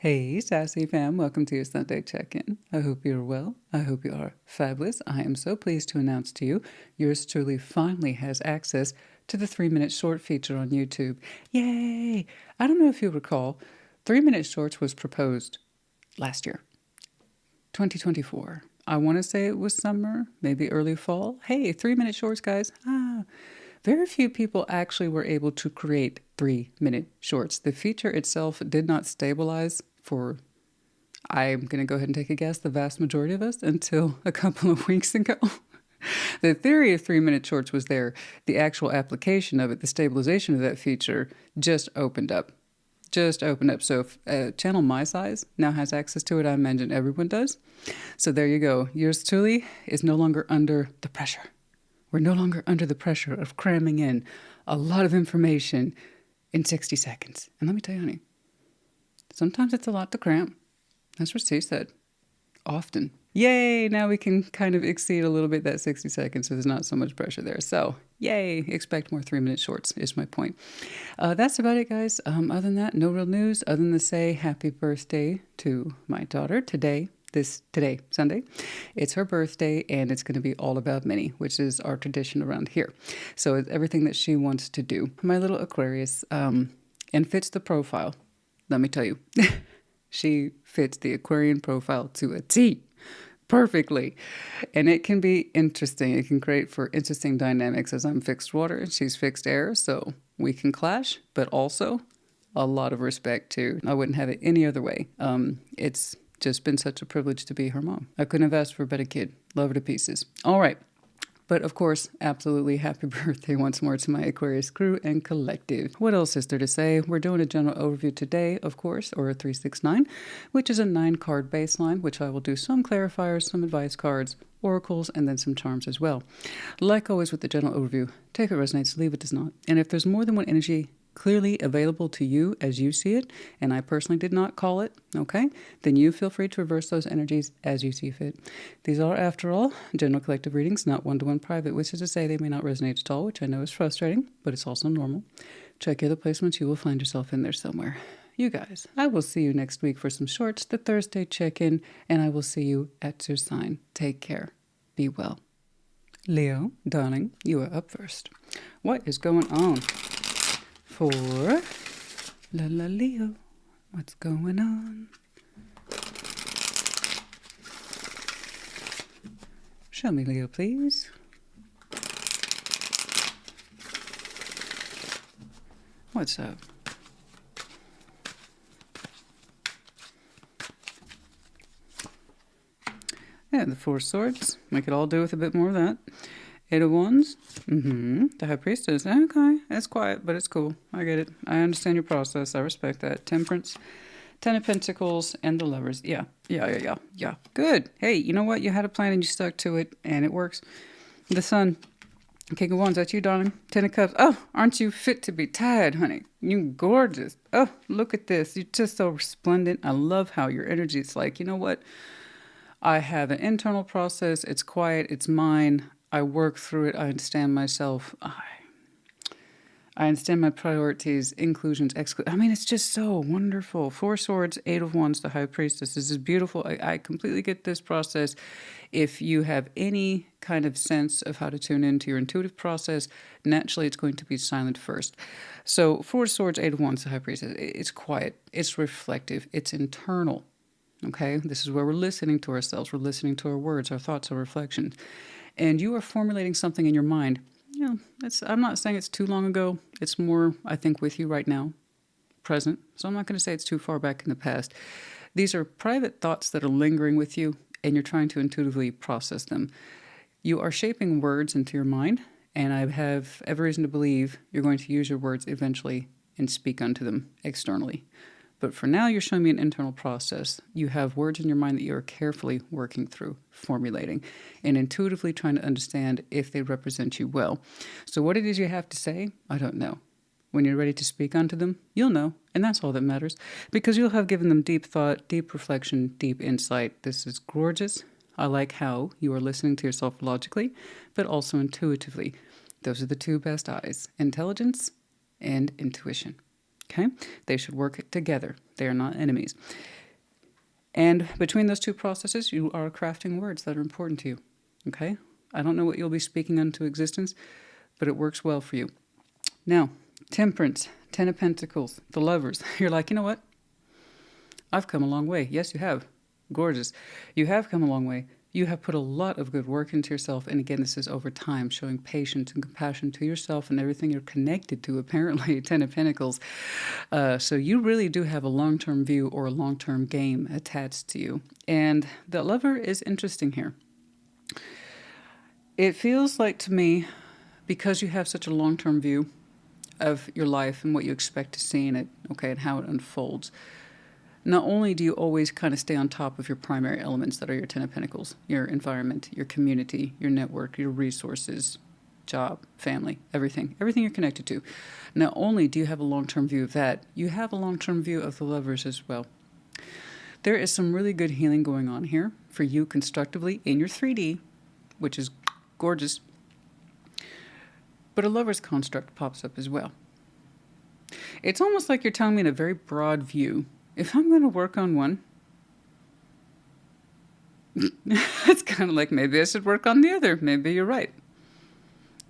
Hey, Sassy fam, welcome to your Sunday check-in. I hope you're well. I hope you are fabulous. I am so pleased to announce to you, yours truly finally has access to the 3-minute short feature on YouTube. Yay! I don't know if you recall, 3-minute shorts was proposed last year, 2024. I want to say it was summer, maybe early fall. Hey, 3-minute shorts, guys. Very few people actually were able to create 3-minute shorts. The feature itself did not stabilize for, I'm going to go ahead and take a guess, the vast majority of us until a couple of weeks ago. The theory of 3-minute shorts was there. The actual application of it, the stabilization of that feature, just opened up. So if a channel my size now has access to it, I imagine everyone does. So there you go. Yours truly is no longer under the pressure. We're no longer under the pressure of cramming in a lot of information in 60 seconds. And let me tell you, honey, sometimes it's a lot to cram. That's what she said. Often. Yay! Now we can kind of exceed a little bit that 60 seconds, so there's not so much pressure there. So, yay! Expect more 3-minute shorts is my point. That's about it, guys. Other than that, no real news, other than to say happy birthday to my daughter today, Sunday. It's her birthday, and it's going to be all about Minnie, which is our tradition around here. So it's everything that she wants to do. My little Aquarius, and fits the profile. Let me tell you, she fits the Aquarian profile to a T. Perfectly. And it can be interesting. It can create for interesting dynamics as I'm fixed water and she's fixed air. So we can clash, but also a lot of respect too. I wouldn't have it any other way. It's just been such a privilege to be her mom. I couldn't have asked for a better kid. Love her to pieces. All right. But of course, absolutely happy birthday once more to my Aquarius crew and collective. What else is there to say? We're doing a general overview today, of course, or a 369, which is a 9-card baseline, which I will do some clarifiers, some advice cards, oracles, and then some charms as well. Like always with the general overview, take what resonates, leave what does not. And if there's more than one energy clearly available to you as you see it, and I personally did not call it, okay, then you feel free to reverse those energies as you see fit. These are, after all, general collective readings, not one-to-one private, which is to say they may not resonate at all, which I know is frustrating, but it's also normal. Check your other placements, you will find yourself in there somewhere. You guys, I will see you next week for some shorts, the Thursday check-in, and I will see you at your sign. Take care. Be well. Leo, darling, you are up first. What is going on? For Leo, what's going on? Show me Leo, please. What's up? Yeah, the 4 swords. We could all do with a bit more of that. 8 of Wands. The High Priestess. Okay, it's quiet, but it's cool. I get it. I understand your process. I respect that. Temperance, 10 of Pentacles, and the Lovers. Yeah. Good. Hey, you know what? You had a plan and you stuck to it, and it works. The Sun. King of Wands. That's you, darling. 10 of Cups. Oh, aren't you fit to be tied, honey? You gorgeous. Oh, look at this. You're just so resplendent. I love how your energy is like, you know what? I have an internal process. It's quiet. It's mine. I work through it. I understand myself. I understand my priorities, inclusions, exclusions. I mean, it's just so wonderful. 4 swords, 8 of Wands, the High Priestess. This is beautiful. I completely get this process. If you have any kind of sense of how to tune into your intuitive process, naturally it's going to be silent first. So 4 swords, 8 of Wands, the High Priestess. It's quiet. It's reflective. It's internal. Okay? This is where we're listening to ourselves. We're listening to our words, our thoughts, our reflections. And you are formulating something in your mind. You know, I'm not saying it's too long ago. It's more, I think, with you right now, present. So I'm not going to say it's too far back in the past. These are private thoughts that are lingering with you, and you're trying to intuitively process them. You are shaping words into your mind, and I have every reason to believe you're going to use your words eventually and speak unto them externally. But for now, you're showing me an internal process. You have words in your mind that you're carefully working through, formulating, and intuitively trying to understand if they represent you well. So what it is you have to say, I don't know. When you're ready to speak unto them, you'll know, and that's all that matters, because you'll have given them deep thought, deep reflection, deep insight. This is gorgeous. I like how you are listening to yourself logically, but also intuitively. Those are the 2 best eyes, intelligence and intuition. Okay? They should work together. They are not enemies. And between those two processes, you are crafting words that are important to you. Okay? I don't know what you'll be speaking into existence, but it works well for you. Now, Temperance, Ten of Pentacles, the Lovers. You're like, you know what? I've come a long way. Yes, you have. Gorgeous. You have come a long way. You have put a lot of good work into yourself. And again, this is over time, showing patience and compassion to yourself and everything you're connected to, apparently, Ten of Pentacles. So you really do have a long-term view or a long-term game attached to you. And the Lover is interesting here. It feels like to me, because you have such a long-term view of your life and what you expect to see in it, okay, and how it unfolds, not only do you always kind of stay on top of your primary elements that are your Ten of Pentacles, your environment, your community, your network, your resources, job, family, everything you're connected to. Not only do you have a long-term view of that, you have a long-term view of the Lovers as well. There is some really good healing going on here for you constructively in your 3D, which is gorgeous. But a Lover's construct pops up as well. It's almost like you're telling me in a very broad view, if I'm going to work on one, it's kind of like maybe I should work on the other. Maybe you're right.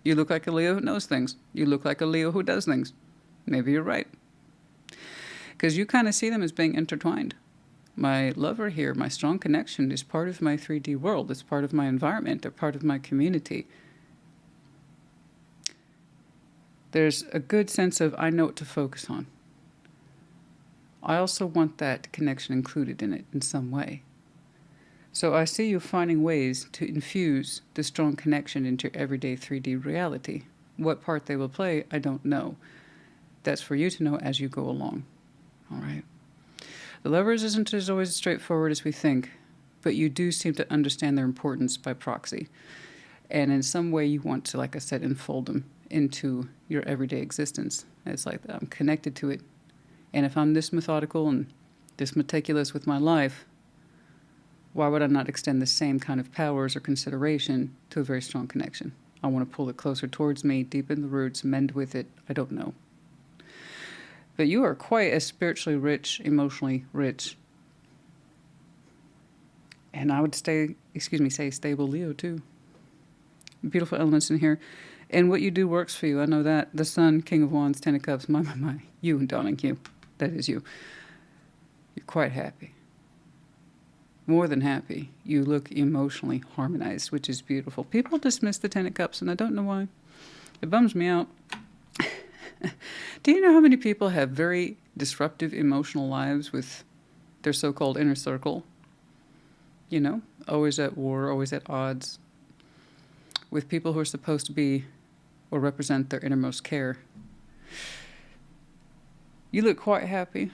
You look like a Leo who knows things. You look like a Leo who does things. Maybe you're right. Because you kind of see them as being intertwined. My Lover here, my strong connection, is part of my 3D world. It's part of my environment. They're part of my community. There's a good sense of I know what to focus on. I also want that connection included in it in some way. So I see you finding ways to infuse the strong connection into your everyday 3D reality. What part they will play, I don't know. That's for you to know as you go along. All right. The Lovers isn't as always straightforward as we think, but you do seem to understand their importance by proxy. And in some way you want to, like I said, enfold them into your everyday existence. It's like I'm connected to it. And if I'm this methodical and this meticulous with my life, why would I not extend the same kind of powers or consideration to a very strong connection? I want to pull it closer towards me, deepen the roots, mend with it. I don't know. But you are quite as spiritually rich, emotionally rich. And I would say stable Leo too. Beautiful elements in here. And what you do works for you. I know that. The Sun, King of Wands, Ten of Cups. My. You, darling, you. That is you. You're quite happy. More than happy. You look emotionally harmonized, which is beautiful. People dismiss the Ten of Cups, and I don't know why. It bums me out. Do you know how many people have very disruptive emotional lives with their so-called inner circle? You know, always at war, always at odds with people who are supposed to be or represent their innermost care. You look quite happy.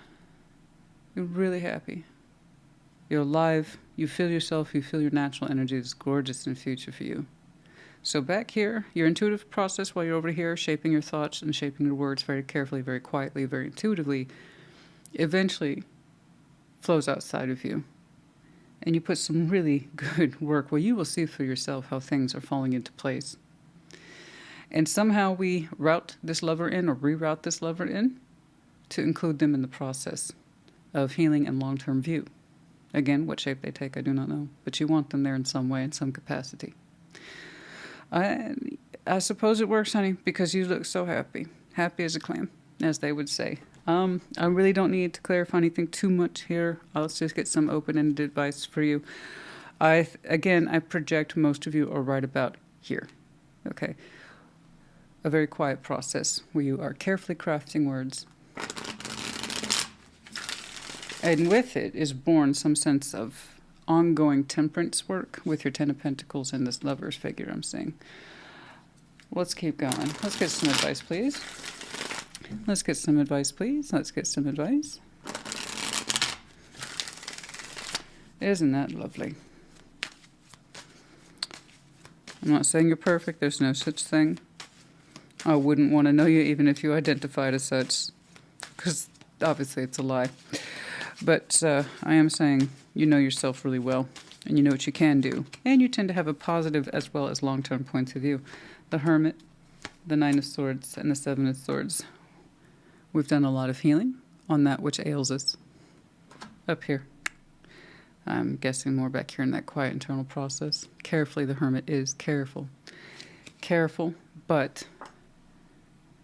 You're really happy. You're alive. You feel yourself. You feel your natural energy is gorgeous in the future for you. So back here, your intuitive process while you're over here, shaping your thoughts and shaping your words very carefully, very quietly, very intuitively, eventually flows outside of you. And you put some really good work where you will see for yourself how things are falling into place. And somehow we route this Lover in or reroute this Lover in to include them in the process of healing and long-term view. Again, what shape they take, I do not know. But you want them there in some way, in some capacity. I suppose it works, honey, because you look so happy. Happy as a clam, as they would say. I really don't need to clarify anything too much here. I'll just get some open-ended advice for you. I project most of you are right about here. Okay. A very quiet process where you are carefully crafting words. And with it is born some sense of ongoing temperance work with your Ten of Pentacles and this Lover's figure I'm seeing. Let's keep going. Let's get some advice, please. Let's get some advice, please. Let's get some advice. Isn't that lovely? I'm not saying you're perfect. There's no such thing. I wouldn't want to know you even if you identified as such, because obviously it's a lie. But I am saying you know yourself really well, and you know what you can do. And you tend to have a positive as well as long-term point of view. The Hermit, the Nine of Swords, and the Seven of Swords. We've done a lot of healing on that which ails us up here. I'm guessing more back here in that quiet internal process. Carefully, the Hermit is careful. Careful, but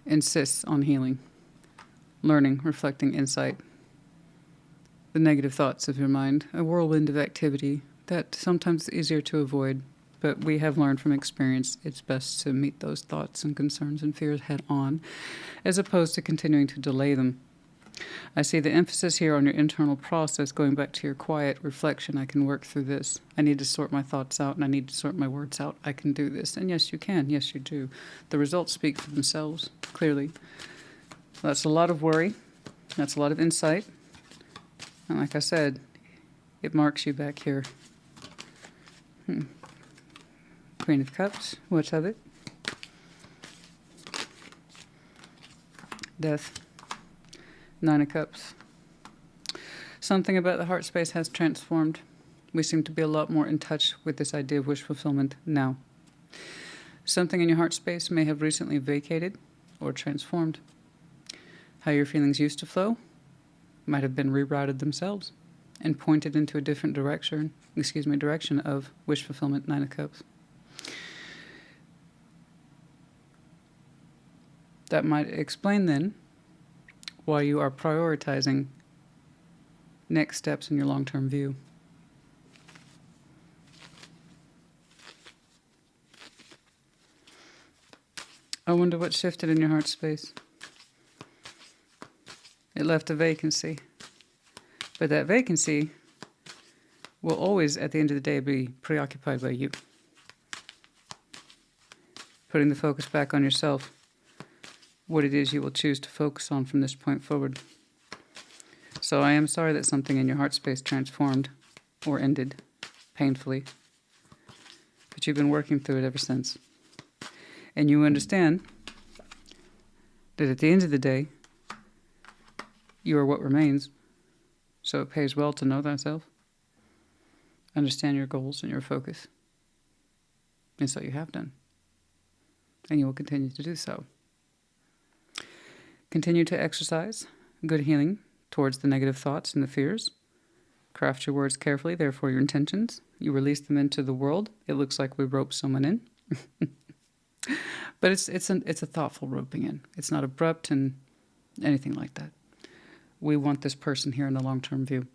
insists on healing, learning, reflecting, insight. The negative thoughts of your mind, a whirlwind of activity that sometimes is easier to avoid, but we have learned from experience it's best to meet those thoughts and concerns and fears head on, as opposed to continuing to delay them. I see the emphasis here on your internal process, going back to your quiet reflection. I can work through this. I need to sort my thoughts out, and I need to sort my words out. I can do this. And yes, you can. Yes, you do. The results speak for themselves, clearly. That's a lot of worry. That's a lot of insight. And like I said, it marks you back here. Queen of Cups. What of it? Death. Nine of Cups. Something about the heart space has transformed. We seem to be a lot more in touch with this idea of wish fulfillment now. Something in your heart space may have recently vacated or transformed. How your feelings used to flow might have been rerouted themselves and pointed into a different direction of wish fulfillment. Nine of Cups. That might explain then why you are prioritizing next steps in your long-term view. I wonder what shifted in your heart space. It left a vacancy. But that vacancy will always, at the end of the day, be preoccupied by you. Putting the focus back on yourself. What it is you will choose to focus on from this point forward. So I am sorry that something in your heart space transformed or ended painfully. But you've been working through it ever since. And you understand that at the end of the day, you are what remains. So it pays well to know thyself. Understand your goals and your focus. And so you have done. And you will continue to do so. Continue to exercise good healing towards the negative thoughts and the fears. Craft your words carefully, therefore your intentions. You release them into the world. It looks like we rope someone in. But it's a thoughtful roping in. It's not abrupt and anything like that. We want this person here in the long-term view.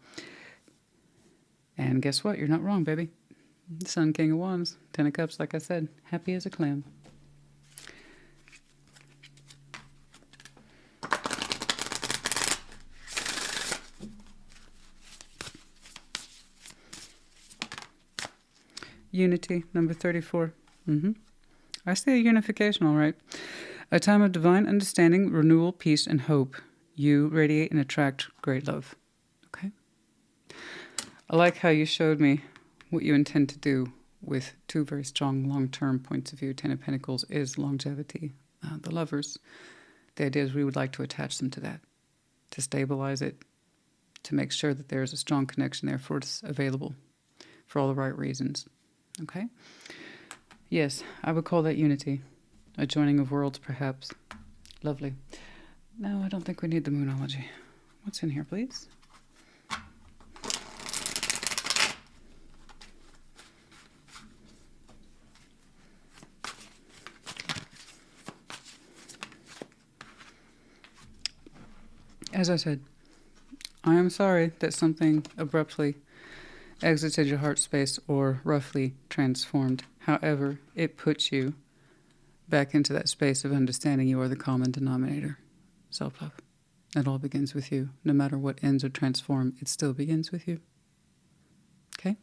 And guess what? You're not wrong, baby. Sun, King of Wands, Ten of Cups, like I said. Happy as a clam. Unity, number 34. I see a unification, all right. A time of divine understanding, renewal, peace, and hope. You radiate and attract great love. Okay? I like how you showed me what you intend to do with two very strong long-term points of view. Ten of Pentacles is longevity. The lovers, the idea is we would like to attach them to that, to stabilize it, to make sure that there's a strong connection there for it's available for all the right reasons. Okay? Yes, I would call that unity. A joining of worlds, perhaps. Lovely. No, I don't think we need the moonology. What's in here, please? As I said, I am sorry that something abruptly exited your heart space or roughly transformed. However, it puts you back into that space of understanding you are the common denominator. Self-love. It all begins with you. No matter what ends or transform, it still begins with you. Okay?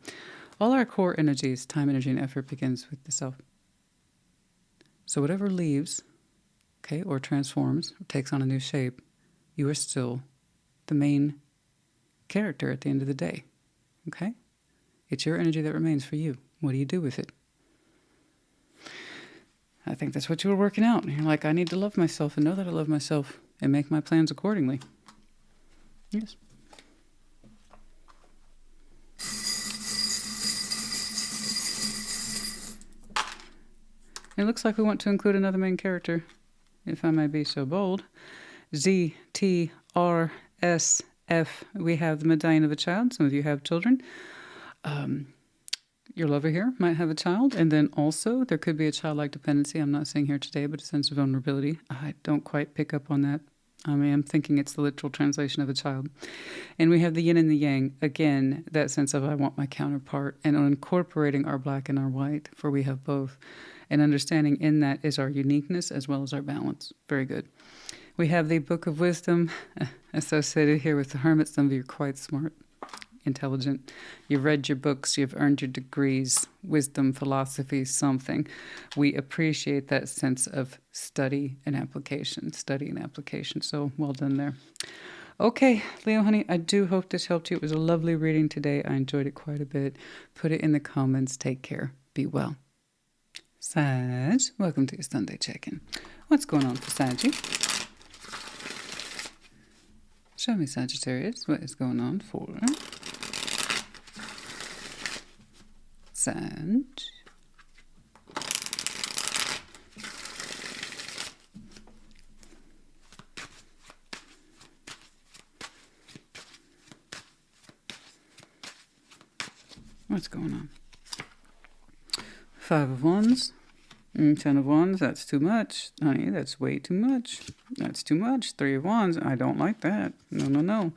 All our core energies, time, energy, and effort begins with the self. So whatever leaves, okay, or transforms, or takes on a new shape, you are still the main character at the end of the day. Okay? It's your energy that remains for you. What do you do with it? I think that's what you were working out. You're like, I need to love myself and know that I love myself and make my plans accordingly. Yes. It looks like we want to include another main character, if I may be so bold. Z, T, R, S, F. We have the medallion of a child. Some of you have children. Your lover here might have a child. And then also there could be a childlike dependency. I'm not saying here today, but a sense of vulnerability. I don't quite pick up on that. I mean, I'm thinking it's the literal translation of a child. And we have the yin and the yang. Again, that sense of I want my counterpart. And incorporating our black and our white, for we have both. And understanding in that is our uniqueness as well as our balance. Very good. We have the Book of Wisdom associated here with the Hermit. Some of you are quite smart, intelligent. You've read your books. You've earned your degrees, wisdom, philosophy, something. We appreciate that sense of study and application. Study and application. So well done there. Okay, Leo, honey, I do hope this helped you. It was a lovely reading today. I enjoyed it quite a bit. Put it in the comments. Take care. Be well. Sag, welcome to your Sunday check-in. What's going on for Saggy? Show me, Sagittarius, what is going on for Sag? What's going on? 5 of Wands. 10 of Wands, that's too much. Honey, that's way too much. That's too much. 3 of Wands, I don't like that. No, no, no.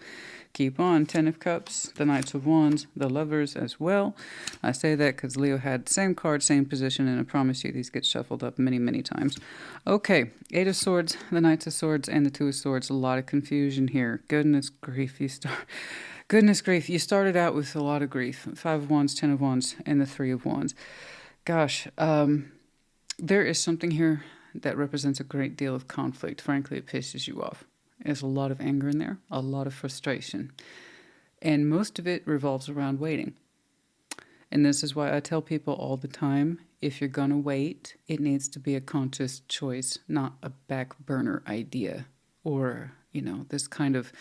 Keep on. 10 of Cups, the Knights of Wands, the Lovers as well. I say that because Leo had same card, same position, and I promise you these get shuffled up many, many times. Okay, 8 of Swords, the Knights of Swords, and the 2 of Swords. A lot of confusion here. Goodness grief, Goodness grief, you started out with a lot of grief. 5 of Wands, 10 of Wands, and the 3 of Wands. Gosh, there is something here that represents a great deal of conflict. Frankly, it pisses you off. There's a lot of anger in there, a lot of frustration. And most of it revolves around waiting. And this is why I tell people all the time, if you're going to wait, it needs to be a conscious choice, not a back burner idea. Or, this kind of,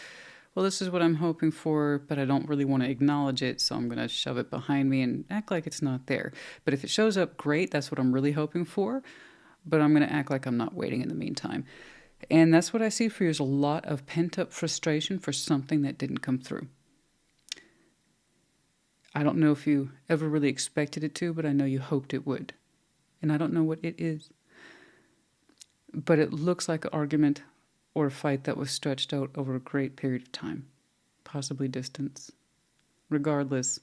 well, this is what I'm hoping for, but I don't really want to acknowledge it, so I'm going to shove it behind me and act like it's not there. But if it shows up, great, that's what I'm really hoping for, but I'm going to act like I'm not waiting in the meantime. And that's what I see for you is a lot of pent-up frustration for something that didn't come through. I don't know if you ever really expected it to, but I know you hoped it would. And I don't know what it is. But it looks like an argument or a fight that was stretched out over a great period of time, possibly distance. Regardless,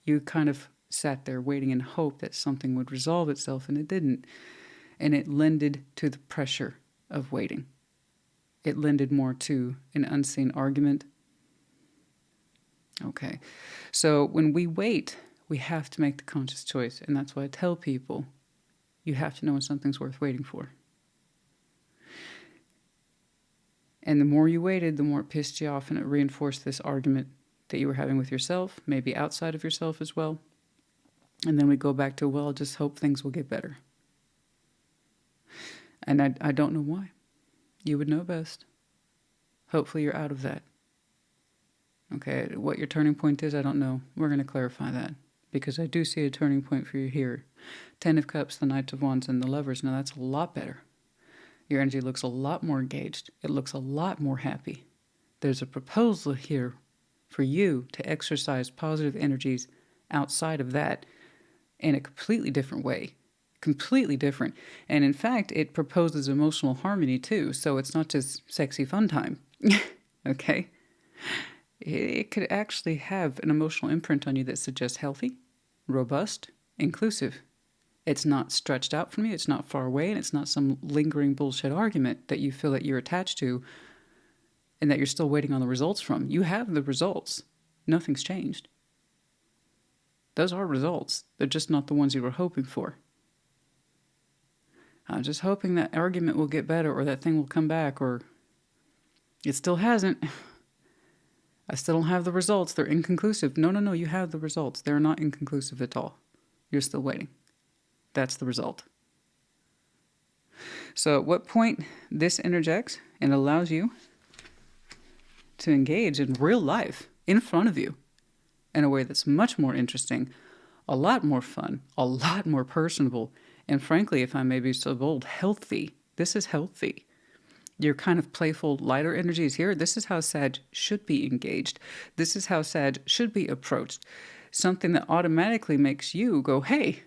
you kind of sat there waiting in hope that something would resolve itself, and it didn't. And it lended to the pressure of waiting. It lended more to an unseen argument. Okay, so when we wait, we have to make the conscious choice, and that's why I tell people, you have to know when something's worth waiting for. And the more you waited, the more it pissed you off, and it reinforced this argument that you were having with yourself, maybe outside of yourself as well. And then we go back to, well, just hope things will get better. And I don't know why. You would know best. Hopefully you're out of that. Okay, what your turning point is, I don't know. We're going to clarify that, because I do see a turning point for you here. 10 of Cups, the Knights of Wands, and the Lovers. Now that's a lot better. Your energy looks a lot more engaged. It looks a lot more happy. There's a proposal here for you to exercise positive energies outside of that in a completely different way. Completely different. And in fact, it proposes emotional harmony too. So it's not just sexy fun time. Okay? It could actually have an emotional imprint on you that suggests healthy, robust, inclusive. It's not stretched out from you, it's not far away, and it's not some lingering bullshit argument that you feel that you're attached to and that you're still waiting on the results from. You have the results. Nothing's changed. Those are results. They're just not the ones you were hoping for. I'm just hoping that argument will get better, or that thing will come back, or it still hasn't. I still don't have the results. They're inconclusive. No, you have the results. They're not inconclusive at all. You're still waiting. That's the result. So at what point this interjects and allows you to engage in real life in front of you in a way that's much more interesting, a lot more fun, a lot more personable, and frankly, if I may be so bold, healthy. This is healthy. Your kind of playful, lighter energies here. This is how Sag should be engaged. This is how Sag should be approached. Something that automatically makes you go, hey,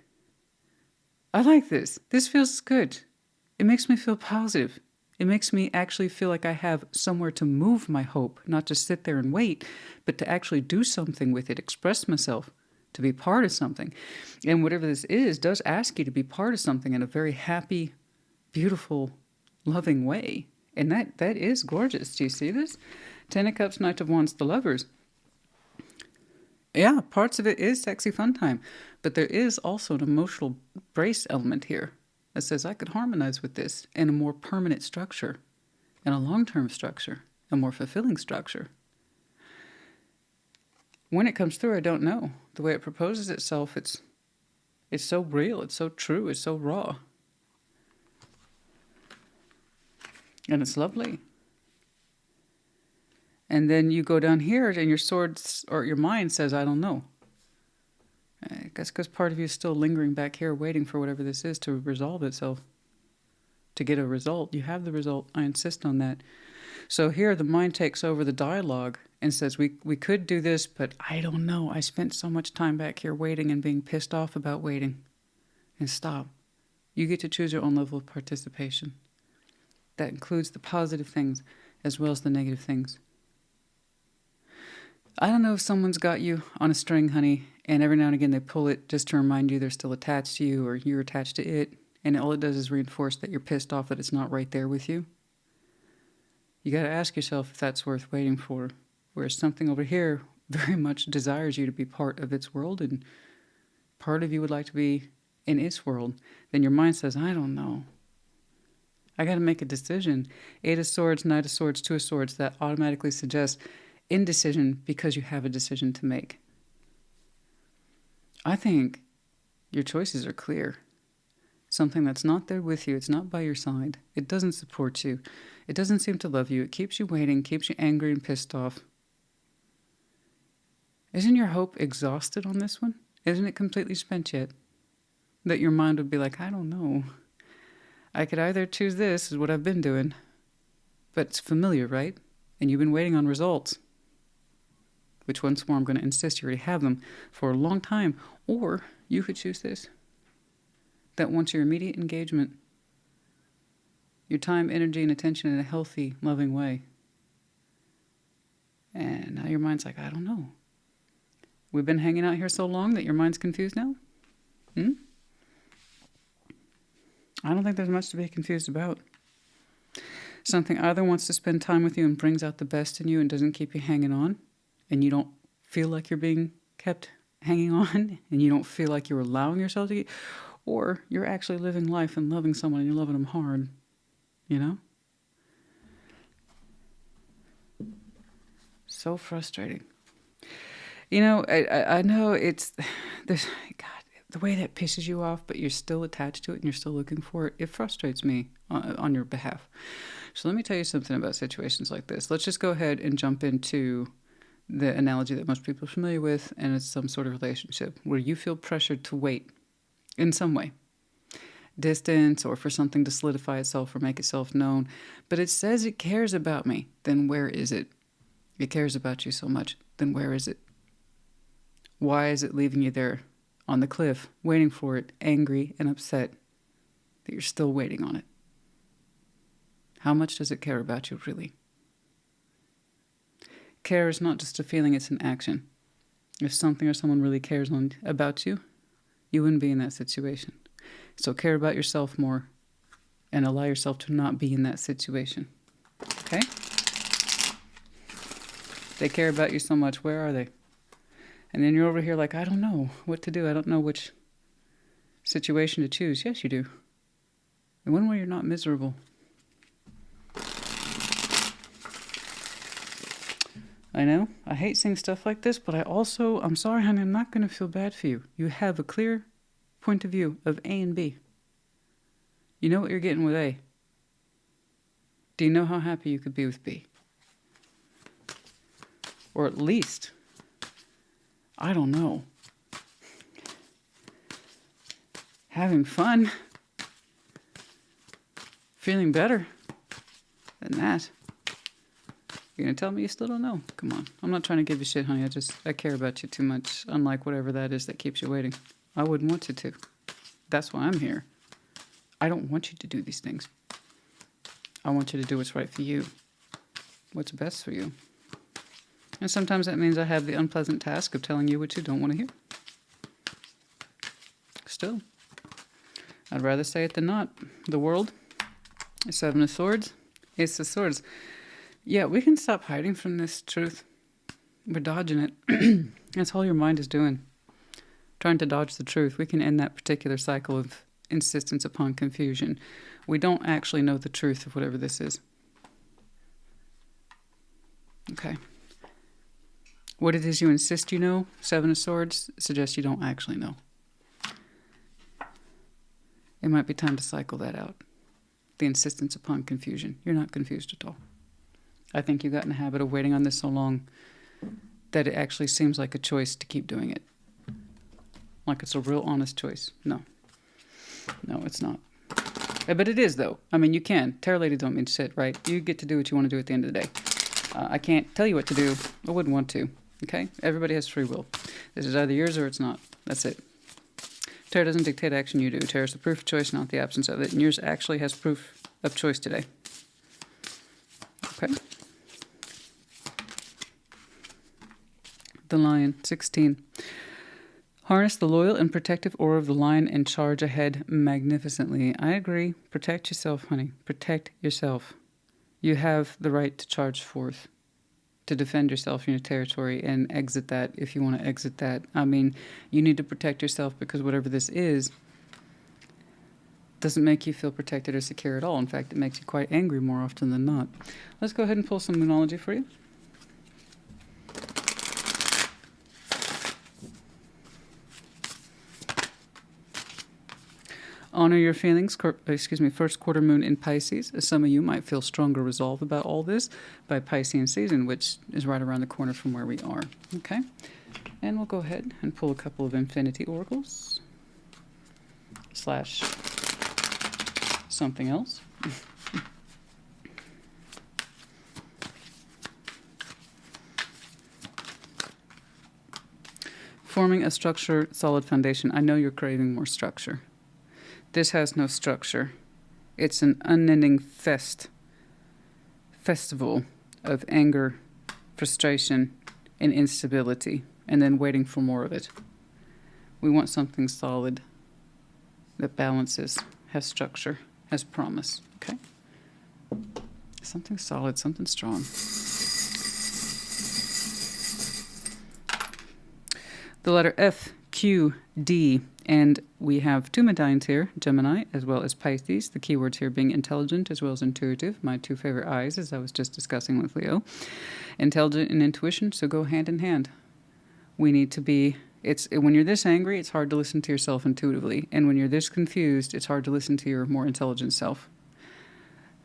I like this. This feels good. It makes me feel positive. It makes me actually feel like I have somewhere to move my hope, not just sit there and wait, but to actually do something with it, express myself, to be part of something. And whatever this is does ask you to be part of something in a very happy, beautiful, loving way. And that is gorgeous. Do you see this? Ten of Cups, Knight of Wands, the Lovers. Yeah, parts of it is sexy fun time, but there is also an emotional brace element here that says I could harmonize with this in a more permanent structure, in a long-term structure, a more fulfilling structure. When it comes through, I don't know. The way it proposes itself, it's so real, it's so true, it's so raw. And it's lovely. And then you go down here and your swords, or your mind says, I don't know. I guess because part of you is still lingering back here waiting for whatever this is to resolve itself. To get a result. You have the result. I insist on that. So here the mind takes over the dialogue and says, we could do this, but I don't know. I spent so much time back here waiting and being pissed off about waiting. And stop. You get to choose your own level of participation. That includes the positive things as well as the negative things. I don't know if someone's got you on a string, honey, and every now and again they pull it just to remind you they're still attached to you or you're attached to it, and all it does is reinforce that you're pissed off that it's not right there with you. You got to ask yourself if that's worth waiting for, whereas something over here very much desires you to be part of its world and part of you would like to be in its world. Then your mind says, I don't know. I got to make a decision. Eight of Swords, Knight of Swords, Two of Swords, that automatically suggests indecision because you have a decision to make. I think your choices are clear. Something that's not there with you, it's not by your side, it doesn't support you, it doesn't seem to love you, it keeps you waiting, keeps you angry and pissed off. Isn't your hope exhausted on this one? Isn't it completely spent yet? That your mind would be like, I don't know. I could either choose this, is what I've been doing, but it's familiar, right? And you've been waiting on results. Which once more I'm going to insist you already have them for a long time. Or you could choose this. That wants your immediate engagement. Your time, energy, and attention in a healthy, loving way. And now your mind's like, I don't know. We've been hanging out here so long that your mind's confused now? I don't think there's much to be confused about. Something either wants to spend time with you and brings out the best in you and doesn't keep you hanging on, and you don't feel like you're being kept hanging on, and you don't feel like you're allowing yourself to get, or you're actually living life and loving someone and you're loving them hard, you know? So frustrating. You know, I know it's, there's, God, the way that pisses you off, but you're still attached to it and you're still looking for it, it frustrates me on your behalf. So let me tell you something about situations like this. Let's just go ahead and jump into the analogy that most people are familiar with, and it's some sort of relationship where you feel pressured to wait in some way. Distance, or for something to solidify itself or make itself known. But it says it cares about me. Then where is it? It cares about you so much. Then where is it? Why is it leaving you there on the cliff, waiting for it, angry and upset that you're still waiting on it? How much does it care about you, really? Care is not just a feeling, it's an action. If something or someone really cares about you, you wouldn't be in that situation. So care about yourself more and allow yourself to not be in that situation. Okay? They care about you so much. Where are they? And then you're over here like, I don't know what to do. I don't know which situation to choose. Yes, you do. And one way you're not miserable. I know. I hate seeing stuff like this, but I'm sorry, honey, I'm not going to feel bad for you. You have a clear point of view of A and B. You know what you're getting with A. Do you know how happy you could be with B? Or at least, I don't know, having fun, feeling better. than that. You're going to tell me you still don't know? Come on. I'm not trying to give you shit, honey. I care about you too much, unlike whatever that is that keeps you waiting. I wouldn't want you to. That's why I'm here. I don't want you to do these things. I want you to do what's right for you. What's best for you. And sometimes that means I have the unpleasant task of telling you what you don't want to hear. Still, I'd rather say it than not. The world, Seven of Swords, Ace of Swords. Yeah, we can stop hiding from this truth. We're dodging it. That's all your mind is doing. Trying to dodge the truth. We can end that particular cycle of insistence upon confusion. We don't actually know the truth of whatever this is. Okay. What it is you insist you know, Seven of Swords, suggests you don't actually know. It might be time to cycle that out. The insistence upon confusion. You're not confused at all. I think you got in the habit of waiting on this so long that it actually seems like a choice to keep doing it. Like it's a real honest choice. No. No, it's not. But it is, though. I mean, you can. Tarot ladies don't mean shit, right? You get to do what you want to do at the end of the day. I can't tell you what to do. I wouldn't want to. Okay? Everybody has free will. This is either yours or it's not. That's it. Tarot doesn't dictate action, you do. Tarot is the proof of choice, not the absence of it. And yours actually has proof of choice today. Okay? The Lion, 16. Harness the loyal and protective aura of the lion and charge ahead magnificently. I agree. Protect yourself, honey. Protect yourself. You have the right to charge forth, to defend yourself in your territory and exit that if you want to exit that. I mean, you need to protect yourself because whatever this is doesn't make you feel protected or secure at all. In fact, it makes you quite angry more often than not. Let's go ahead and pull some Moonology for you. Honor your feelings, first quarter moon in Pisces. Some of you might feel stronger resolve about all this by Piscean season, which is right around the corner from where we are. Okay? And we'll go ahead and pull a couple of infinity oracles. / something else. Forming a structure, solid foundation. I know you're craving more structure. This has no structure. It's an unending festival of anger, frustration, and instability, and then waiting for more of it. We want something solid that balances, has structure, has promise. Okay? Something solid, something strong. The letter F, Q, D, and we have two medallions here, Gemini as well as Pisces. The keywords here being intelligent as well as intuitive. My two favorite eyes, as I was just discussing with Leo. Intelligent and intuition, so go hand in hand. We need to be, when you're this angry, it's hard to listen to yourself intuitively. And when you're this confused, it's hard to listen to your more intelligent self.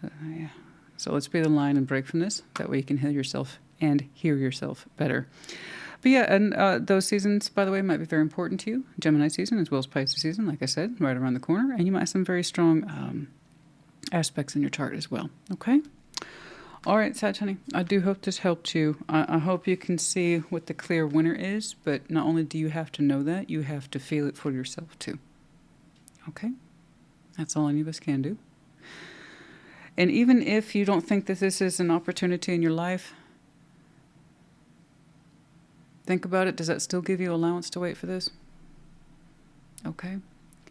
Yeah. So let's be the line and break from this. That way you can heal yourself and hear yourself better. But yeah, and those seasons, by the way, might be very important to you. Gemini season as well as Pisces season, like I said, right around the corner. And you might have some very strong aspects in your chart as well. Okay? All right, Sag, honey, I do hope this helped you. I hope you can see what the clear winner is, but not only do you have to know that, you have to feel it for yourself too. Okay? That's all any of us can do. And even if you don't think that this is an opportunity in your life, think about it. Does that still give you allowance to wait for this? Okay.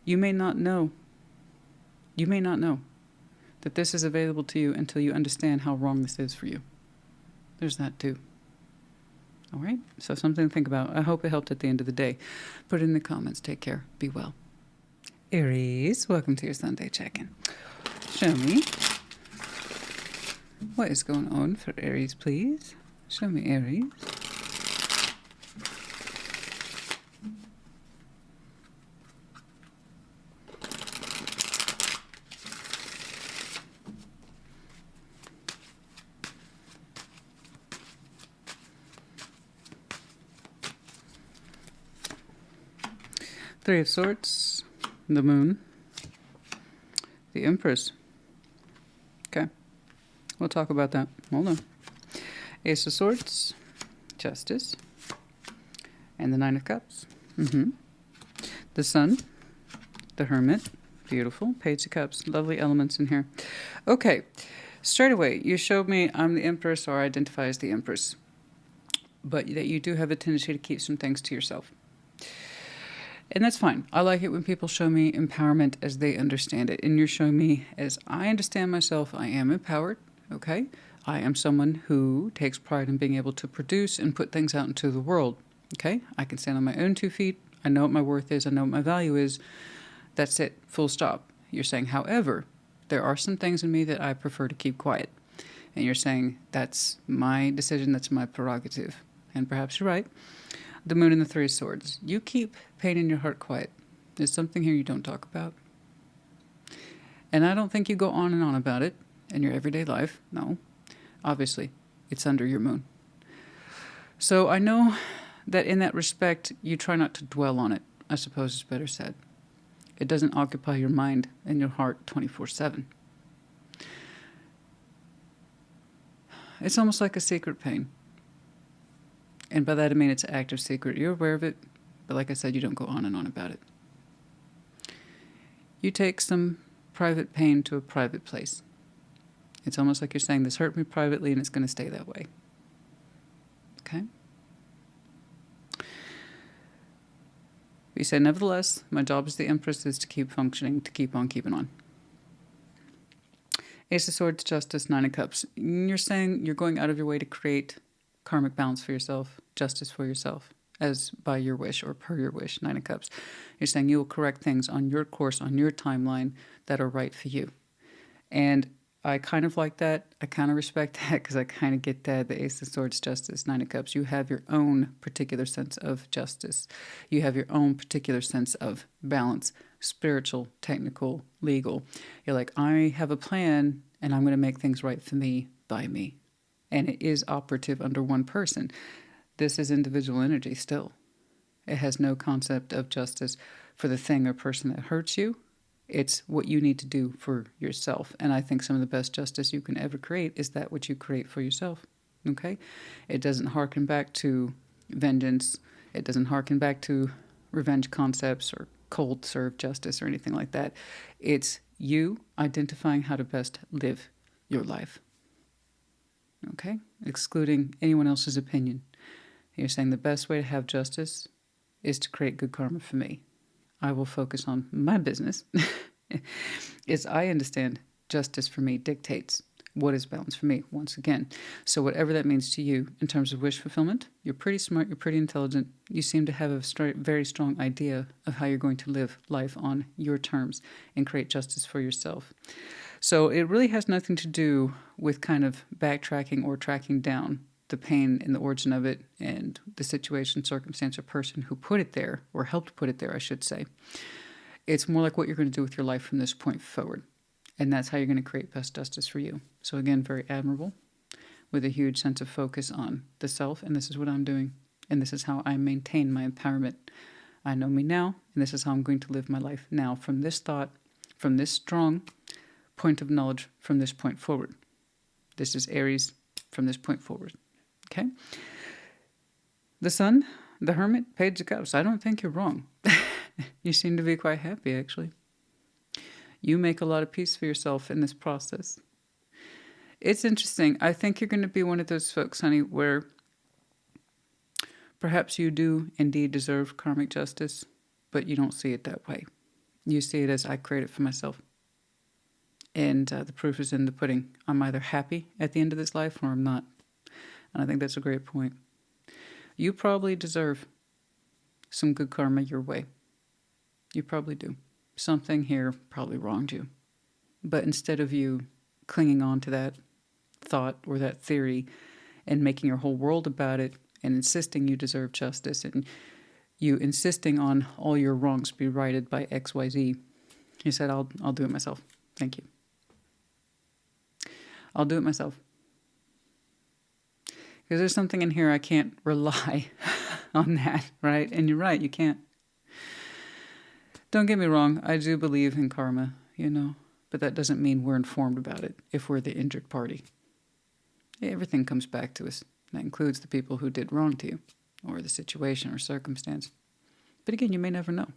You may not know. You may not know that this is available to you until you understand how wrong this is for you. There's that too. All right? So something to think about. I hope it helped at the end of the day. Put it in the comments. Take care. Be well. Aries, welcome to your Sunday check-in. Show me. What is going on for Aries, please? Show me Aries. Three of Swords, the Moon, the Empress. Okay. We'll talk about that. Hold on. Ace of Swords, Justice, and the Nine of Cups. The Sun, the Hermit, beautiful. Page of Cups, lovely elements in here. Okay, straight away, you showed me I'm the Empress, or identify as the Empress, but that you do have a tendency to keep some things to yourself. And that's fine. I like it when people show me empowerment as they understand it. And you're showing me as I understand myself, I am empowered, okay? I am someone who takes pride in being able to produce and put things out into the world, okay? I can stand on my own 2 feet. I know what my worth is. I know what my value is. That's it. Full stop. You're saying, however, there are some things in me that I prefer to keep quiet. And you're saying, that's my decision. That's my prerogative. And perhaps you're right. The Moon and the Three of Swords. You keep pain in your heart quiet. There's something here you don't talk about. And I don't think you go on and on about it in your everyday life. No. Obviously, it's under your moon. So I know that in that respect, you try not to dwell on it. I suppose it's better said. It doesn't occupy your mind and your heart 24/7. It's almost like a secret pain. And by that I mean it's an active secret. You're aware of it, but like I said, you don't go on and on about it. You take some private pain to a private place. It's almost like you're saying, this hurt me privately and it's going to stay that way. Okay? You say, nevertheless, my job as the Empress is to keep functioning, to keep on keeping on. Ace of Swords, Justice, Nine of Cups. You're saying you're going out of your way to create karmic balance for yourself, justice for yourself, as by your wish or per your wish, Nine of Cups. You're saying you will correct things on your course, on your timeline that are right for you. And I kind of like that. I kind of respect that because I kind of get that. The Ace of Swords, Justice, Nine of Cups. You have your own particular sense of justice. You have your own particular sense of balance, spiritual, technical, legal. You're like, I have a plan and I'm going to make things right for me by me. And it is operative under one person. This is individual energy still. It has no concept of justice for the thing or person that hurts you. It's what you need to do for yourself. And I think some of the best justice you can ever create is that which you create for yourself. Okay? It doesn't harken back to vengeance. It doesn't harken back to revenge concepts or cold serve justice or anything like that. It's you identifying how to best live your life. Okay? Excluding anyone else's opinion. You're saying the best way to have justice is to create good karma for me. I will focus on my business. Is I understand justice for me dictates what is balance for me, once again. So whatever that means to you in terms of wish fulfillment, you're pretty smart, you're pretty intelligent. You seem to have a very strong idea of how you're going to live life on your terms and create justice for yourself. So it really has nothing to do with kind of backtracking or tracking down the pain and the origin of it and the situation, circumstance, or person who put it there, or helped put it there, I should say. It's more like what you're going to do with your life from this point forward. And that's how you're going to create best justice for you. So again, very admirable, with a huge sense of focus on the self, and this is what I'm doing, and this is how I maintain my empowerment. I know me now, and this is how I'm going to live my life now, from this thought, from this strong point of knowledge, from this point forward. This is Aries from this point forward. Okay? The Sun, the Hermit, Page of Cups. I don't think you're wrong. You seem to be quite happy, actually. You make a lot of peace for yourself in this process. It's interesting. I think you're going to be one of those folks, honey, where perhaps you do indeed deserve karmic justice, but you don't see it that way. You see it as I create it for myself. And the proof is in the pudding. I'm either happy at the end of this life or I'm not. And I think that's a great point. You probably deserve some good karma your way. You probably do. Something here probably wronged you. But instead of you clinging on to that thought or that theory and making your whole world about it and insisting you deserve justice and you insisting on all your wrongs be righted by XYZ, you said, I'll do it myself. Thank you. I'll do it myself. Because there's something in here I can't rely on that, right? And you're right, you can't. Don't get me wrong, I do believe in karma, but that doesn't mean we're informed about it if we're the injured party. Everything comes back to us. That includes the people who did wrong to you, or the situation or circumstance. But again, you may never know.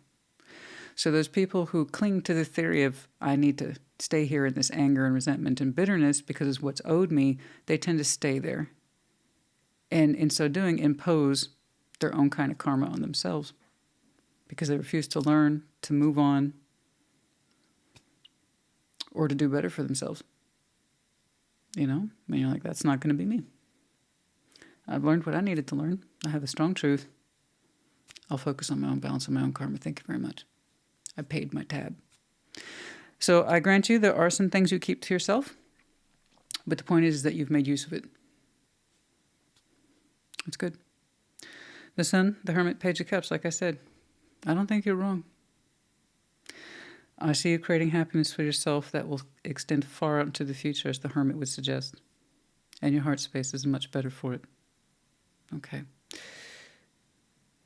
So those people who cling to the theory of, I need to stay here in this anger and resentment and bitterness because it's what's owed me, they tend to stay there. And in so doing, impose their own kind of karma on themselves because they refuse to learn, to move on, or to do better for themselves. You know? And you're like, that's not going to be me. I've learned what I needed to learn. I have a strong truth. I'll focus on my own balance and my own karma. Thank you very much. I paid my tab. So I grant you there are some things you keep to yourself, but the point is that you've made use of it. It's good. The Sun, the Hermit, Page of Cups, like I said, I don't think you're wrong. I see you creating happiness for yourself that will extend far out into the future, as the Hermit would suggest. And your heart space is much better for it. Okay.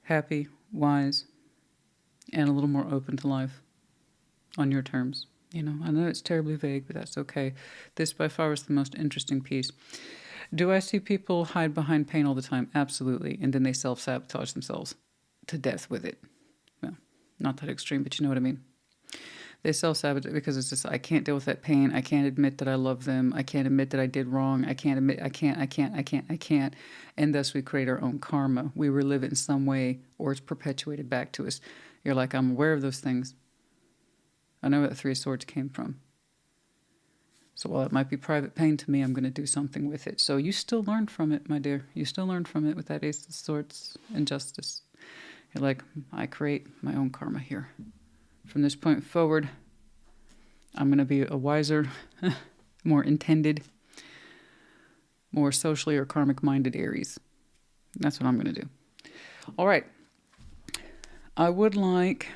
Happy, wise, and a little more open to life on your terms. You know, I know it's terribly vague, but that's okay. This by far was the most interesting piece. Do I see people hide behind pain all the time? Absolutely. And then they self-sabotage themselves to death with it. Well, not that extreme, but you know what I mean. They self-sabotage because it's just, I can't deal with that pain. I can't admit that I love them. I can't admit that I did wrong. I can't admit, I can't. And thus we create our own karma. We relive it in some way, or it's perpetuated back to us. You're like, I'm aware of those things. I know where the Three of Swords came from. So while it might be private pain to me, I'm going to do something with it. So you still learn from it, my dear. You still learn from it with that Ace of Swords and Justice. You're like, I create my own karma here. From this point forward, I'm going to be a wiser, more intended, more socially or karmic-minded Aries. That's what I'm going to do. All right. I would like...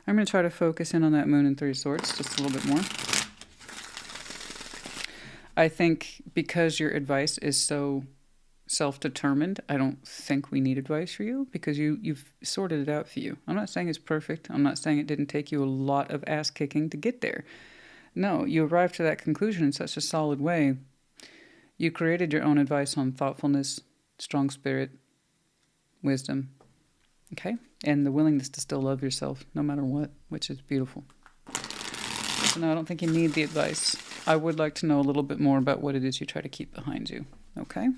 I'm going to try to focus in on that Moon and Three of Swords just a little bit more. I think because your advice is so self-determined, I don't think we need advice for you because you've sorted it out for you. I'm not saying it's perfect. I'm not saying it didn't take you a lot of ass-kicking to get there. No, you arrived to that conclusion in such a solid way. You created your own advice on thoughtfulness, strong spirit, wisdom, okay? And the willingness to still love yourself no matter what, which is beautiful. So no, I don't think you need the advice. I would like to know a little bit more about what it is you try to keep behind you, okay?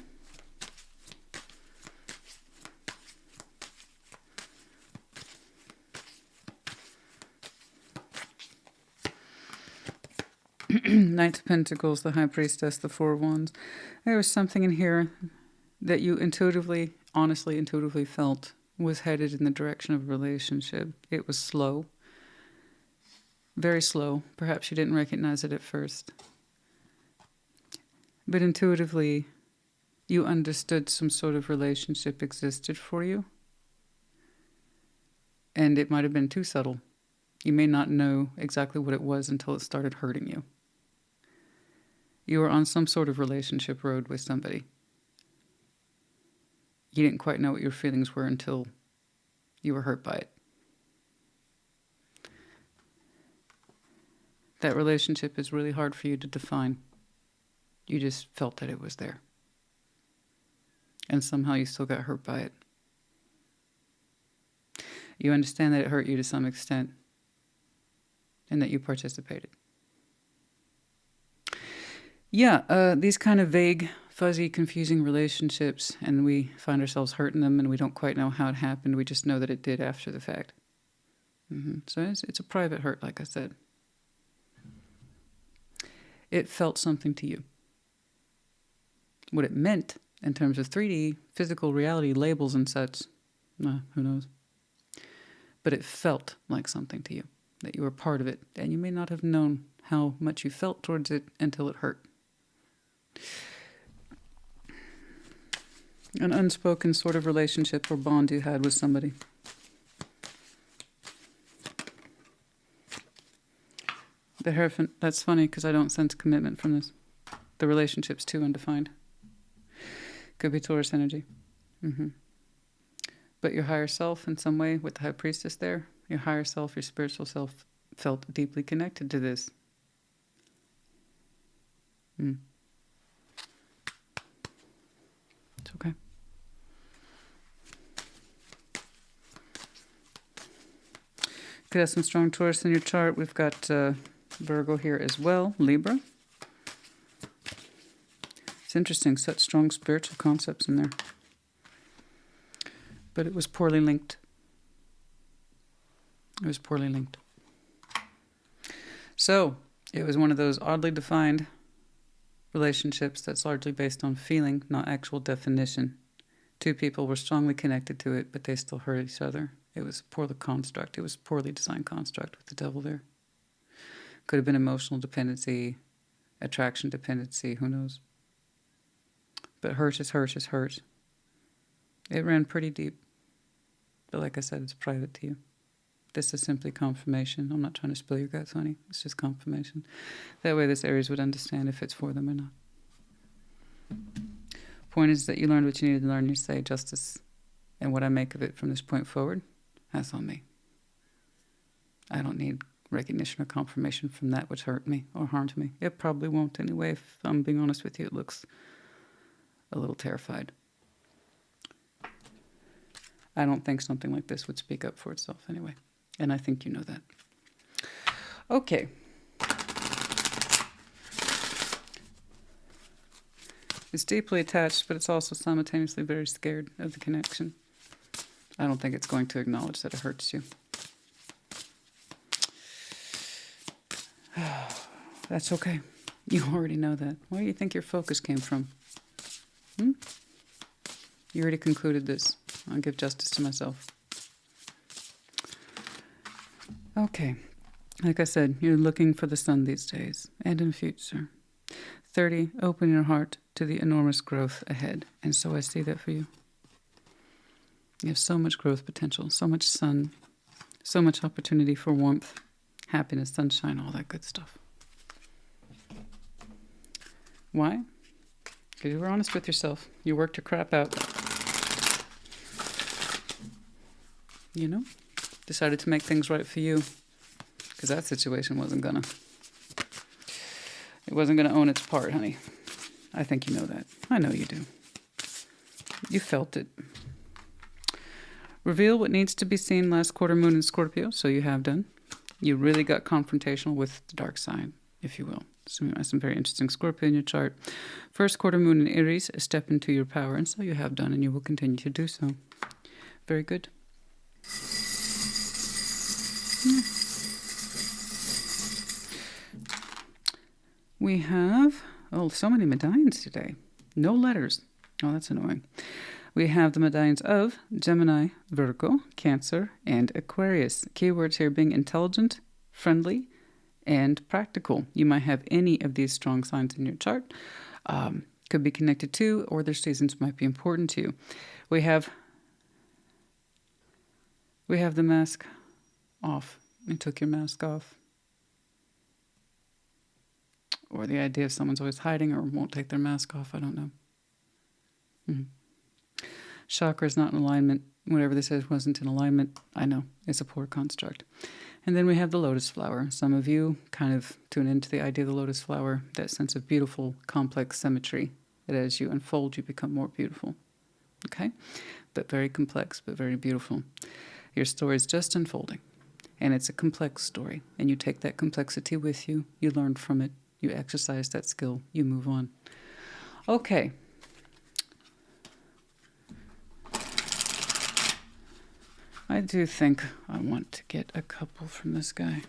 Knight of Pentacles, the High Priestess, the Four of Wands. There was something in here that you intuitively, honestly, intuitively felt was headed in the direction of a relationship. It was slow. Very slow. Perhaps you didn't recognize it at first. But intuitively, you understood some sort of relationship existed for you. And it might have been too subtle. You may not know exactly what it was until it started hurting you. You were on some sort of relationship road with somebody. You didn't quite know what your feelings were until you were hurt by it. That relationship is really hard for you to define. You just felt that it was there. And somehow you still got hurt by it. You understand that it hurt you to some extent and that you participated. Yeah, these kind of vague, fuzzy, confusing relationships, and we find ourselves hurting them and we don't quite know how it happened. We just know that it did after the fact. So it's a private hurt, like I said. It felt something to you. What it meant in terms of 3D, physical reality, labels and such, who knows? But it felt like something to you, that you were part of it, and you may not have known how much you felt towards it until it hurt. An unspoken sort of relationship or bond you had with somebody. The Hierophant, that's funny because I don't sense commitment from this. The relationship's too undefined. Could be Taurus energy. But your higher self in some way with the High Priestess there, your higher self, your spiritual self felt deeply connected to this. It's okay. Could have some strong Taurus in your chart. We've got Virgo here as well, Libra. It's interesting, such strong spiritual concepts in there. But it was poorly linked. It was poorly linked. So, it was one of those oddly defined relationships that's largely based on feeling, not actual definition. Two people were strongly connected to it, but they still hurt each other. It was a poorly construct. It was a poorly designed construct with the devil there. Could have been emotional dependency, attraction dependency, who knows. But hurt is hurt is hurt. It ran pretty deep. But like I said, it's private to you. This is simply confirmation. I'm not trying to spill your guts, honey. It's just confirmation. That way this Aries would understand if it's for them or not. Point is that you learned what you needed to learn. You say justice. And what I make of it from this point forward, that's on me. I don't need recognition or confirmation from that which hurt me or harmed me. It probably won't anyway. If I'm being honest with you, it looks a little terrified. I don't think something like this would speak up for itself anyway. And I think you know that. Okay. It's deeply attached, but it's also simultaneously very scared of the connection. I don't think it's going to acknowledge that it hurts you. That's okay. You already know that. Where do you think your focus came from? You already concluded this. I'll give justice to myself. Okay. Like I said, you're looking for the sun these days and in the future. 30, open your heart to the enormous growth ahead. And so I see that for you. You have so much growth potential, so much sun, so much opportunity for warmth, happiness, sunshine, all that good stuff. Why? Because you were honest with yourself. You worked your crap out. You know? Decided to make things right for you. Because that situation wasn't gonna. It wasn't gonna own its part, honey. I think you know that. I know you do. You felt it. Reveal what needs to be seen last quarter moon in Scorpio, so you have done. You really got confrontational with the dark side, if you will. So you have some very interesting Scorpio in your chart. First quarter moon in Aries, a step into your power, and so you have done, and you will continue to do so. Very good. We have, so many medallions today. No letters. Oh, that's annoying. We have the medallions of Gemini, Virgo, Cancer, and Aquarius. Keywords here being intelligent, friendly, and practical. You might have any of these strong signs in your chart. Could be connected to, or their seasons might be important to you. We have the mask off. You took your mask off. Or the idea of someone's always hiding or won't take their mask off. I don't know. Chakra is not in alignment. Whatever this is wasn't in alignment. I know. It's a poor construct. And then we have the lotus flower. Some of you kind of tune into the idea of the lotus flower, that sense of beautiful, complex symmetry, that as you unfold, you become more beautiful. Okay? But very complex, but very beautiful. Your story is just unfolding. And it's a complex story. And you take that complexity with you. You learn from it. You exercise that skill. You move on. Okay. I do think I want to get a couple from this guy.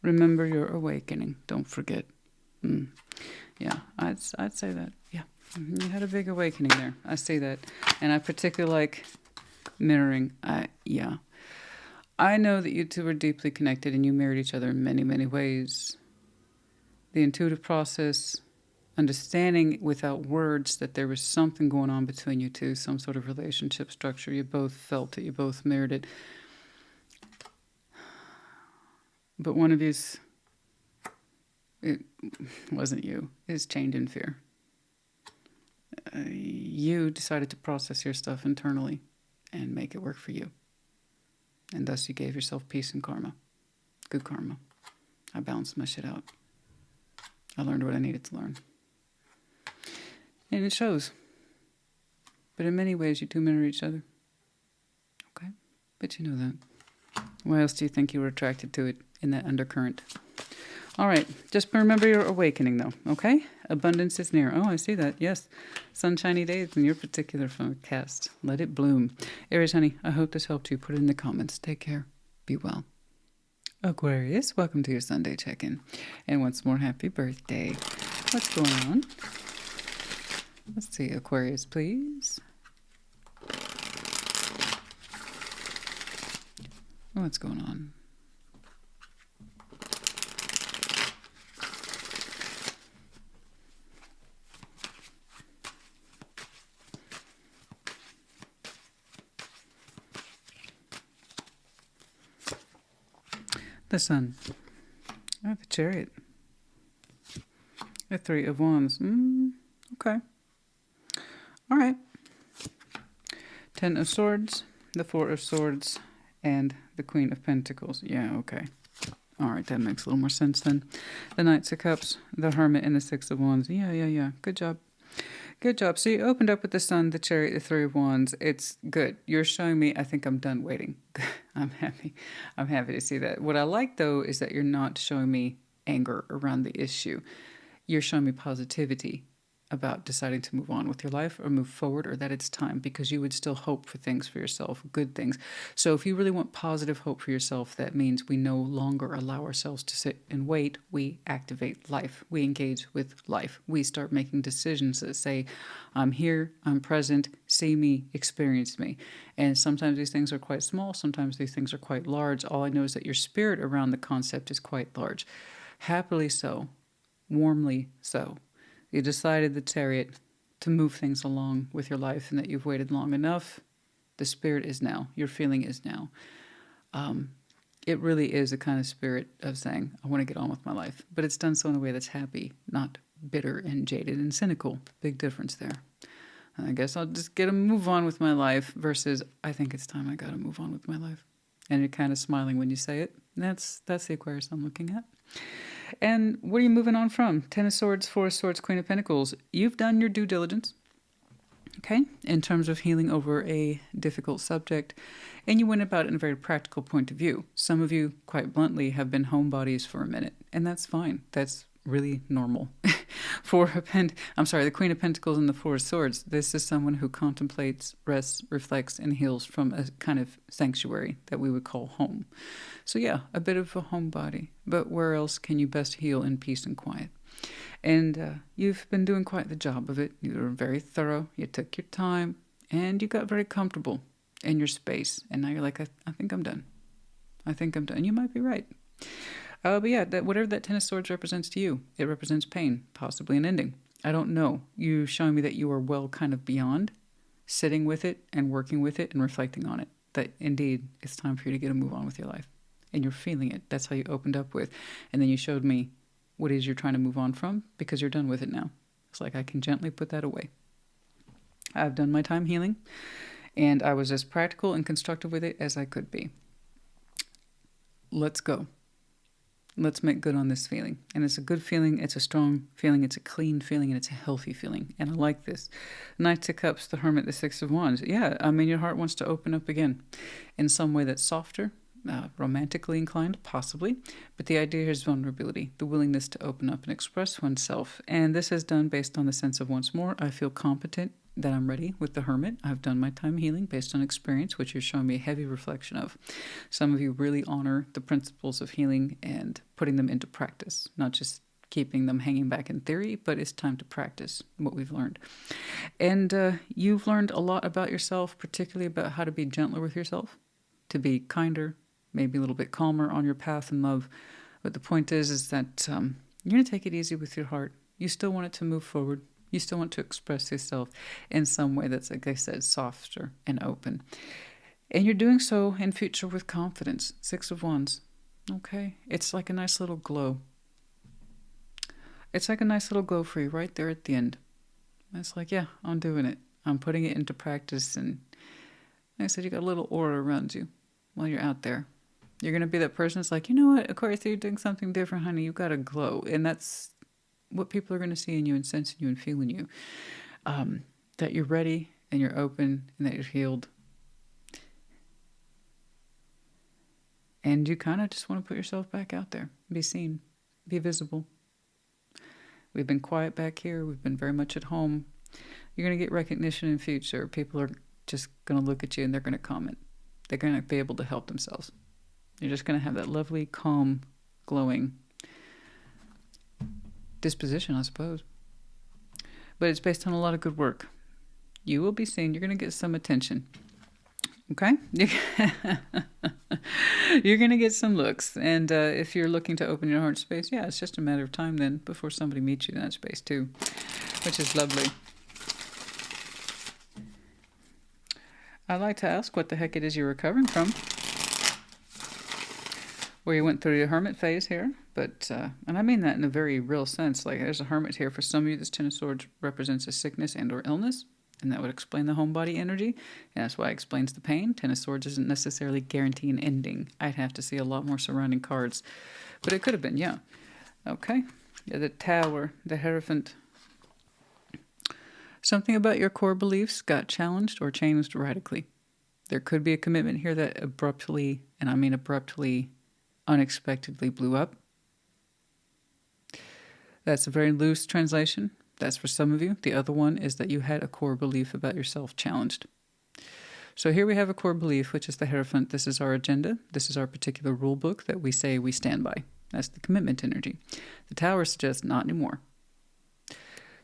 Remember your awakening. Don't forget. Yeah, I'd say that. Yeah, you had a big awakening there. I see that. And I particularly like mirroring. Yeah. I know that you two were deeply connected and you mirrored each other in many, many ways. The intuitive process, understanding without words that there was something going on between you two, some sort of relationship structure. You both felt it. You both mirrored it. But one of you's, it wasn't you, is chained in fear. You decided to process your stuff internally and make it work for you. And thus you gave yourself peace and karma. Good karma. I balanced my shit out. I learned what I needed to learn. And it shows. But in many ways, you two mirror each other. Okay? But you know that. Why else do you think you were attracted to it in that undercurrent? All right. Just remember your awakening, though. Okay? Abundance is near. Oh, I see that. Yes. Sunshiny days in your particular forecast. Let it bloom. Aries, honey, I hope this helped you. Put it in the comments. Take care. Be well. Aquarius, welcome to your Sunday check-in. And once more, happy birthday. What's going on? Let's see, Aquarius, please. What's going on? The Sun. Oh, the Chariot. The Three of Wands. Okay. All right. Ten of Swords, the Four of Swords, and the Queen of Pentacles. Yeah, okay. All right, that makes a little more sense then. The Knights of Cups, the Hermit, and the Six of Wands. Yeah. Good job. Good job. So you opened up with the Sun, the Chariot, the Three of Wands. It's good. You're showing me, I think I'm done waiting. I'm happy. I'm happy to see that. What I like, though, is that you're not showing me anger around the issue. You're showing me positivity about deciding to move on with your life or move forward, or that it's time, because you would still hope for things for yourself, good things. So if you really want positive hope for yourself, that means we no longer allow ourselves to sit and wait. We activate life. We engage with life. We start making decisions that say, I'm here, I'm present, see me, experience me. And sometimes these things are quite small. Sometimes these things are quite large. All I know is that your spirit around the concept is quite large. Happily so, warmly so. You decided, the Chariot, to move things along with your life, and that you've waited long enough. The spirit is now. Your feeling is now. It really is a kind of spirit of saying, I want to get on with my life. But it's done so in a way that's happy, not bitter and jaded and cynical. Big difference there. And I guess I'll just get to move on with my life versus, I think it's time I got to move on with my life. And you're kind of smiling when you say it. That's the Aquarius I'm looking at. And what are you moving on from? Ten of Swords, Four of Swords, Queen of Pentacles. You've done your due diligence, okay, in terms of healing over a difficult subject. And you went about it in a very practical point of view. Some of you, quite bluntly, have been homebodies for a minute. And that's fine. That's really normal. The Queen of Pentacles and the Four of Swords. This is someone who contemplates, rests, reflects, and heals from a kind of sanctuary that we would call home. So yeah, a bit of a homebody. But where else can you best heal in peace and quiet? And you've been doing quite the job of it. You were very thorough. You took your time. And you got very comfortable in your space. And now you're like, I think I'm done. I think I'm done. And you might be right. But yeah, whatever that Ten of Swords represents to you, it represents pain, possibly an ending. I don't know. You're showing me that you are well kind of beyond sitting with it and working with it and reflecting on it. That indeed, it's time for you to get a move on with your life. And you're feeling it. That's how you opened up with. And then you showed me what it is you're trying to move on from, because you're done with it now. It's like I can gently put that away. I've done my time healing, and I was as practical and constructive with it as I could be. Let's go. Let's make good on this feeling. And it's a good feeling, it's a strong feeling, it's a clean feeling, and it's a healthy feeling. And I like this. Knights of Cups, the Hermit, the Six of Wands. Yeah, I mean, your heart wants to open up again in some way that's softer, romantically inclined, possibly. But the idea here is vulnerability, the willingness to open up and express oneself. And this is done based on the sense of, once more, I feel competent, that I'm ready with the Hermit. I've done my time healing based on experience, which you're showing me a heavy reflection of. Some of you really honor the principles of healing and putting them into practice, not just keeping them hanging back in theory, but it's time to practice what we've learned. And you've learned a lot about yourself, particularly about how to be gentler with yourself, to be kinder, maybe a little bit calmer on your path in love. But the point is that you're going to take it easy with your heart. You still want it to move forward. You still want to express yourself in some way that's, like I said, softer and open. And you're doing so in future with confidence. Six of Wands. Okay? It's like a nice little glow. It's like a nice little glow for you right there at the end. It's like, yeah, I'm doing it. I'm putting it into practice. And like I said, you got a little aura around you while you're out there. You're going to be that person that's like, you know what, Aquarius, you're doing something different, honey. You got to glow. And that's what people are going to see in you and sense in you and feel in you. That you're ready and you're open and that you're healed. And you kind of just want to put yourself back out there. Be seen. Be visible. We've been quiet back here. We've been very much at home. You're going to get recognition in future. People are just going to look at you and they're going to comment. They're going to be able to help themselves. You're just going to have that lovely, calm, glowing disposition, I suppose. But it's based on a lot of good work. You will be seen. You're going to get some attention. Okay? You're going to get some looks. And if you're looking to open your heart space, yeah, it's just a matter of time then before somebody meets you in that space too, which is lovely. I'd like to ask what the heck it is you're recovering from. Where you went through your hermit phase here, but, and I mean that in a very real sense, like there's a hermit here. For some of you, this Ten of Swords represents a sickness and or illness, and that would explain the homebody energy, and that's why it explains the pain. Ten of Swords isn't necessarily guaranteeing an ending. I'd have to see a lot more surrounding cards, but it could have been, yeah. Okay, yeah, the Tower, the Hierophant. Something about your core beliefs got challenged or changed radically. There could be a commitment here that abruptly, and I mean abruptly, unexpectedly blew up. That's a very loose translation. That's for some of you. The other one is that you had a core belief about yourself challenged. So here we have a core belief, which is the Hierophant. This is our agenda. This is our particular rule book that we say we stand by. That's the commitment energy. The Tower suggests not anymore.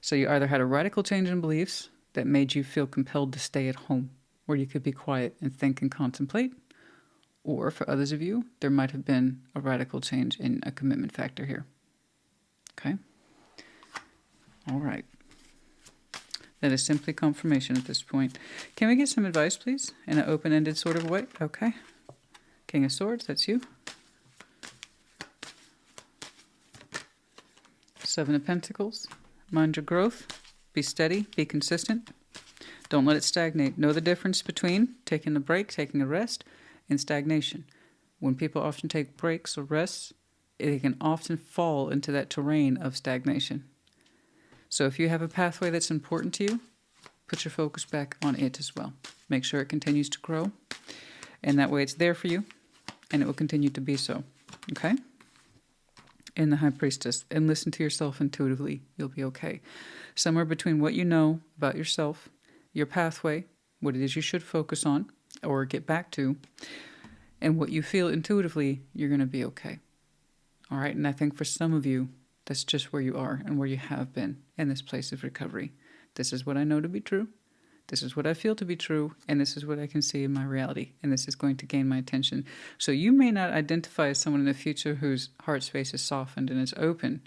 So you either had a radical change in beliefs that made you feel compelled to stay at home, where you could be quiet and think and contemplate. Or for others of you, there might have been a radical change in a commitment factor here. Okay? All right. That is simply confirmation at this point. Can we get some advice, please? In an open-ended sort of way? Okay. King of Swords, that's you. Seven of Pentacles. Mind your growth. Be steady. Be consistent. Don't let it stagnate. Know the difference between taking a break, taking a rest, and stagnation. When people often take breaks or rests, they can often fall into that terrain of stagnation. So if you have a pathway that's important to you, put your focus back on it as well. Make sure it continues to grow, and that way it's there for you, and it will continue to be so. Okay? In the High Priestess, and listen to yourself intuitively. You'll be okay. Somewhere between what you know about yourself, your pathway, what it is you should focus on or get back to, and what you feel intuitively, you're going to be okay. All right? And I think for some of you, that's just where you are and where you have been in this place of recovery. This is what I know to be true. This is what I feel to be true. And this is what I can see in my reality. And this is going to gain my attention. So you may not identify as someone in the future whose heart space is softened and is open.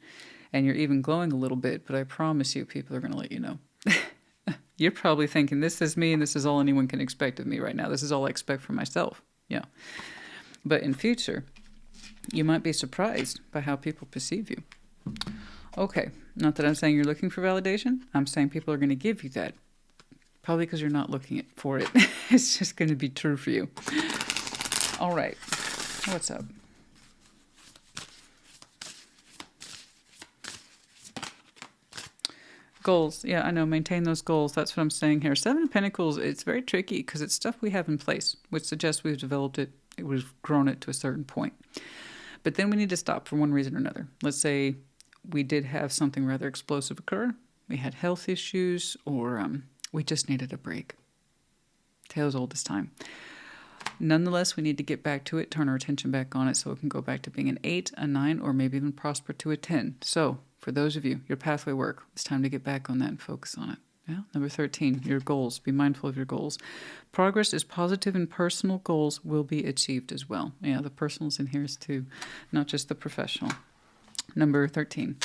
And you're even glowing a little bit. But I promise you, people are going to let you know. You're probably thinking, this is me and this is all anyone can expect of me right now. This is all I expect for myself. Yeah. But in future, you might be surprised by how people perceive you. Okay, not that I'm saying you're looking for validation. I'm saying people are going to give you that. Probably because you're not looking for it. It's just going to be true for you. All right, what's up? Goals. Yeah, I know. Maintain those goals. That's what I'm saying here. Seven of Pentacles, it's very tricky because it's stuff we have in place, which suggests we've developed it. We've grown it to a certain point. But then we need to stop for one reason or another. Let's say we did have something rather explosive occur. We had health issues, or we just needed a break. Tale's old as time. Nonetheless, we need to get back to it, turn our attention back on it so it can go back to being an 8, a 9, or maybe even prosper to a 10. So, for those of you, your pathway work, it's time to get back on that and focus on it. Yeah? Number 13, your goals. Be mindful of your goals. Progress is positive and personal goals will be achieved as well. Yeah, the personal's in here too, not just the professional. Number 13.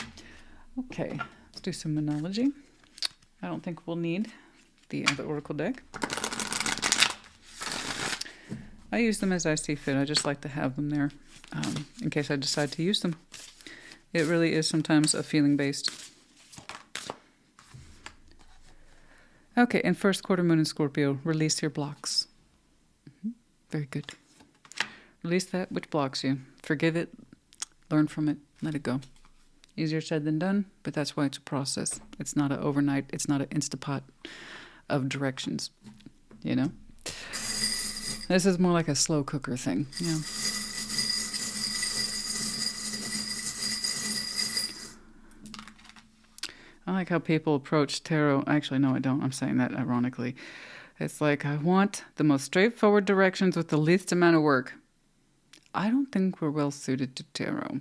Okay, let's do some Monology. I don't think we'll need the Oracle deck. I use them as I see fit. I just like to have them there in case I decide to use them. It really is sometimes a feeling-based. Okay, and first quarter moon in Scorpio, release your blocks. Very good. Release that which blocks you. Forgive it. Learn from it. Let it go. Easier said than done, but that's why it's a process. It's not an overnight, it's not an Instapot of directions, you know? This is more like a slow cooker thing, yeah. I like how people approach tarot. Actually, no, I don't. I'm saying that ironically. It's like, I want the most straightforward directions with the least amount of work. I don't think we're well suited to tarot.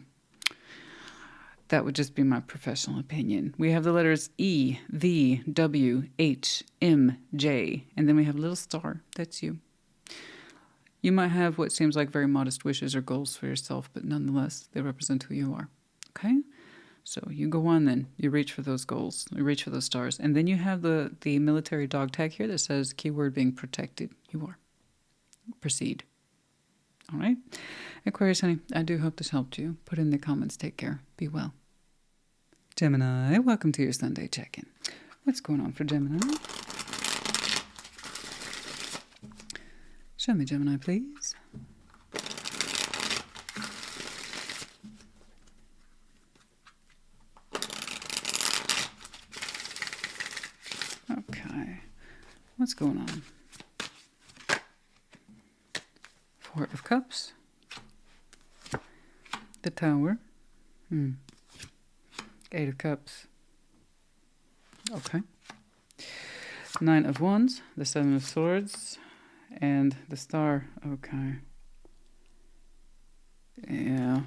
That would just be my professional opinion. We have the letters E, V, W, H, M, J, and then we have a little star. That's you. You might have what seems like very modest wishes or goals for yourself, but nonetheless, they represent who you are. Okay? So you go on then. You reach for those goals. You reach for those stars. And then you have the military dog tag here that says, keyword being protected. You are. Proceed. All right? Aquarius, honey, I do hope this helped you. Put in the comments. Take care. Be well. Gemini, welcome to your Sunday check-in. What's going on for Gemini? Show me Gemini, please. Okay. What's going on? Four of Cups. The Tower. Eight of Cups. Okay. Nine of Wands. The Seven of Swords. And the Star. Okay. Yeah.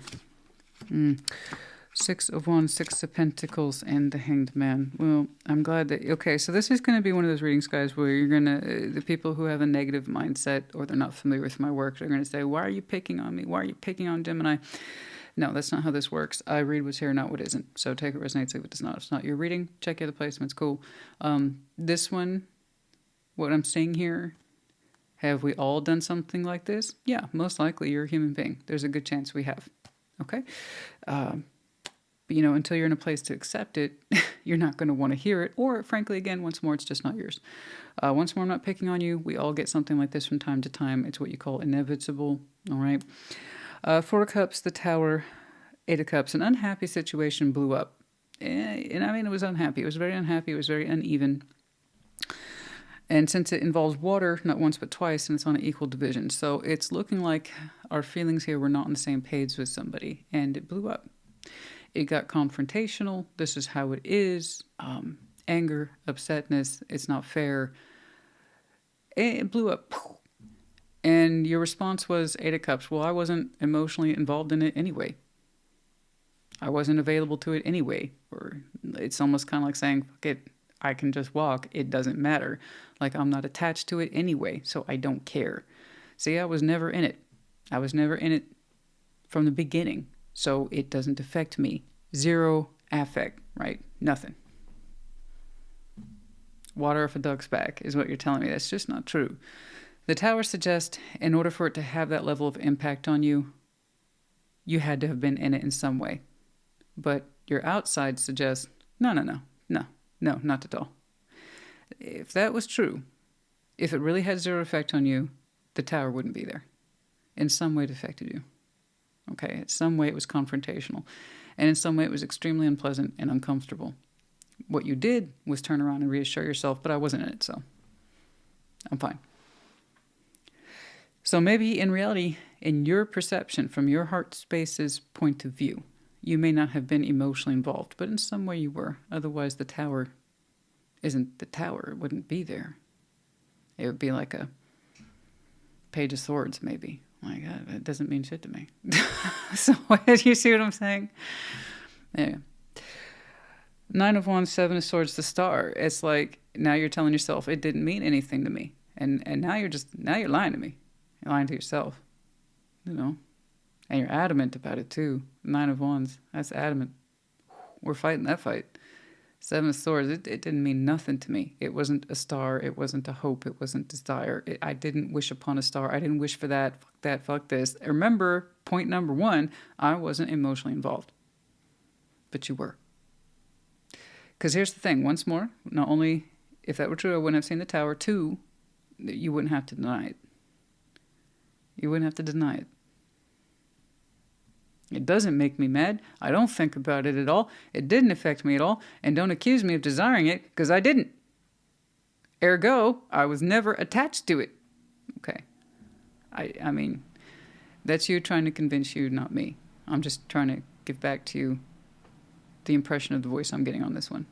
Six of Wands, Six of Pentacles, and the Hanged Man. Well, I'm glad that... Okay, so this is going to be one of those readings, guys, where you're going to... the people who have a negative mindset or they're not familiar with my work, they're going to say, why are you picking on me? Why are you picking on Gemini? No, that's not how this works. I read what's here, not what isn't. So take it resonates, leave it does not. If it's not your reading, check your other placements. Cool. This one, what I'm seeing here, have we all done something like this? Yeah, most likely you're a human being. There's a good chance we have. Okay? You know, until you're in a place to accept it, you're not going to want to hear it. Or, frankly, again, once more, it's just not yours. Once more, I'm not picking on you. We all get something like this from time to time. It's what you call inevitable. All right? Four of Cups, the Tower, Eight of Cups. An unhappy situation blew up. And I mean, it was unhappy. It was very unhappy. It was very uneven. And since it involves water, not once but twice, and it's on an equal division. So it's looking like our feelings here were not on the same page with somebody. And it blew up. It got confrontational. This is how it is. Anger, upsetness. It's not fair. It blew up. And your response was Eight of Cups. Well, I wasn't emotionally involved in it anyway. I wasn't available to it anyway. Or it's almost kind of like saying, fuck it, I can just walk. It doesn't matter. Like, I'm not attached to it anyway, so I don't care. See, I was never in it. I was never in it from the beginning. So it doesn't affect me. Zero affect, right? Nothing. Water off a duck's back is what you're telling me. That's just not true. The Tower suggests in order for it to have that level of impact on you, you had to have been in it in some way. But your outside suggests, no, not at all. If that was true, if it really had zero effect on you, the Tower wouldn't be there. In some way it affected you. Okay, in some way it was confrontational. And in some way it was extremely unpleasant and uncomfortable. What you did was turn around and reassure yourself, but I wasn't in it, so I'm fine. So maybe in reality, in your perception, from your heart space's point of view, you may not have been emotionally involved, but in some way you were. Otherwise the Tower isn't the Tower. It wouldn't be there. It would be like a Page of Swords, maybe. My God, it doesn't mean shit to me. So, you see what I'm saying? Yeah. Nine of Wands, Seven of Swords, the Star. It's like, now you're telling yourself it didn't mean anything to me. And now you're lying to me. You're lying to yourself. You know? And you're adamant about it too. Nine of Wands, that's adamant. We're fighting that fight. Seven of Swords, it didn't mean nothing to me. It wasn't a star. It wasn't a hope. It wasn't desire. I didn't wish upon a star. I didn't wish for that. Fuck that. Fuck this. Remember, point number one, I wasn't emotionally involved. But you were. Because here's the thing. Once more, not only, if that were true, I wouldn't have seen the Tower. Two, you wouldn't have to deny it. You wouldn't have to deny it. It doesn't make me mad. I don't think about it at all. It didn't affect me at all. And don't accuse me of desiring it, because I didn't. Ergo, I was never attached to it. Okay. I mean, that's you trying to convince you, not me. I'm just trying to give back to you the impression of the voice I'm getting on this one.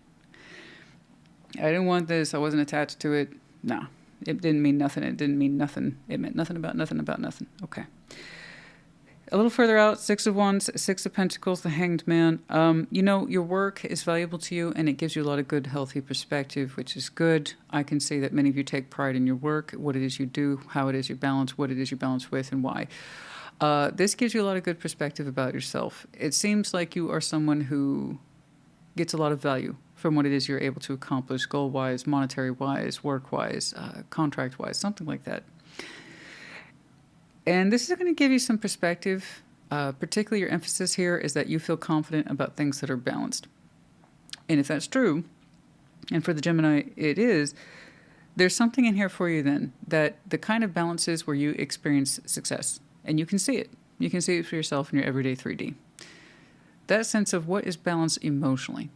I didn't want this. I wasn't attached to it. Nah. It didn't mean nothing. It didn't mean nothing. It meant nothing about nothing about nothing. Okay. A little further out, Six of Wands, Six of Pentacles, the Hanged Man. You know, your work is valuable to you, and it gives you a lot of good, healthy perspective, which is good. I can see that many of you take pride in your work, what it is you do, how it is you balance, what it is you balance with, and why. This gives you a lot of good perspective about yourself. It seems like you are someone who gets a lot of value from what it is you're able to accomplish, goal-wise, monetary-wise, work-wise, contract-wise, something like that. And this is going to give you some perspective. Particularly your emphasis here is that you feel confident about things that are balanced. And if that's true, and for the Gemini it is, there's something in here for you then, that the kind of balances where you experience success. And you can see it. You can see it for yourself in your everyday 3D. That sense of what is balanced emotionally.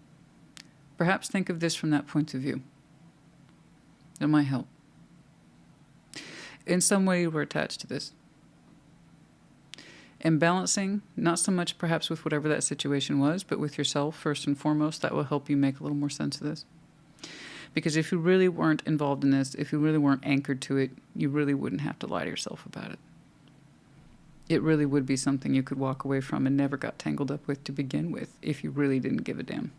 Perhaps think of this from that point of view. That might help. In some way, we're attached to this. And balancing, not so much perhaps with whatever that situation was, but with yourself first and foremost, that will help you make a little more sense of this. Because if you really weren't involved in this, if you really weren't anchored to it, you really wouldn't have to lie to yourself about it. It really would be something you could walk away from and never got tangled up with to begin with, if you really didn't give a damn.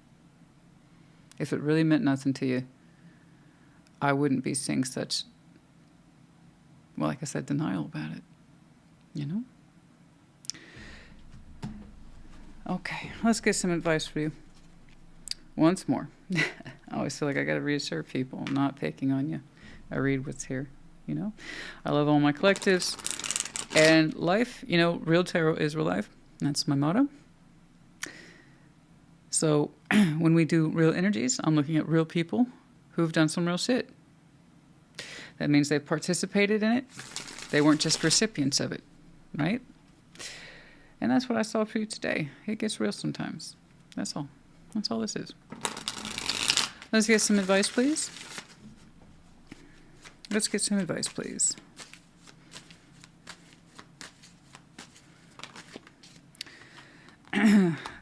If it really meant nothing to you, I wouldn't be seeing such, well, like I said, denial about it, you know? Okay, let's get some advice for you. Once more. I always feel like I got to reassure people. I'm not picking on you. I read what's here, you know? I love all my collectives. And life, you know, real tarot is real life. That's my motto. So when we do real energies, I'm looking at real people who've done some real shit. That means they've participated in it. They weren't just recipients of it, right? And that's what I saw for you today. It gets real sometimes. That's all. That's all this is. Let's get some advice, please. Let's get some advice, please.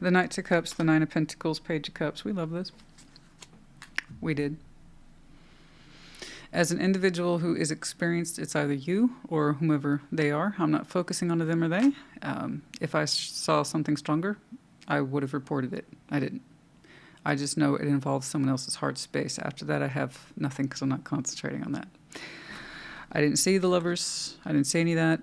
The Knights of Cups, the Nine of Pentacles, Page of Cups. We love this. We did. As an individual who is experienced, it's either you or whomever they are. I'm not focusing on them or they. If I saw something stronger, I would have reported it. I didn't. I just know it involves someone else's heart space. After that, I have nothing because I'm not concentrating on that. I didn't see the Lovers. I didn't see any of that,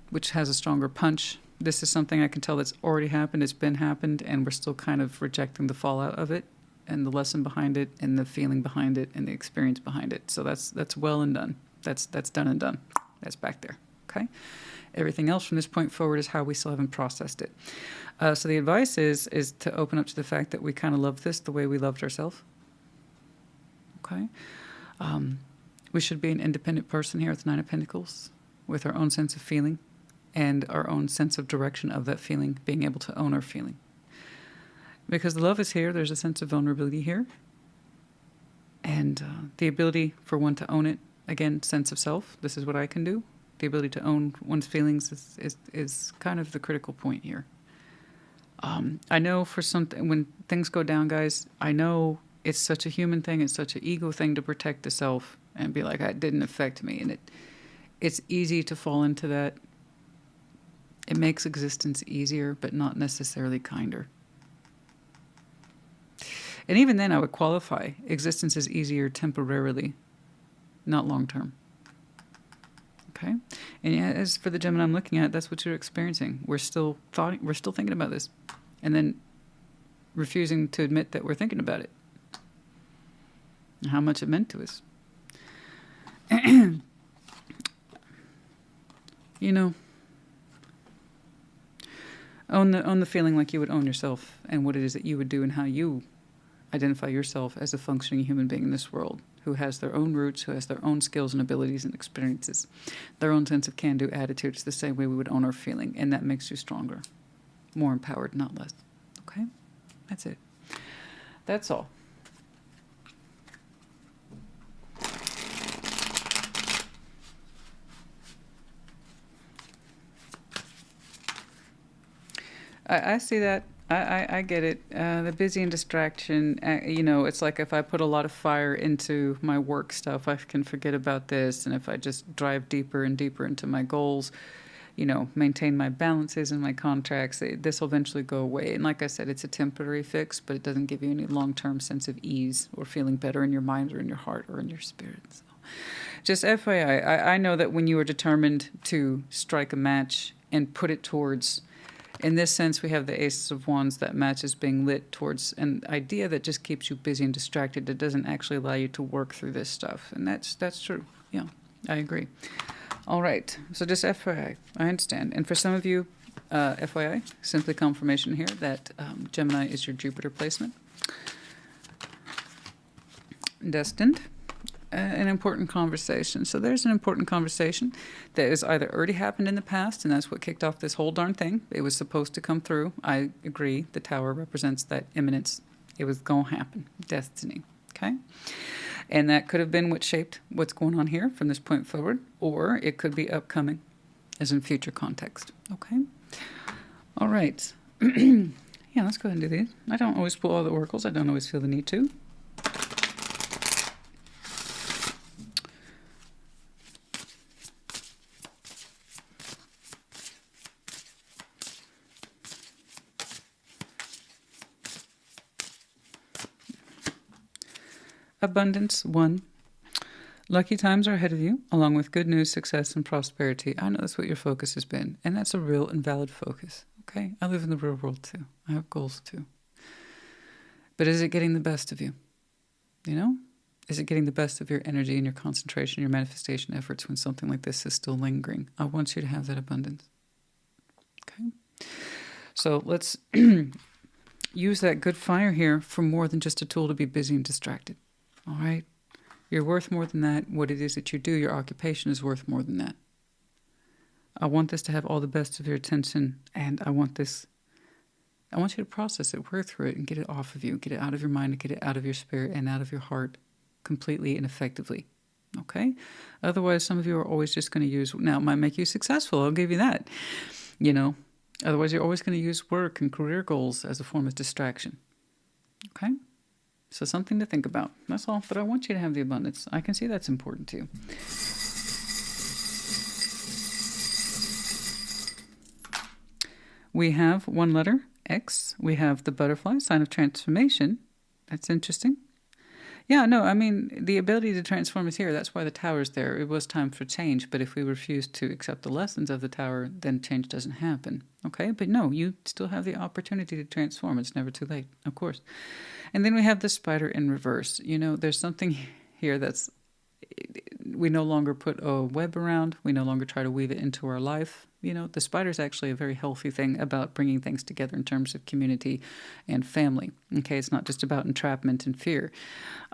which has a stronger punch. This is something I can tell that's already happened. It's been happened, and we're still kind of rejecting the fallout of it, and the lesson behind it, and the feeling behind it, and the experience behind it. So that's well and done. That's done and done. That's back there. Okay. Everything else from this point forward is how we still haven't processed it. So the advice is to open up to the fact that we kind of love this the way we loved ourselves. Okay. We should be an independent person here at the Nine of Pentacles, with our own sense of feeling, and our own sense of direction of that feeling, being able to own our feeling. Because the love is here, there's a sense of vulnerability here. And the ability for one to own it, again, sense of self, this is what I can do. The ability to own one's feelings is kind of the critical point here. I know for something, when things go down, guys, I know it's such a human thing, it's such an ego thing to protect the self and be like, it didn't affect me. And it's easy to fall into that. It makes existence easier, but not necessarily kinder. And even then, I would qualify. Existence is easier temporarily, not long-term. Okay? And yeah, as for the Gemini I'm looking at, that's what you're experiencing. We're still thinking about this. And then refusing to admit that we're thinking about it. And how much it meant to us. You know, own the feeling like you would own yourself and what it is that you would do and how you identify yourself as a functioning human being in this world who has their own roots, who has their own skills and abilities and experiences, their own sense of can-do attitudes the same way we would own our feeling, and that makes you stronger. more empowered, not less. Okay? That's it. That's all. I see that. I get it. The busy and distraction, you know, it's like if I put a lot of fire into my work stuff, I can forget about this. And if I just drive deeper and deeper into my goals, you know, maintain my balances and my contracts, this will eventually go away. And like I said, it's a temporary fix, but it doesn't give you any long-term sense of ease or feeling better in your mind or in your heart or in your spirit. So just FYI, I know that when you are determined to strike a match and put it towards, in this sense, we have the Ace of Wands. That match is being lit towards an idea that just keeps you busy and distracted. That doesn't actually allow you to work through this stuff. And that's true. Yeah, I agree. All right. So just FYI, I understand. And for some of you, FYI, simply confirmation here that Gemini is your Jupiter placement. Destined. An important conversation. So there's an important conversation that has either already happened in the past, and that's what kicked off this whole darn thing. It was supposed to come through. I agree. The tower represents that imminence. It was going to happen. Destiny. Okay? And that could have been what shaped what's going on here from this point forward, or it could be upcoming as in future context. Okay? All right. Yeah, let's go ahead and do these. I don't always pull all the oracles. I don't always feel the need to. Abundance, 1. Lucky times are ahead of you, along with good news, success, and prosperity. I know that's what your focus has been, and that's a real and valid focus. Okay? I live in the real world too. I have goals too. But is it getting the best of you? You know? Is it getting the best of your energy and your concentration, your manifestation efforts when something like this is still lingering? I want you to have that abundance. Okay? So let's use that good fire here for more than just a tool to be busy and distracted. All right? You're worth more than that. What it is that you do, your occupation is worth more than that. I want this to have all the best of your attention, and I want you to process it, work through it, and get it off of you. Get it out of your mind, and get it out of your spirit and out of your heart completely and effectively. Okay? Otherwise, some of you are always just going to use, now it might make you successful, I'll give you that. You know, otherwise you're always going to use work and career goals as a form of distraction. Okay? So something to think about. That's all. But I want you to have the abundance. I can see that's important to you. We have one letter, X. We have the butterfly, sign of transformation. That's interesting. Yeah, no, I mean, the ability to transform is here. That's why the tower's there. It was time for change. But if we refuse to accept the lessons of the tower, then change doesn't happen. Okay? But no, you still have the opportunity to transform. It's never too late, of course. And then we have the spider in reverse. You know, there's something here that's, we no longer put a web around. We no longer try to weave it into our life. You know, the spider is actually a very healthy thing about bringing things together in terms of community and family. Okay, it's not just about entrapment and fear.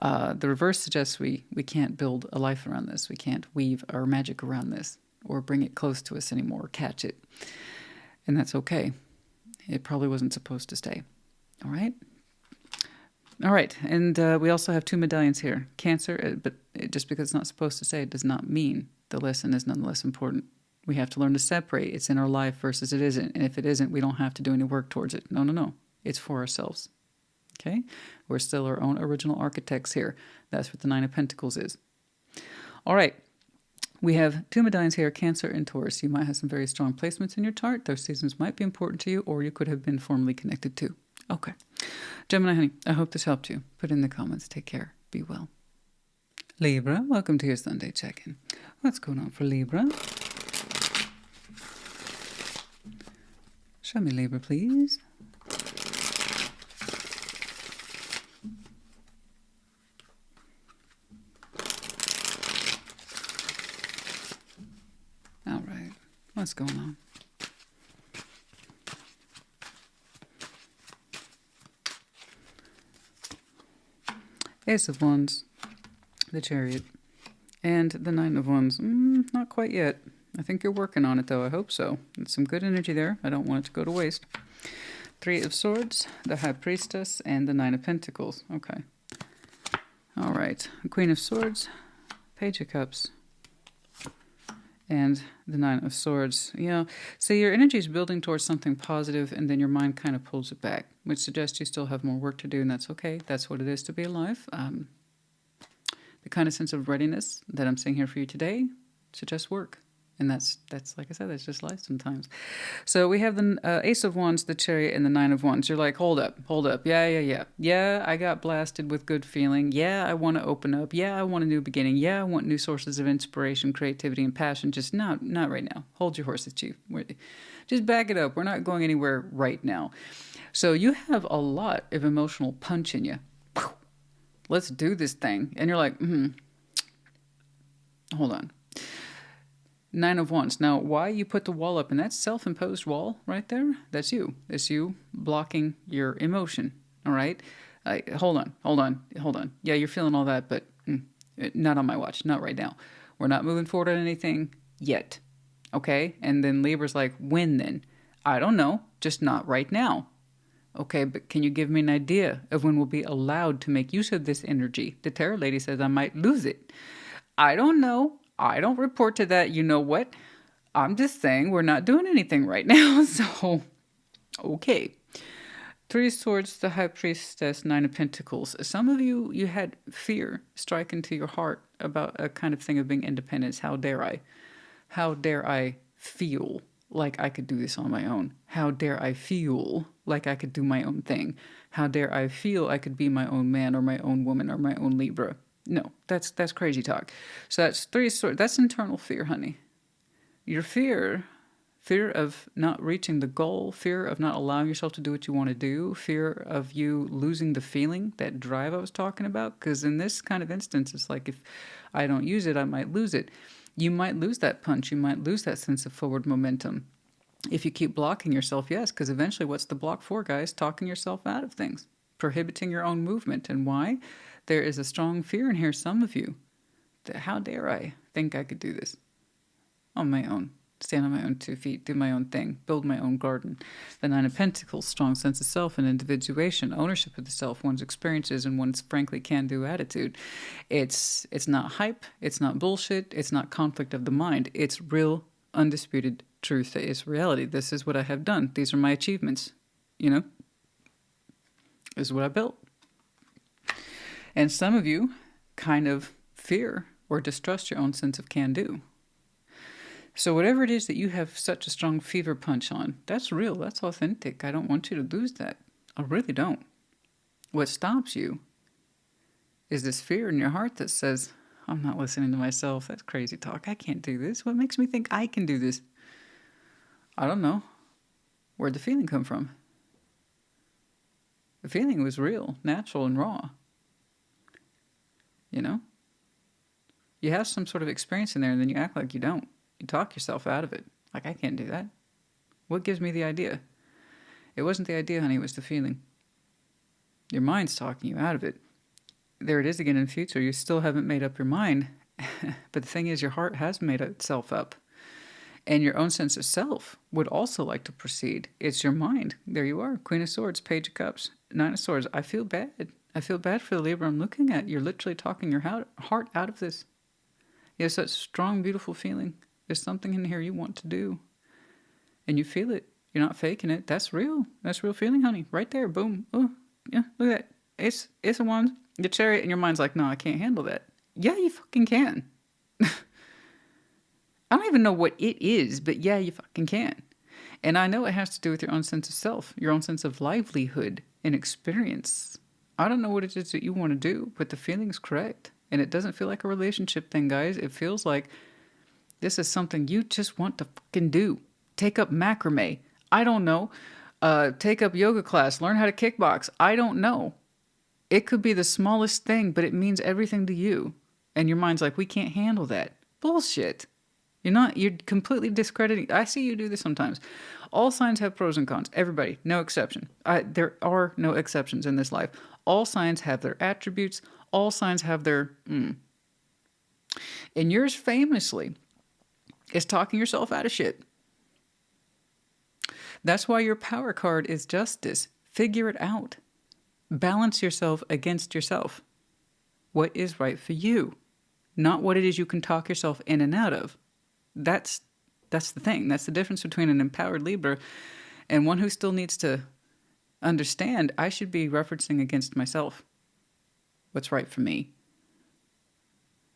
The reverse suggests we can't build a life around this. We can't weave our magic around this or bring it close to us anymore or catch it. And that's okay. It probably wasn't supposed to stay. All right? All right, and we also have 2 medallions here. Cancer, but just because it's not supposed to say it does not mean the lesson is nonetheless important. We have to learn to separate. It's in our life versus it isn't. And if it isn't, we don't have to do any work towards it. No, no, no. It's for ourselves. Okay? We're still our own original architects here. That's what the 9 of Pentacles is. All right. We have 2 medallions here, Cancer and Taurus. You might have some very strong placements in your chart. Those seasons might be important to you, or you could have been formally connected to. Okay. Gemini, honey, I hope this helped you. Put in the comments. Take care. Be well. Libra, welcome to your Sunday check-in. What's going on for Libra? Show me Libra, please. All right. What's going on? Ace of Wands, the Chariot, and the 9 of Wands. Not quite yet. I think you're working on it, though. I hope so. It's some good energy there. I don't want it to go to waste. Three of Swords, the High Priestess, and the Nine of Pentacles. Okay. All right. Queen of Swords, Page of Cups, and the Nine of Swords. You know, so your energy is building towards something positive, and then your mind kind of pulls it back, which suggests you still have more work to do, and that's okay. That's what it is to be alive. The kind of sense of readiness that I'm seeing here for you today suggests work. And that's like I said, that's just life sometimes. So we have the Ace of Wands, the Chariot, and the Nine of Wands. You're like, hold up. Yeah, I got blasted with good feeling. Yeah, I want to open up. Yeah, I want a new beginning. Yeah, I want new sources of inspiration, creativity, and passion. Just not right now. Hold your horses, Chief. Just back it up. We're not going anywhere right now. So you have a lot of emotional punch in you. Let's do this thing. And you're like, hold on. Nine of Wands. Now, why you put the wall up, and that's self-imposed wall right there, that's you. That's you blocking your emotion, all right? Hold on. Yeah, you're feeling all that, but not on my watch, not right now. We're not moving forward on anything yet, okay? And then Libra's like, when then? I don't know, just not right now. Okay, but can you give me an idea of when we'll be allowed to make use of this energy? The Tarot Lady says I might lose it. I don't know. I don't report to that. You know what? I'm just saying we're not doing anything right now. So, okay. Three of Swords, the High Priestess, Nine of Pentacles. Some of you had fear strike into your heart about a kind of thing of being independent. How dare I? How dare I feel like I could do this on my own? How dare I feel like I could do my own thing? How dare I feel I could be my own man or my own woman or my own Libra? No, that's crazy talk. So that's Three of Swords. That's internal fear, honey. Your fear of not reaching the goal, fear of not allowing yourself to do what you want to do, fear of you losing the feeling, that drive I was talking about. Because in this kind of instance, it's like if I don't use it, I might lose it. You might lose that punch. You might lose that sense of forward momentum if you keep blocking yourself. Yes, because eventually what's the block for, guys? Talking yourself out of things, prohibiting your own movement. And why? There is a strong fear in here, some of you, that how dare I think I could do this on my own, stand on my own 2 feet, do my own thing, build my own garden. The Nine of Pentacles, strong sense of self and individuation, ownership of the self, one's experiences, and one's frankly can-do attitude. It's not hype, it's not bullshit, it's not conflict of the mind. It's real, undisputed truth. It's reality. This is what I have done. These are my achievements. You know? This is what I built. And some of you kind of fear or distrust your own sense of can-do. So whatever it is that you have such a strong fever punch on, that's real, that's authentic. I don't want you to lose that. I really don't. What stops you is this fear in your heart that says, I'm not listening to myself. That's crazy talk. I can't do this. What makes me think I can do this? I don't know. Where'd the feeling come from? The feeling was real, natural, and raw. You know? You have some sort of experience in there, and then you act like you don't. You talk yourself out of it. Like, I can't do that. What gives me the idea? It wasn't the idea, honey. It was the feeling. Your mind's talking you out of it. There it is again in the future. You still haven't made up your mind. But the thing is, your heart has made itself up. And your own sense of self would also like to proceed. It's your mind. There you are. Queen of Swords, Page of Cups, Nine of Swords. I feel bad. I feel bad for the Libra I'm looking at. You're literally talking your heart out of this. You have such strong, beautiful feeling. There's something in here you want to do. And you feel it. You're not faking it. That's real. That's real feeling, honey. Right there. Boom. Oh, yeah. Look at that. It's a wand. The Chariot. And your mind's like, no, I can't handle that. Yeah, you fucking can. I don't even know what it is, but yeah, you fucking can. And I know it has to do with your own sense of self, your own sense of livelihood and experience. I don't know what it is that you want to do, but the feeling's correct. And it doesn't feel like a relationship thing, guys. It feels like this is something you just want to fucking do. Take up macrame. I don't know. Take up yoga class. Learn how to kickbox. I don't know. It could be the smallest thing, but it means everything to you. And your mind's like, we can't handle that. Bullshit. You're completely discrediting. I see you do this sometimes. All signs have pros and cons. Everybody, no exception. There are no exceptions in this life. All signs have their attributes. All signs have their And yours famously is talking yourself out of shit. That's why your power card is justice. Figure it out. Balance yourself against yourself. What is right for you, not what it is you can talk yourself in and out of. That's the thing. That's the difference between an empowered Libra and one who still needs to understand I should be referencing against myself what's right for me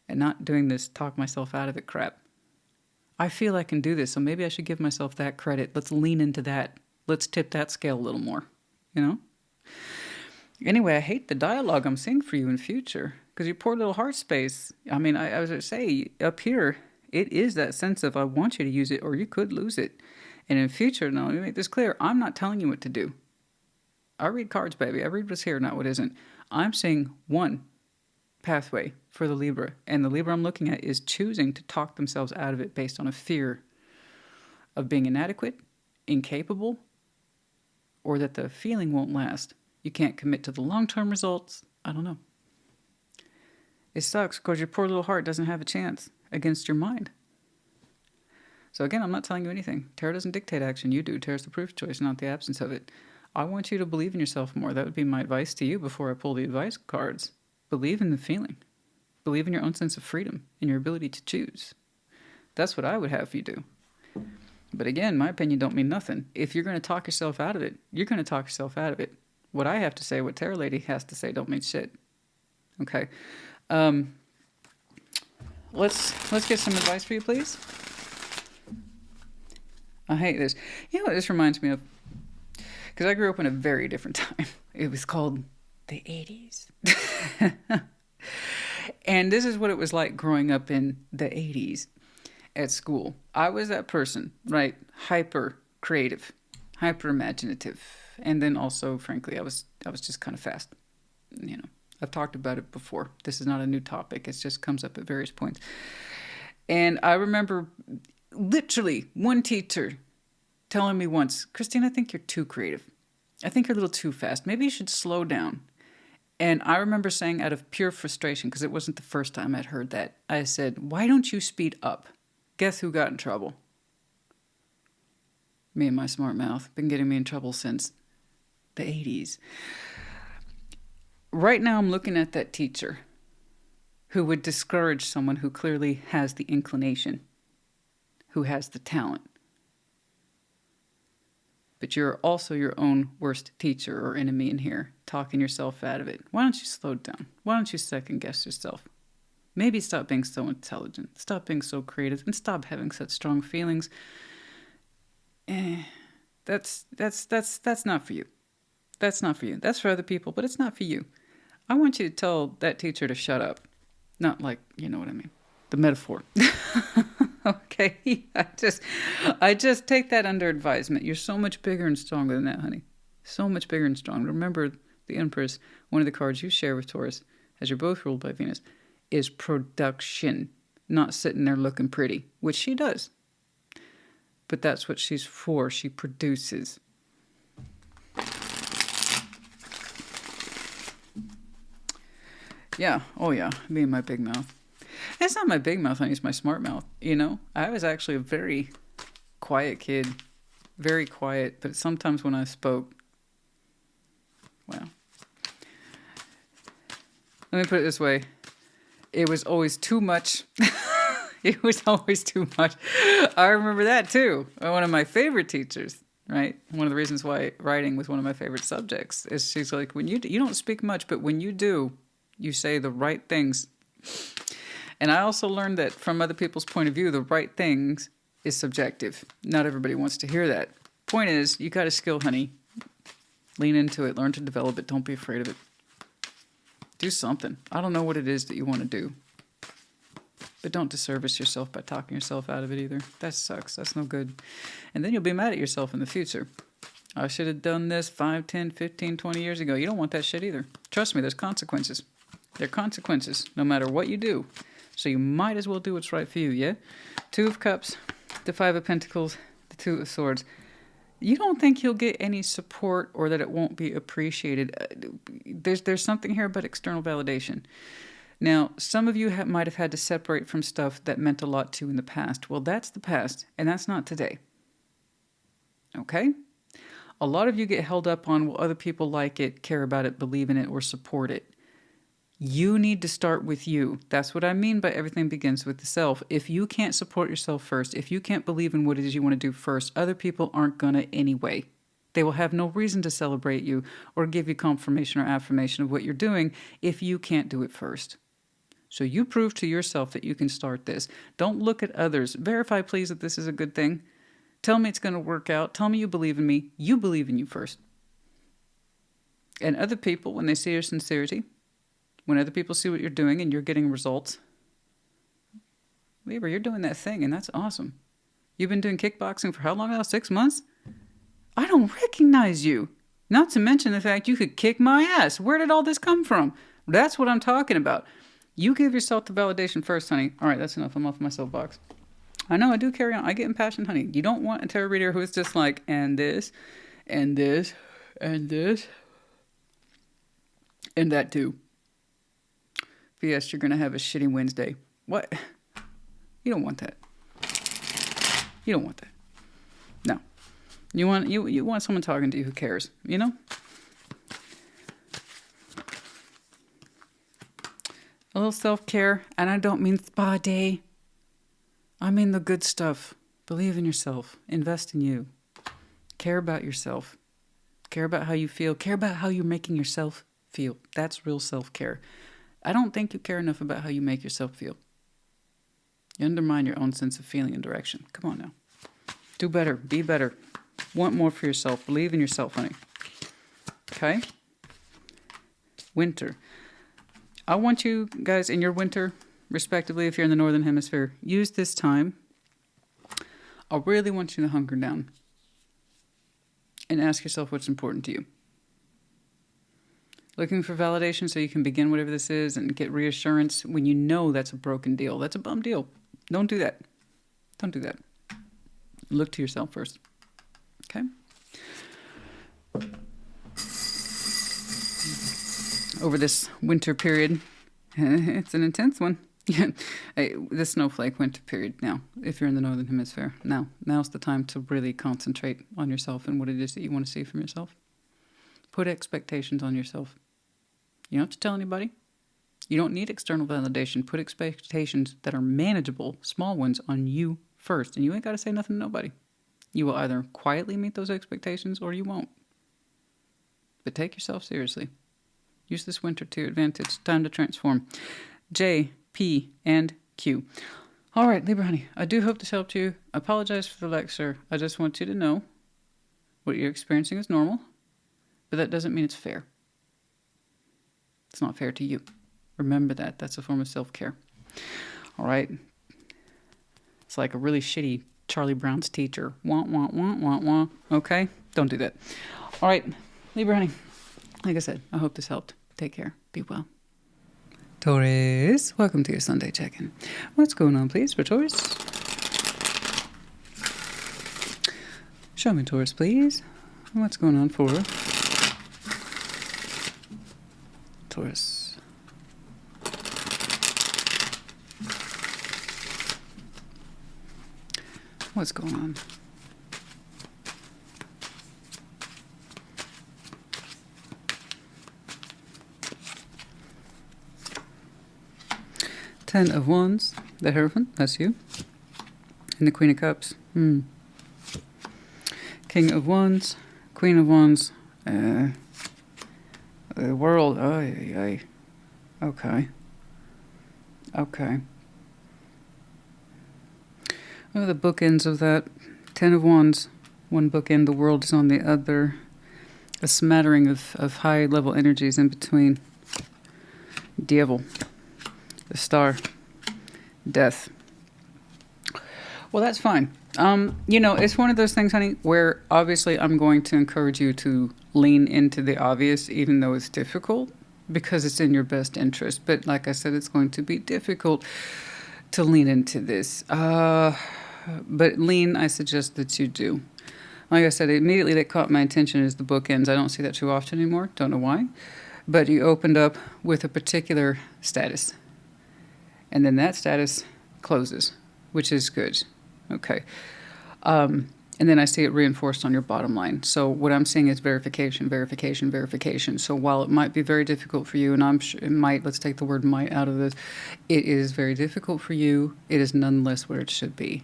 and not doing this talk myself out of it crap. I feel I can do this, so maybe I should give myself that credit. Let's lean into that. Let's tip that scale a little more, you know? Anyway, I hate the dialogue I'm seeing for you in future because your poor little heart space. I mean, I was going to say, up here, it is that sense of I want you to use it or you could lose it. And in future, now let me make this clear, I'm not telling you what to do. I read cards, baby. I read what's here, not what isn't. I'm saying one pathway for the Libra. And the Libra I'm looking at is choosing to talk themselves out of it based on a fear of being inadequate, incapable, or that the feeling won't last. You can't commit to the long-term results. I don't know. It sucks because your poor little heart doesn't have a chance against your mind. So again, I'm not telling you anything. Tarot doesn't dictate action. You do. Tarot's the proof choice, not the absence of it. I want you to believe in yourself more. That would be my advice to you before I pull the advice cards. Believe in the feeling. Believe in your own sense of freedom and your ability to choose. That's what I would have you do. But again, my opinion don't mean nothing. If you're going to talk yourself out of it, you're going to talk yourself out of it. What I have to say, what Tarot Lady has to say, don't mean shit. Okay. Let's get some advice for you, please. I hate this. You know what this reminds me of? Because I grew up in a very different time. It was called the 80s. And this is what it was like growing up in the 80s at school. I was that person, right? Hyper creative, hyper imaginative. And then also, frankly, I was just kind of fast. You know, I've talked about it before. This is not a new topic. It just comes up at various points. And I remember literally one teacher telling me once, Christina, I think you're too creative. I think you're a little too fast. Maybe you should slow down. And I remember saying out of pure frustration, because it wasn't the first time I'd heard that, I said, why don't you speed up? Guess who got in trouble? Me and my smart mouth. Been getting me in trouble since the 80s. Right now I'm looking at that teacher who would discourage someone who clearly has the inclination, who has the talent. But you're also your own worst teacher or enemy in here, talking yourself out of it. Why don't you slow down? Why don't you second guess yourself? Maybe stop being so intelligent, stop being so creative, and stop having such strong feelings. That's not for you. That's not for you. That's for other people, but it's not for you. I want you to tell that teacher to shut up. Not like, you know what I mean. The metaphor. Okay? I just take that under advisement. You're so much bigger and stronger than that, honey. So much bigger and stronger. Remember, the Empress, one of the cards you share with Taurus, as you're both ruled by Venus, is production. Not sitting there looking pretty, which she does. But that's what she's for. She produces. Yeah. Oh, yeah. Me and my big mouth. It's not my big mouth, honey. It's my smart mouth. You know, I was actually a very quiet kid. Very quiet. But sometimes when I spoke, well, let me put it this way. It was always too much. It was always too much. I remember that too. One of my favorite teachers, right? One of the reasons why writing was one of my favorite subjects is she's like, when you don't speak much, but when you do, you say the right things. And I also learned that from other people's point of view, the right things is subjective. Not everybody wants to hear that. Point is, you got a skill, honey. Lean into it. Learn to develop it. Don't be afraid of it. Do something. I don't know what it is that you want to do. But don't disservice yourself by talking yourself out of it either. That sucks. That's no good. And then you'll be mad at yourself in the future. I should have done this 5, 10, 15, 20 years ago. You don't want that shit either. Trust me, there's consequences. There are consequences no matter what you do. So you might as well do what's right for you, yeah? 2 of Cups, the 5 of Pentacles, the 2 of Swords. You don't think you'll get any support or that it won't be appreciated. There's something here about external validation. Now, some of you might have had to separate from stuff that meant a lot to you in the past. Well, that's the past, and that's not today. Okay? A lot of you get held up on, well, other people like it, care about it, believe in it, or support it. You need to start with you. That's what I mean by everything begins with the self. If you can't support yourself first, if you can't believe in what it is you want to do first, other people aren't going to anyway. They will have no reason to celebrate you or give you confirmation or affirmation of what you're doing if you can't do it first. So you prove to yourself that you can start this. Don't look at others. Verify, please, that this is a good thing. Tell me it's going to work out. Tell me you believe in me. You believe in you first. And other people, when they see your sincerity, when other people see what you're doing and you're getting results, Libra, you're doing that thing, and that's awesome. You've been doing kickboxing for how long now? 6 months? I don't recognize you. Not to mention the fact you could kick my ass. Where did all this come from? That's what I'm talking about. You give yourself the validation first, honey. All right, that's enough. I'm off my soapbox. I know I do carry on. I get impassioned, honey. You don't want a tarot reader who is just like, and this, and this, and this, and that too. P.S. You're going to have a shitty Wednesday. What? You don't want that. You don't want that. No. You want someone talking to you who cares, you know? A little self-care, and I don't mean spa day. I mean the good stuff. Believe in yourself. Invest in you. Care about yourself. Care about how you feel. Care about how you're making yourself feel. That's real self-care. I don't think you care enough about how you make yourself feel. You undermine your own sense of feeling and direction. Come on now. Do better. Be better. Want more for yourself. Believe in yourself, honey. Okay? Winter. I want you guys in your winter, respectively, if you're in the Northern Hemisphere, use this time. I really want you to hunker down and ask yourself what's important to you. Looking for validation so you can begin whatever this is and get reassurance when you know that's a broken deal. That's a bum deal. Don't do that. Don't do that. Look to yourself first. Okay? Over this winter period, it's an intense one. The snowflake winter period now, if you're in the Northern Hemisphere. Now's the time to really concentrate on yourself and what it is that you want to see from yourself. Put expectations on yourself. You don't have to tell anybody. You don't need external validation. Put expectations that are manageable, small ones, on you first. And you ain't got to say nothing to nobody. You will either quietly meet those expectations or you won't. But take yourself seriously. Use this winter to your advantage. Time to transform. J, P, and Q. All right, Libra honey, I do hope this helped you. I apologize for the lecture. I just want you to know what you're experiencing is normal, but that doesn't mean it's fair. It's not fair to you. Remember that. That's a form of self-care. All right. It's like a really shitty Charlie Brown's teacher. Wah, wah, wah, wah, wah. Okay? Don't do that. All right, Libra honey, like I said, I hope this helped. Take care. Be well. Taurus, welcome to your Sunday check-in. What's going on, please, for Taurus? Show me Taurus, please. What's going on for Taurus? What's going on? Ten of Wands, the Hierophant, that's you. And the Queen of Cups. King of Wands, Queen of Wands, the World. Okay. Okay. Oh, the bookends of that. Ten of Wands, one bookend, the World is on the other. A smattering of high-level energies in between. Devil. The Star. Death. Well, that's fine. It's one of those things, honey, where obviously I'm going to encourage you to lean into the obvious, even though it's difficult, because it's in your best interest. But like I said, it's going to be difficult to lean into this. But lean, I suggest that you do. Like I said, immediately that caught my attention is the bookends. I don't see that too often anymore. Don't know why. But you opened up with a particular status. And then that status closes, which is good. Okay. And then I see it reinforced on your bottom line. So what I'm seeing is verification, verification, verification. So while it might be very difficult for you, and I'm sure it might, let's take the word might out of this, it is very difficult for you. It is nonetheless where it should be.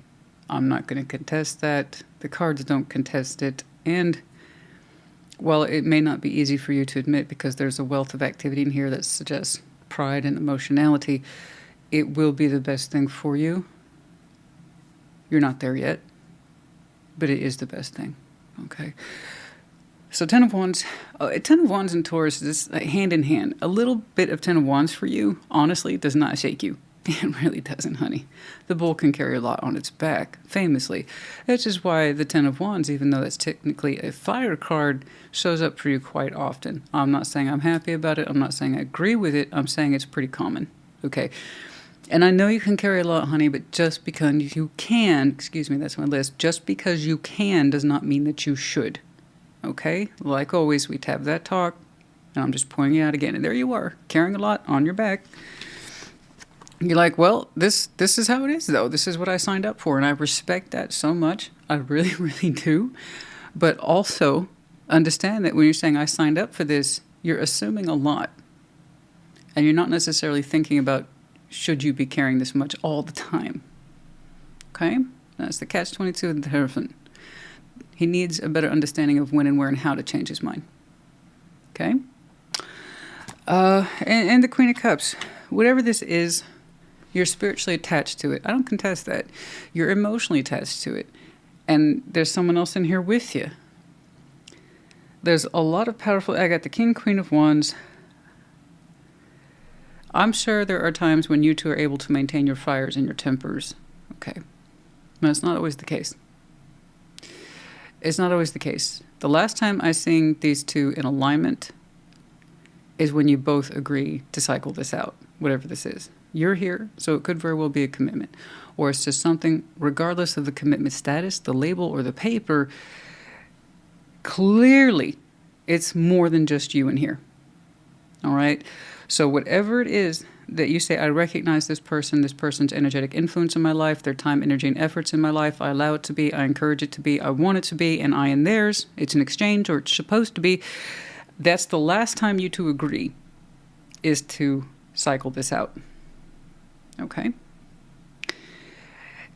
I'm not going to contest that. The cards don't contest it. And while it may not be easy for you to admit because there's a wealth of activity in here that suggests pride and emotionality, it will be the best thing for you. You're not there yet, but it is the best thing. Okay. So Ten of Wands and Taurus is hand in hand. A little bit of Ten of Wands for you, honestly, does not shake you. It really doesn't, honey. The bull can carry a lot on its back, famously. That's just why the Ten of Wands, even though that's technically a fire card, shows up for you quite often. I'm not saying I'm happy about it. I'm not saying I agree with it. I'm saying it's pretty common. Okay. And I know you can carry a lot, honey, but just because you can, excuse me, that's my list, just because you can does not mean that you should. Okay? Like always, we have that talk, and I'm just pointing it out again. And there you are, carrying a lot on your back. You're like, well, this is how it is, though. This is what I signed up for, and I respect that so much. I really, really do. But also, understand that when you're saying I signed up for this, you're assuming a lot. And you're not necessarily thinking about should you be carrying this much all the time. Okay? That's the catch-22 of the Hierophant. He needs a better understanding of when and where and how to change his mind. Okay? And the Queen of Cups. Whatever this is, you're spiritually attached to it. I don't contest that. You're emotionally attached to it. And there's someone else in here with you. There's a lot of powerful... I got the King, Queen of Wands. I'm sure there are times when you two are able to maintain your fires and your tempers. Okay. But it's not always the case. It's not always the case. The last time I seen these two in alignment is when you both agree to cycle this out, whatever this is. You're here, so it could very well be a commitment. Or it's just something, regardless of the commitment status, the label, or the paper, clearly it's more than just you in here. All right? So whatever it is that you say, I recognize this person's energetic influence in my life, their time, energy, and efforts in my life, I allow it to be, I encourage it to be, I want it to be, and I am theirs, it's an exchange, or it's supposed to be. That's the last time you two agree, is to cycle this out. Okay?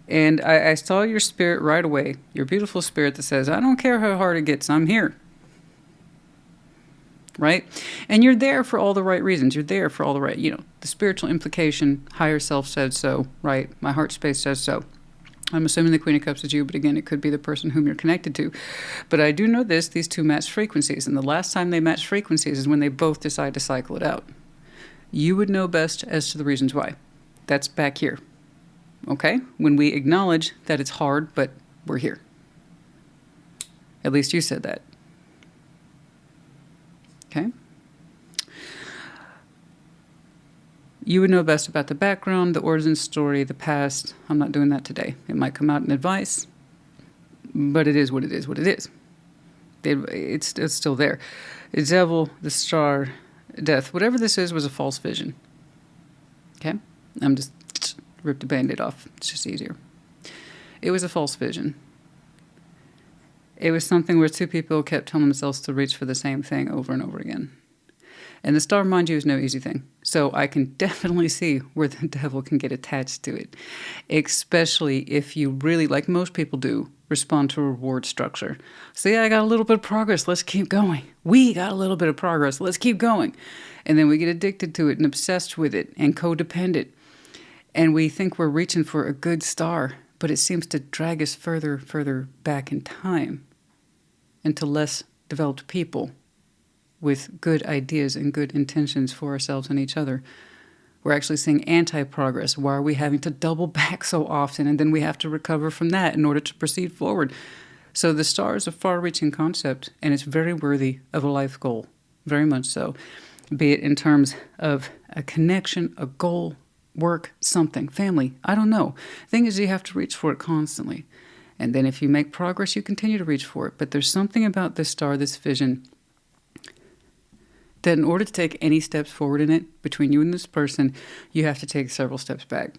And I saw your spirit right away, your beautiful spirit that says, I don't care how hard it gets, I'm here. Right? And you're there for all the right reasons. You're there for all the right, the spiritual implication, higher self said so, right? My heart space says so. I'm assuming the Queen of Cups is you, but again, it could be the person whom you're connected to. But I do know these two match frequencies, and the last time they match frequencies is when they both decide to cycle it out. You would know best as to the reasons why. That's back here. Okay? When we acknowledge that it's hard, but we're here. At least you said that. Okay? You would know best about the background, the origin story, the past. I'm not doing that today. It might come out in advice, but it is what it is, what it is. It's still there. The devil, the star, death. Whatever this is was a false vision. Okay? I'm just ripped the Band-Aid off. It's just easier. It was a false vision. It was something where two people kept telling themselves to reach for the same thing over and over again. And the star, mind you, is no easy thing. So I can definitely see where the devil can get attached to it. Especially if you really, like most people do, respond to a reward structure. See, I got a little bit of progress. Let's keep going. We got a little bit of progress. Let's keep going. And then we get addicted to it and obsessed with it and codependent. And we think we're reaching for a good star, but it seems to drag us further back in time into less developed people with good ideas and good intentions for ourselves and each other. We're actually seeing anti-progress. Why are we having to double back so often? And then we have to recover from that in order to proceed forward. So the star is a far-reaching concept, and it's very worthy of a life goal, very much so. Be it in terms of a connection, a goal, work, something, family, I don't know. The thing is, you have to reach for it constantly. And then if you make progress, you continue to reach for it. But there's something about this star, this vision, that in order to take any steps forward in it, between you and this person, you have to take several steps back.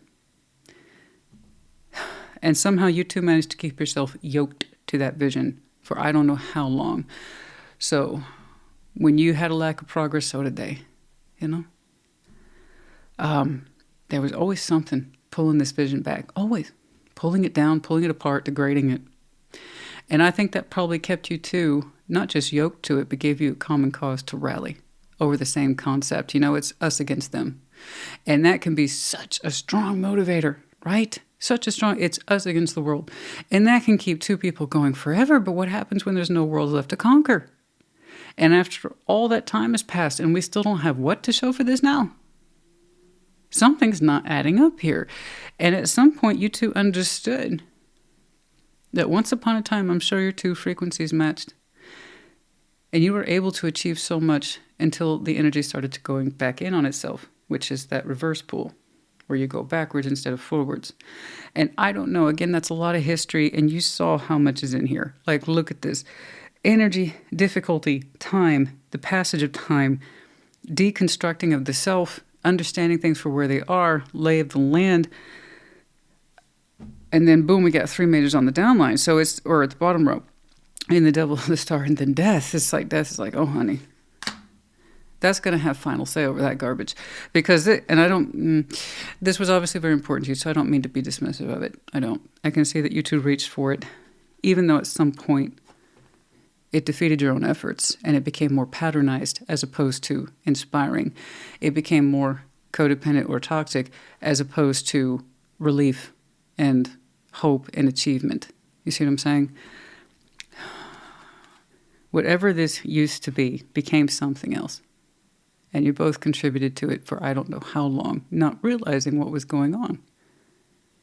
And somehow you two managed to keep yourself yoked to that vision for I don't know how long. So when you had a lack of progress, so did they, you know? There was always something pulling this vision back, always pulling it down, pulling it apart, degrading it. And I think that probably kept you too, not just yoked to it, but gave you a common cause to rally over the same concept. You know, it's us against them. And that can be such a strong motivator, right? Such a strong, it's us against the world. And that can keep two people going forever. But what happens when there's no world left to conquer? And after all that time has passed and we still don't have what to show for this now? Something's not adding up here. And at some point, you two understood that once upon a time, I'm sure your two frequencies matched. And you were able to achieve so much until the energy started to going back in on itself, which is that reverse pull, where you go backwards instead of forwards. And I don't know, again, that's a lot of history, and you saw how much is in here. Like, look at this. Energy, difficulty, time, the passage of time, deconstructing of the self, understanding things for where they are, lay of the land, and then boom, we got 3 majors on the downline. So it's, or at the bottom row, and the devil, the star, and then death. It's like death is like, oh honey, that's going to have final say over that garbage. Because this was obviously very important to you, so I don't mean to be dismissive of it. I don't. I can see that you two reached for it, even though at some point it defeated your own efforts and it became more patternized as opposed to inspiring. It became more codependent or toxic as opposed to relief and hope and achievement. You see what I'm saying? Whatever this used to be became something else. And you both contributed to it for I don't know how long, not realizing what was going on.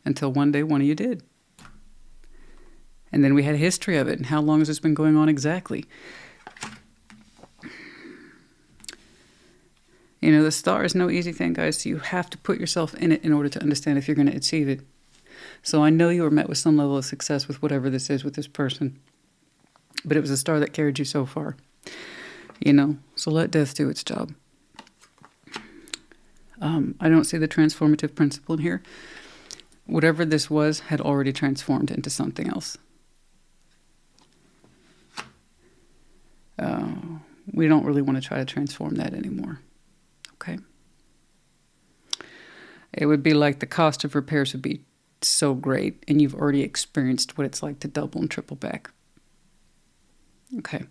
Until one day one of you did. And then we had a history of it. And how long has this been going on exactly? You know, the star is no easy thing, guys. So you have to put yourself in it in order to understand if you're going to achieve it. So I know you were met with some level of success with whatever this is with this person. But it was a star that carried you so far. You know, so let death do its job. I don't see the transformative principle in here. Whatever this was had already transformed into something else. We don't really want to try to transform that anymore. Okay? It would be like the cost of repairs would be so great, and you've already experienced what it's like to double and triple back. Okay.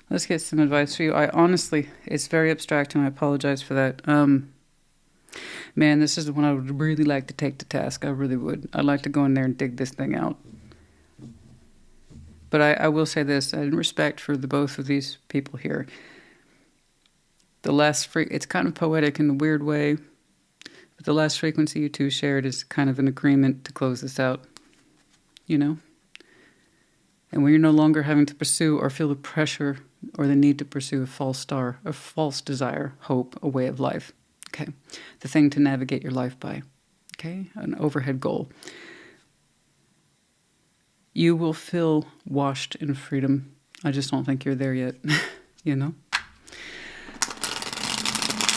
Let's get some advice for you. I honestly, it's very abstract, and I apologize for that. Man, this is the one I would really like to take to task. I really would. I'd like to go in there and dig this thing out. But I will say this, in respect for the both of these people here. The last it's kind of poetic in a weird way, but the last frequency you two shared is kind of an agreement to close this out, you know? And when you're no longer having to pursue or feel the pressure or the need to pursue a false star, a false desire, hope, a way of life, okay? The thing to navigate your life by, okay? An overhead goal. You will feel washed in freedom. I just don't think you're there yet, you know?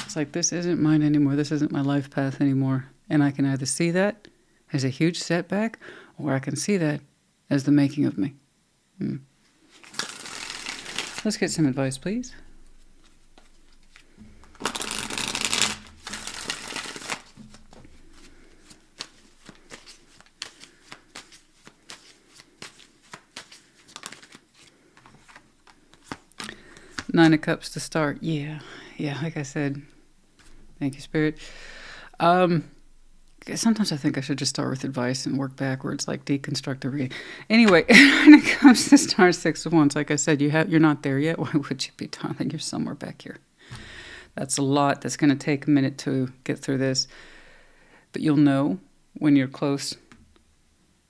It's like, this isn't mine anymore. This isn't my life path anymore. And I can either see that as a huge setback, or I can see that as the making of me. Let's get some advice, please. Nine of Cups to start. Yeah, like I said. Thank you, Spirit. Sometimes I think I should just start with advice and work backwards, like deconstruct the reading. Anyway, when it comes to Star 6 of Wands, like I said, you're not there yet. Why would you be, darling? You're somewhere back here. That's a lot. That's going to take a minute to get through this. But you'll know when you're close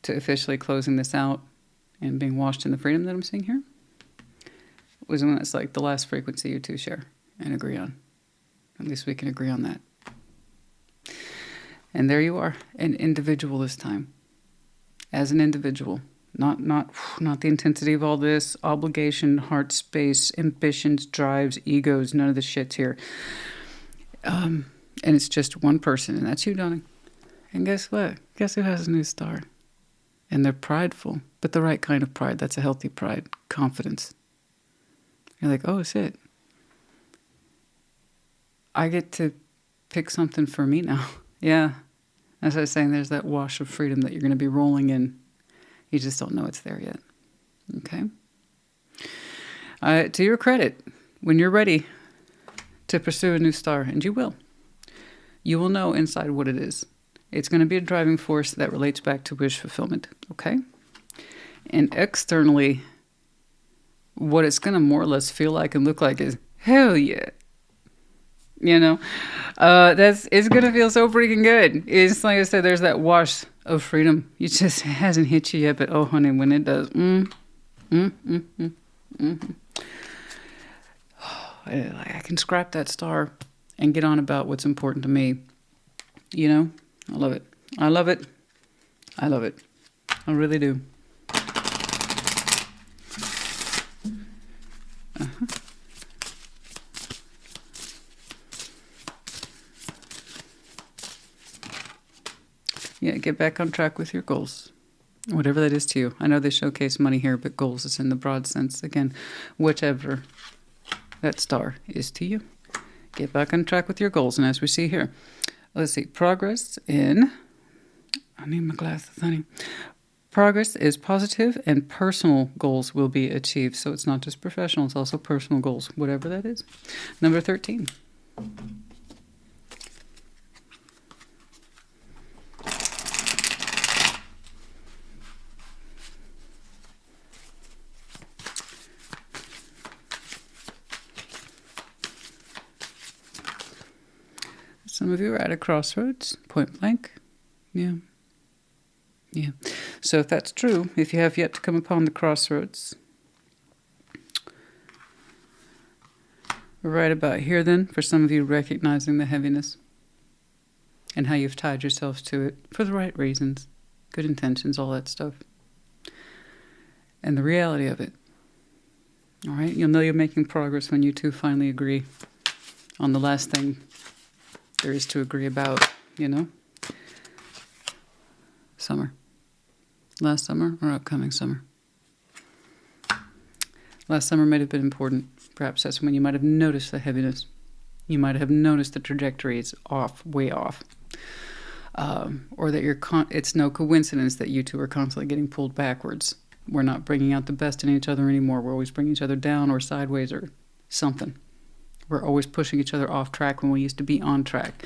to officially closing this out and being washed in the freedom that I'm seeing here. Was when it's like the last frequency you two share and agree on. At least we can agree on that. And there you are, an individual this time. As an individual. Not the intensity of all this, obligation, heart space, ambitions, drives, egos, none of the shit's here. And it's just one person, and that's you, darling. And guess what? Guess who has a new star? And they're prideful, but the right kind of pride. That's a healthy pride. Confidence. You're like, oh, shit. I get to pick something for me now. Yeah. As I was saying, there's that wash of freedom that you're going to be rolling in. You just don't know it's there yet. Okay? To your credit, when you're ready to pursue a new star, and you will know inside what it is. It's going to be a driving force that relates back to wish fulfillment, okay? And externally, what it's going to more or less feel like and look like is, hell yeah. You know, it's going to feel so freaking good. It's like I said, there's that wash of freedom. It just hasn't hit you yet, but oh, honey, when it does, I can scrap that star and get on about what's important to me. You know, I love it. I love it. I love it. I really do. Yeah, get back on track with your goals. Whatever that is to you. I know they showcase money here, but goals is in the broad sense. Again, whichever that star is to you. Get back on track with your goals. And as we see here, let's see, progress in... I need my glasses, honey. Progress is positive and personal goals will be achieved. So it's not just professional, it's also personal goals, whatever that is. Number 13. Some of you are at a crossroads, point blank. Yeah. Yeah. So if that's true, if you have yet to come upon the crossroads, right about here then, for some of you recognizing the heaviness and how you've tied yourself to it for the right reasons, good intentions, all that stuff. And the reality of it. All right? You'll know you're making progress when you two finally agree on the last thing there is to agree about, you know? Summer. Last summer or upcoming summer? Last summer might have been important. Perhaps that's when you might have noticed the heaviness. You might have noticed the trajectory is off, way off. Or that it's no coincidence that you two are constantly getting pulled backwards. We're not bringing out the best in each other anymore. We're always bringing each other down or sideways or something. We're always pushing each other off track when we used to be on track.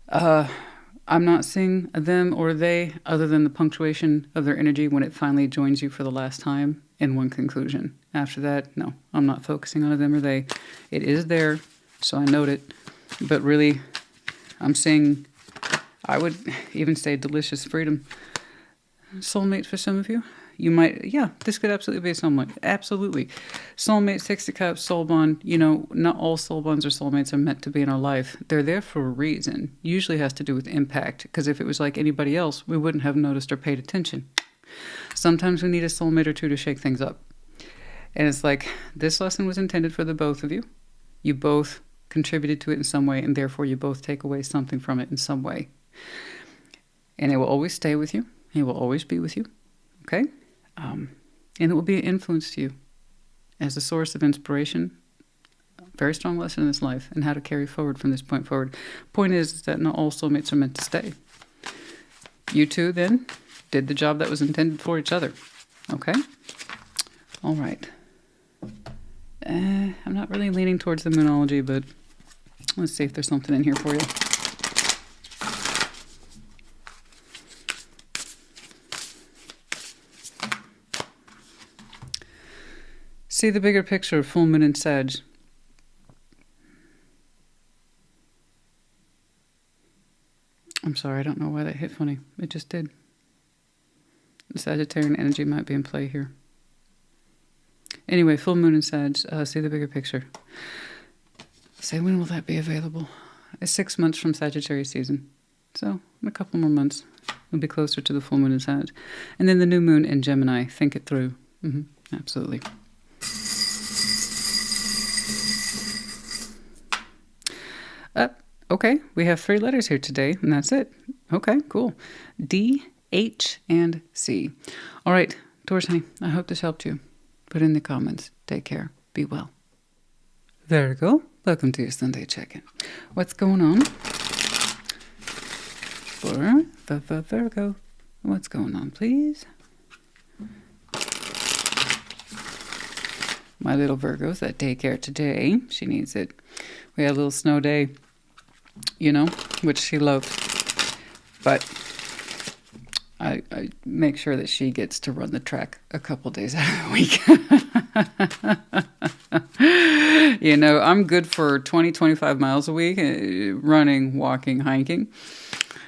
I'm not seeing them or they other than the punctuation of their energy when it finally joins you for the last time in one conclusion. After that, no, I'm not focusing on a them or they. It is there, so I note it. But really, I'm seeing, I would even say delicious freedom. Soulmate for some of you. You might, yeah, this could absolutely be a soulmate. Absolutely. Soulmate, 60 cups, soul bond. You know, not all soul bonds or soulmates are meant to be in our life. They're there for a reason. Usually has to do with impact. Because if it was like anybody else, we wouldn't have noticed or paid attention. Sometimes we need a soulmate or two to shake things up. And it's like, this lesson was intended for the both of you. You both contributed to it in some way, and therefore you both take away something from it in some way. And it will always stay with you. It will always be with you. Okay? And it will be an influence to you as a source of inspiration. Very strong lesson in this life and how to carry forward from this point forward. Point is that not all soulmates are meant to stay. You two then did the job that was intended for each other. Okay? All right. I'm not really leaning towards the moonology, but let's see if there's something in here for you. See the bigger picture of full moon and Sag. I'm sorry, I don't know why that hit funny. It just did. The Sagittarian energy might be in play here. Anyway, full moon and Sag. See the bigger picture. Say, when will that be available? It's 6 months from Sagittarius season. So, in a couple more months, we'll be closer to the full moon in Sag. And then the new moon in Gemini. Think it through. Absolutely. Okay, we have 3 letters here today, and that's it. Okay, cool. D, H and C. All right, Taurus, honey, I hope this helped you. Put in the comments. Take care. Be well. Virgo, welcome to your Sunday check-in. What's going on for the Virgo? What's going on, please? My little Virgo's at daycare today. She needs it. We had a little snow day, you know, which she loved. But I make sure that she gets to run the track a couple days out of the week. You know, I'm good for 20, 25 miles a week, running, walking, hiking.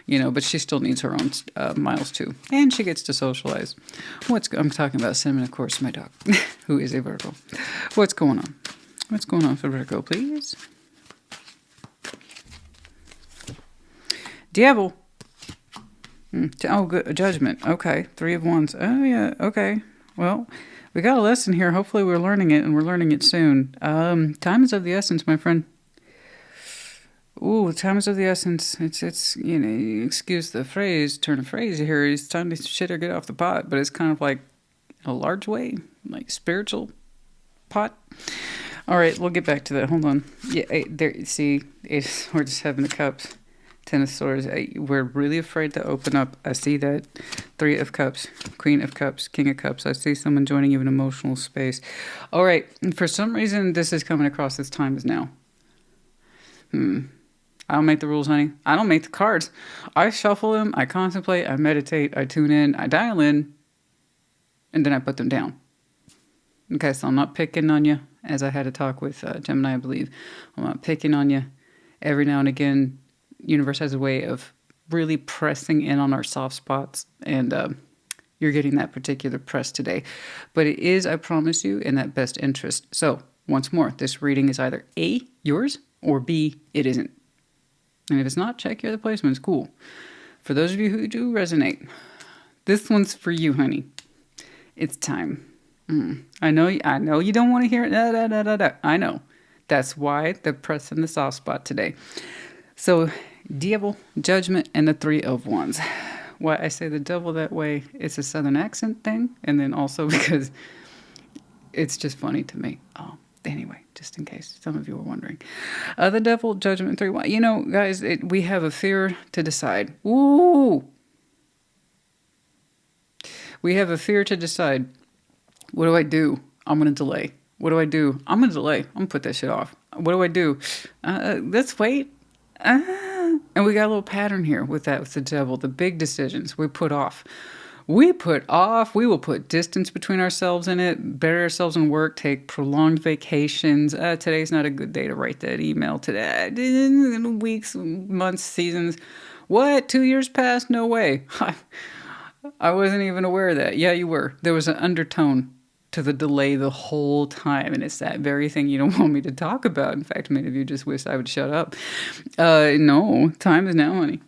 You know, but she still needs her own miles too. And she gets to socialize. I'm talking about Cinnamon, of course, my dog, who is a Virgo. What's going on? What's going on for Virgo, please? Devil. Oh, good. Judgment. Okay. 3 of Wands. Oh, yeah. Okay. Well, we got a lesson here. Hopefully we're learning it, and we're learning it soon. Time is of the essence, my friend. Ooh, time is of the essence. It's you know, excuse the phrase, turn of phrase here. It's time to shit or get off the pot, but it's kind of like a large way, like spiritual pot. All right, we'll get back to that. Hold on. Yeah, there. See, we're just having the cups. 10 of Swords. We're really afraid to open up. I see that. 3 of Cups, Queen of Cups, King of Cups. I see someone joining you in emotional space. All right. For some reason, this is coming across as time is now. I don't make the rules, honey. I don't make the cards. I shuffle them. I contemplate. I meditate. I tune in. I dial in. And then I put them down. Okay, so I'm not picking on you, as I had a talk with Gemini, I believe. I'm not picking on you. Every now and again, universe has a way of really pressing in on our soft spots, and you're getting that particular press today. But it is, I promise you, in that best interest. So, once more, this reading is either A, yours, or B, it isn't. And if it's not, check your other placements. Cool. For those of you who do resonate, this one's for you, honey. It's time. I know you don't want to hear it. I know. That's why the press in the soft spot today. So, Devil, Judgment, and the 3 of Wands. Why I say the devil that way, it's a southern accent thing, and then also because it's just funny to me. Oh, anyway, just in case some of you were wondering. The devil, Judgment, 3 Wands. You know, guys, we have a fear to decide. Ooh! We have a fear to decide. What do I do? I'm going to delay. What do I do? I'm going to delay. I'm going to put that shit off. What do I do? Let's wait. And we got a little pattern here with that, with the devil. The big decisions we put off. We will put distance between ourselves in it, bury ourselves in work, take prolonged vacations. Today's not a good day to write that email today. Weeks, months, seasons. What? 2 years passed? No way. I wasn't even aware of that. Yeah, you were. There was an undertone to the delay the whole time, and it's that very thing you don't want me to talk about. In fact, many of you just wish I would shut up. No, time is now, honey.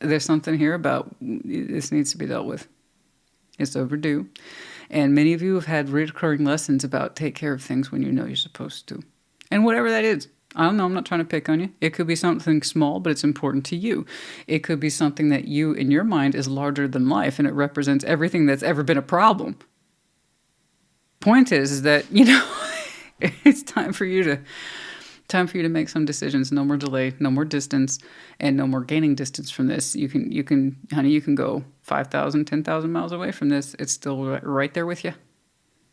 There's something here about this needs to be dealt with. It's overdue. And many of you have had recurring lessons about take care of things when you know you're supposed to. And whatever that is. I don't know, I'm not trying to pick on you. It could be something small, but it's important to you. It could be something that you, in your mind, is larger than life, and it represents everything that's ever been a problem. Point is that, you know, it's time for you to make some decisions. No more delay, no more distance, and no more gaining distance from this. You can, honey, you can go 5,000, 10,000 miles away from this. It's still right there with you,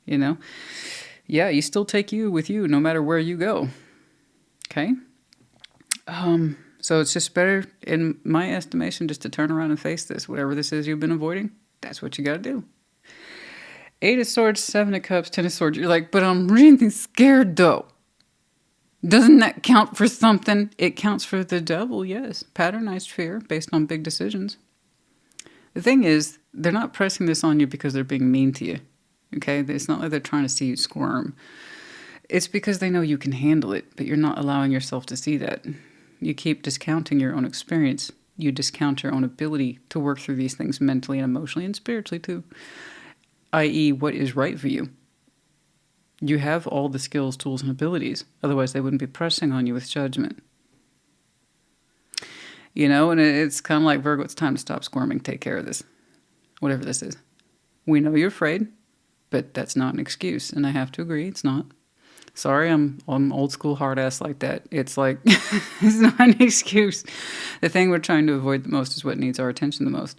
you know? Yeah, you still take you with you no matter where you go. Okay? So it's just better, in my estimation, just to turn around and face this. Whatever this is you've been avoiding, that's what you got to do. 8 of Swords, 7 of Cups, 10 of Swords. You're like, but I'm really scared, though. Doesn't that count for something? It counts for the devil, yes. Patternized fear based on big decisions. The thing is, they're not pressing this on you because they're being mean to you. Okay? It's not like they're trying to see you squirm. It's because they know you can handle it, but you're not allowing yourself to see that. You keep discounting your own experience. You discount your own ability to work through these things mentally and emotionally and spiritually too. I.e., what is right for you. You have all the skills, tools, and abilities. Otherwise, they wouldn't be pressing on you with judgment. You know, and it's kind of like, Virgo, it's time to stop squirming. Take care of this. whatever this is. We know you're afraid, but that's not an excuse. And I have to agree, it's not. Sorry, I'm old school hard ass like that. It's like, it's not an excuse. The thing we're trying to avoid the most is what needs our attention the most.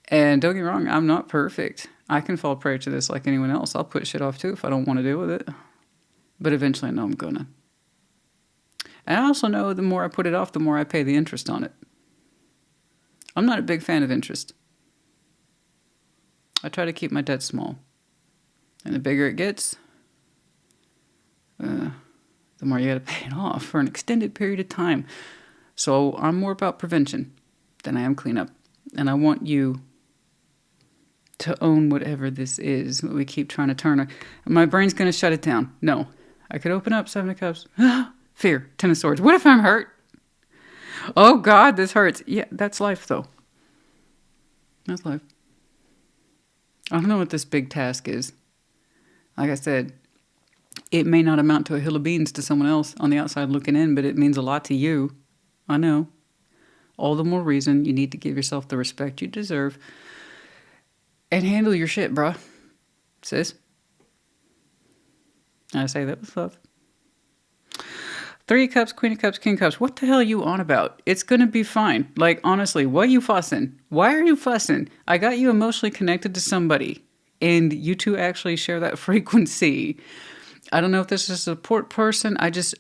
And don't get me wrong, I'm not perfect. I can fall prey to this like anyone else. I'll put shit off too if I don't want to deal with it. But eventually I know I'm gonna. And I also know the more I put it off, the more I pay the interest on it. I'm not a big fan of interest. I try to keep my debt small. And the bigger it gets, the more you got to pay it off for an extended period of time. So I'm more about prevention than I am cleanup. And I want you to own whatever this is. We keep trying to turn it. My brain's going to shut it down. No. I could open up Seven of Cups. Fear. Ten of Swords. What if I'm hurt? Oh, God, this hurts. Yeah, that's life, though. That's life. I don't know what this big task is. Like I said, it may not amount to a hill of beans to someone else on the outside looking in, but it means a lot to you. I know. All the more reason you need to give yourself the respect you deserve and handle your shit, bruh. Sis. I say that with love. Three of Cups, Queen of Cups, King of Cups. What the hell are you on about? It's going to be fine. Like, honestly, why are you fussing? Why are you fussing? I got you emotionally connected to somebody, and you two actually share that frequency. I don't know if this is a support person. I just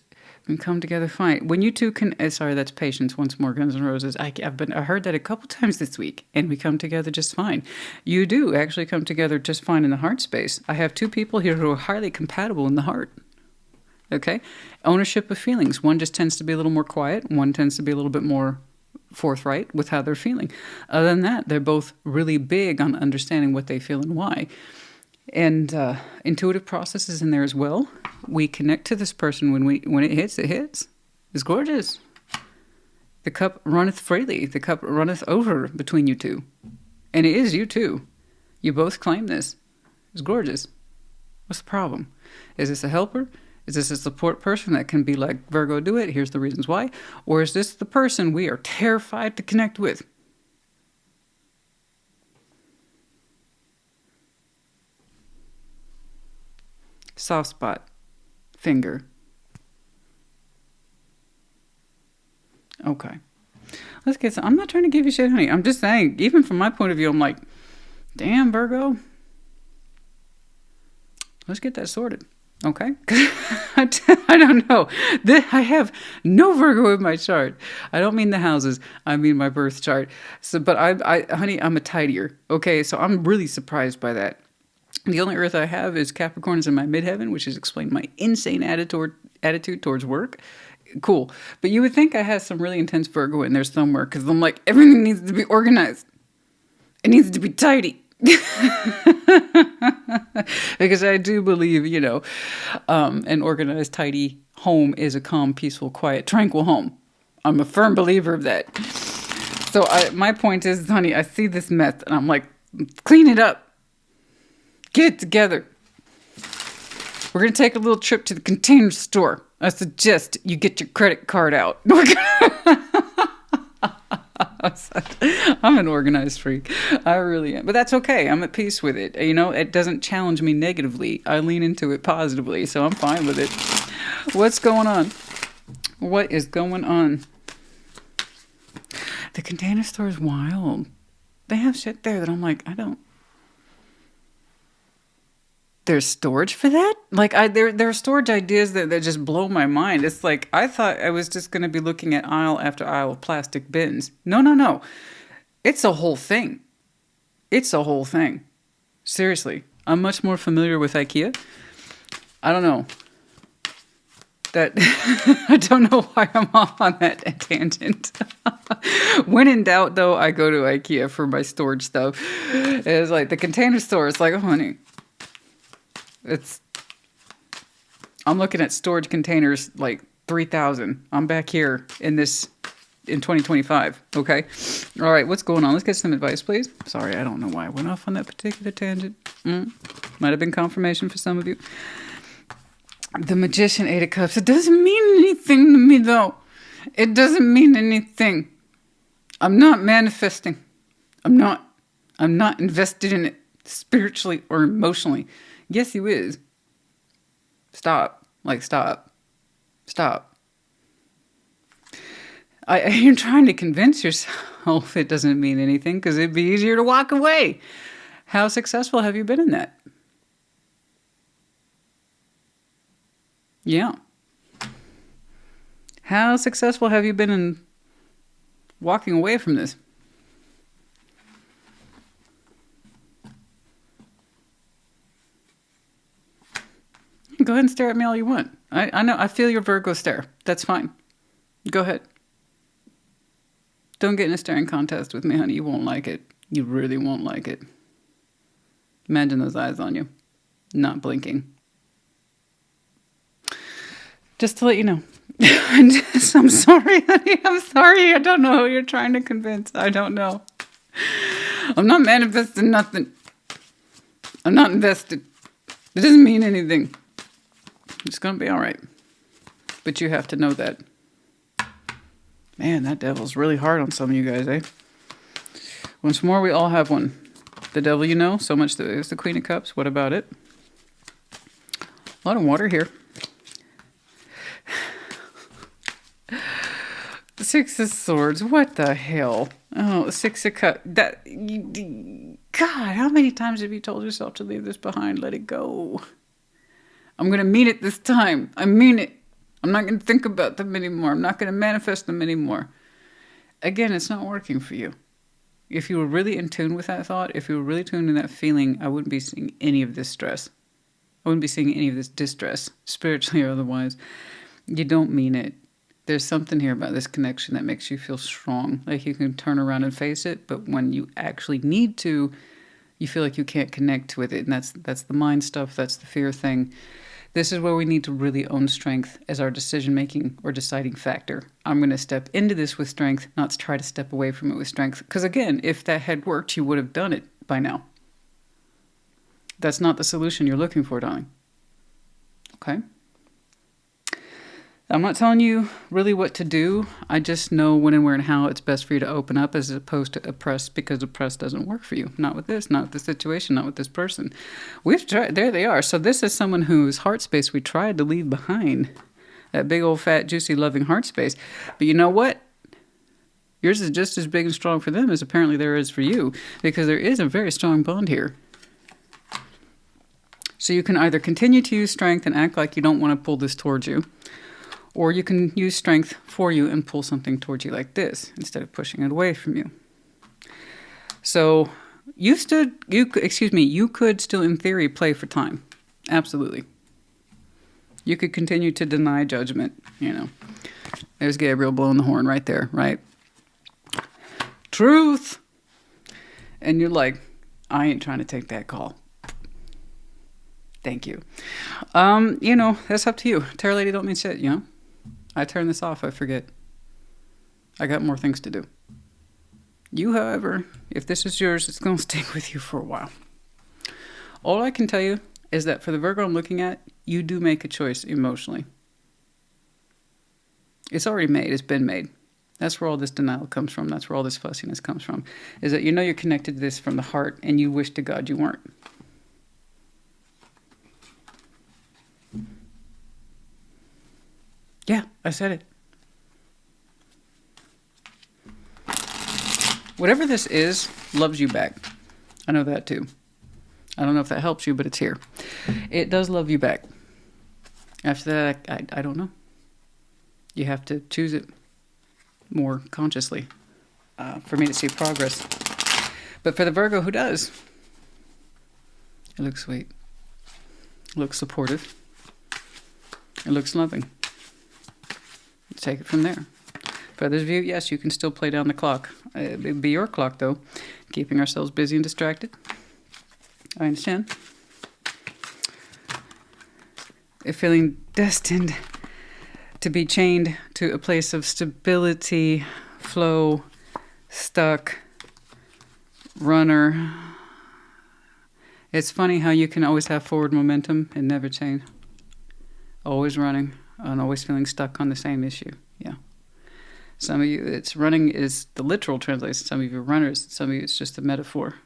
come together fine. When you two can... sorry, that's patience. Once more, Guns N' Roses. I heard that a couple times this week, and we come together just fine. You do actually come together just fine in the heart space. I have two people here who are highly compatible in the heart. Okay? Ownership of feelings. One just tends to be a little more quiet. One tends to be a little bit more forthright with how they're feeling. Other than that, they're both really big on understanding what they feel and why. And intuitive processes in there as well. We connect to this person when it hits, it hits. It's gorgeous. The cup runneth freely. The cup runneth over between you two. And it is you two. You both claim this. It's gorgeous. What's the problem? Is this a helper? Is this a support person that can be like, Virgo, do it, here's the reasons why? Or is this the person we are terrified to connect with? Soft spot. Finger. Okay. Let's get some. I'm not trying to give you shit, honey. I'm just saying, even from my point of view, I'm like, damn, Virgo. Let's get that sorted. Okay? I don't know. I have no Virgo in my chart. I don't mean the houses. I mean my birth chart. So, but honey, I'm a tidier. Okay? So I'm really surprised by that. The only Earth I have is Capricorn is in my midheaven, which has explained my insane attitude towards work. Cool. But you would think I had some really intense Virgo in there somewhere, because I'm like, everything needs to be organized. It needs to be tidy. Because I do believe, an organized, tidy home is a calm, peaceful, quiet, tranquil home. I'm a firm believer of that. So my point is, honey, I see this mess and I'm like, clean it up. Get it together. We're going to take a little trip to the container store. I suggest you get your credit card out. I'm an organized freak. I really am. But that's okay. I'm at peace with it. It doesn't challenge me negatively. I lean into it positively, so I'm fine with it. What's going on? What is going on? The container store is wild. They have shit there that I'm like, There's storage for that? Like, there are storage ideas that just blow my mind. It's like, I thought I was just going to be looking at aisle after aisle of plastic bins. No. It's a whole thing. It's a whole thing. Seriously. I'm much more familiar with IKEA. I don't know. I don't know why I'm off on that tangent. When in doubt, though, I go to IKEA for my storage stuff. It's like the container store. It's like, oh, honey. I'm looking at storage containers like 3,000. I'm back here in 2025. Okay. All right. What's going on? Let's get some advice, please. Sorry. I don't know why I went off on that particular tangent. Might have been confirmation for some of you. The Magician, 8 of Cups. It doesn't mean anything to me, though. It doesn't mean anything. I'm not manifesting. I'm not. I'm not invested in it spiritually or emotionally. Yes, you is. Stop. Like, stop. Stop. You're trying to convince yourself it doesn't mean anything because it'd be easier to walk away. How successful have you been in that? Yeah. How successful have you been in walking away from this? Go ahead and stare at me all you want. I know, I feel your Virgo stare. That's fine. Go ahead. Don't get in a staring contest with me, honey. You won't like it. You really won't like it. Imagine those eyes on you. Not blinking. Just to let you know. I'm sorry, honey. I'm sorry. I don't know who you're trying to convince. I don't know. I'm not manifesting nothing. I'm not invested. It doesn't mean anything. It's going to be all right. But you have to know that. Man, that devil's really hard on some of you guys, eh? Once more, we all have one. The devil, you know, so much that is the Queen of Cups. What about it? A lot of water here. Six of Swords. What the hell? Oh, Six of Cups. God, how many times have you told yourself to leave this behind? Let it go. I'm going to mean it this time. I mean it. I'm not going to think about them anymore. I'm not going to manifest them anymore. Again, it's not working for you. If you were really in tune with that thought, if you were really tuned in that feeling, I wouldn't be seeing any of this stress. I wouldn't be seeing any of this distress, spiritually or otherwise. You don't mean it. There's something here about this connection that makes you feel strong. Like you can turn around and face it, but when you actually need to, you feel like you can't connect with it. And that's the mind stuff. That's the fear thing. This is where we need to really own strength as our decision-making or deciding factor. I'm going to step into this with strength, not to try to step away from it with strength. Because again, if that had worked, you would have done it by now. That's not the solution you're looking for, darling. Okay? I'm not telling you really what to do. I just know when and where and how it's best for you to open up as opposed to oppress, because oppress doesn't work for you. Not with this, not with the situation, not with this person. We've tried, there they are. So this is someone whose heart space we tried to leave behind. That big old fat, juicy, loving heart space. But you know what? Yours is just as big and strong for them as apparently there is for you, because there is a very strong bond here. So you can either continue to use strength and act like you don't want to pull this towards you, or you can use strength for you and pull something towards you like this instead of pushing it away from you. So you could still in theory play for time. Absolutely. You could continue to deny judgment, you know. There's Gabriel blowing the horn right there, right? Truth. And you're like, I ain't trying to take that call. Thank you. You know, that's up to you. Tarot lady don't mean shit, you know. I turn this off, I forget. I got more things to do. You, however, if this is yours, it's going to stick with you for a while. All I can tell you is that for the Virgo I'm looking at, you do make a choice emotionally. It's already made. It's been made. That's where all this denial comes from. That's where all this fussiness comes from. Is that you know you're connected to this from the heart and you wish to God you weren't. Yeah, I said it. Whatever this is, loves you back. I know that too. I don't know if that helps you, but it's here. It does love you back. After that, I don't know. You have to choose it more consciously for me to see progress. But for the Virgo who does, it looks sweet. It looks supportive. It looks loving. Take it from there. For others of you, yes, you can still play down the clock. It'd be your clock, though. Keeping ourselves busy and distracted. I understand. Feeling destined to be chained to a place of stability, flow, stuck, runner. It's funny how you can always have forward momentum and never change. Always running. And always feeling stuck on the same issue. Yeah. Some of you, it's running is the literal translation. Some of you are runners. Some of you, it's just a metaphor.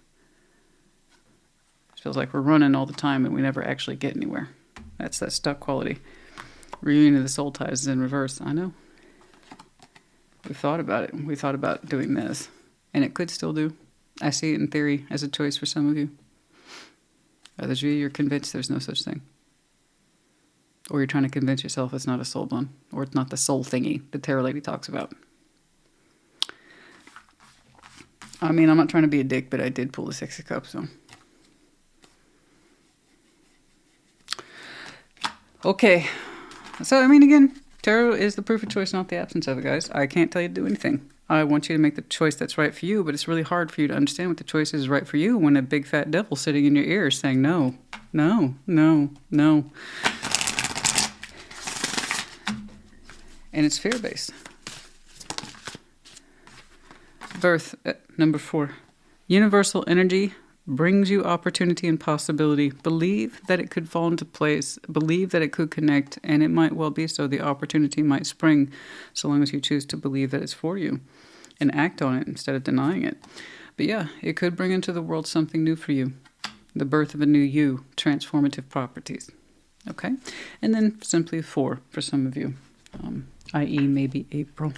It feels like we're running all the time and we never actually get anywhere. That's that stuck quality. Reunion of the soul ties is in reverse. I know. We've thought about it. We thought about doing this. And it could still do. I see it in theory as a choice for some of you. Others of you, you're convinced there's no such thing. Or you're trying to convince yourself it's not a soul bond. Or it's not the soul thingy the tarot lady talks about. I mean, I'm not trying to be a dick, but I did pull the Six of Cups, so. Okay. So, I mean, again, tarot is the proof of choice, not the absence of it, guys. I can't tell you to do anything. I want you to make the choice that's right for you, but it's really hard for you to understand what the choice is right for you when a big fat devil sitting in your ear is saying no, no, no, no. And it's fear-based. Birth, number 4. Universal energy brings you opportunity and possibility. Believe that it could fall into place. Believe that it could connect, and it might well be so. The opportunity might spring, so long as you choose to believe that it's for you and act on it instead of denying it. But yeah, it could bring into the world something new for you. The birth of a new you, transformative properties. Okay? And then simply 4 for some of you, i.e. maybe April.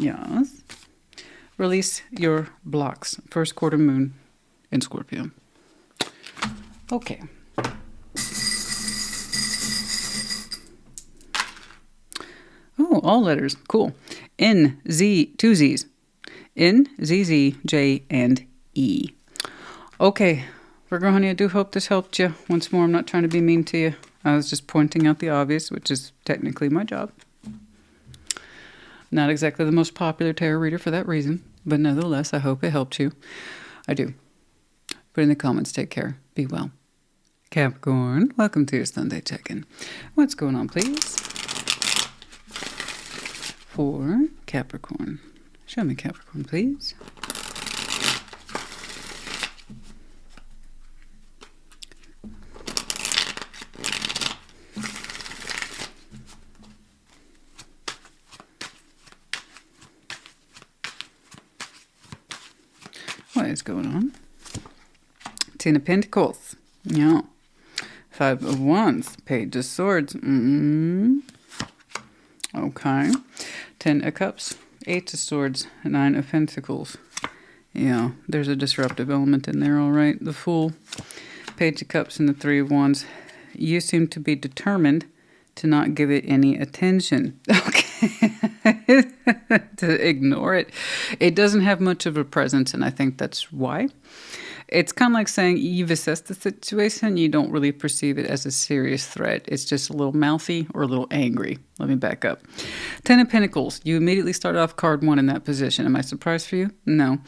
Yes. Release your blocks. First quarter moon in Scorpio. Okay. Oh, all letters. Cool. N, Z, 2 Z's. N, Z, Z, J, and E. Okay. Virgo, honey, I do hope this helped you. Once more, I'm not trying to be mean to you. I was just pointing out the obvious, which is technically my job. Not exactly the most popular tarot reader for that reason, but nevertheless, I hope it helped you. I do. Put in the comments, take care, be well. Capricorn, welcome to your Sunday check-in. What's going on, please? For Capricorn. Show me Capricorn, please. What is going on? 10 of Pentacles. Yeah. 5 of Wands. Page of Swords. Okay. 10 of Cups. 8 of Swords. 9 of Pentacles. Yeah. There's a disruptive element in there, all right. The Fool. Page of Cups and the 3 of Wands. You seem to be determined to not give it any attention. Okay. To ignore it. It doesn't have much of a presence, and I think that's why. It's kind of like saying you've assessed the situation, you don't really perceive it as a serious threat. It's just a little mouthy or a little angry. Let me back up. 10 of Pentacles. You immediately start off card 1 in that position. Am I surprised for you? No.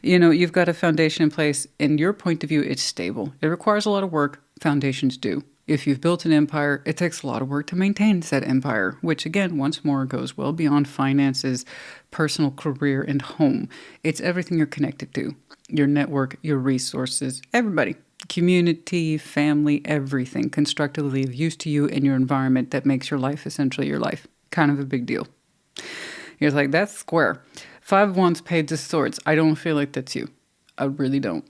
You know, you've got a foundation in place. In your point of view, it's stable. It requires a lot of work. Foundations do. If you've built an empire, it takes a lot of work to maintain said empire, which again, once more, goes well beyond finances, personal career, and home. It's everything you're connected to. Your network, your resources, everybody. Community, family, everything constructively of use to you in your environment that makes your life essentially your life. Kind of a big deal. You're like, that's square. 5 of Wands, Page of Swords. I don't feel like that's you. I really don't.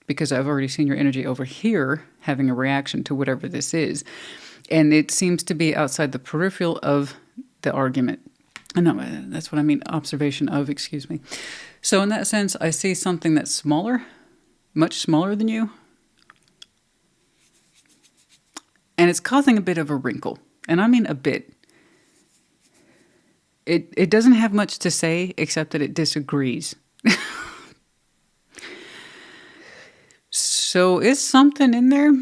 Because I've already seen your energy over here having a reaction to whatever this is. And it seems to be outside the peripheral of the argument. No, that's what I mean, observation of, excuse me. So in that sense, I see something that's smaller, much smaller than you. And it's causing a bit of a wrinkle. And I mean a bit. It doesn't have much to say except that it disagrees. So is something in there,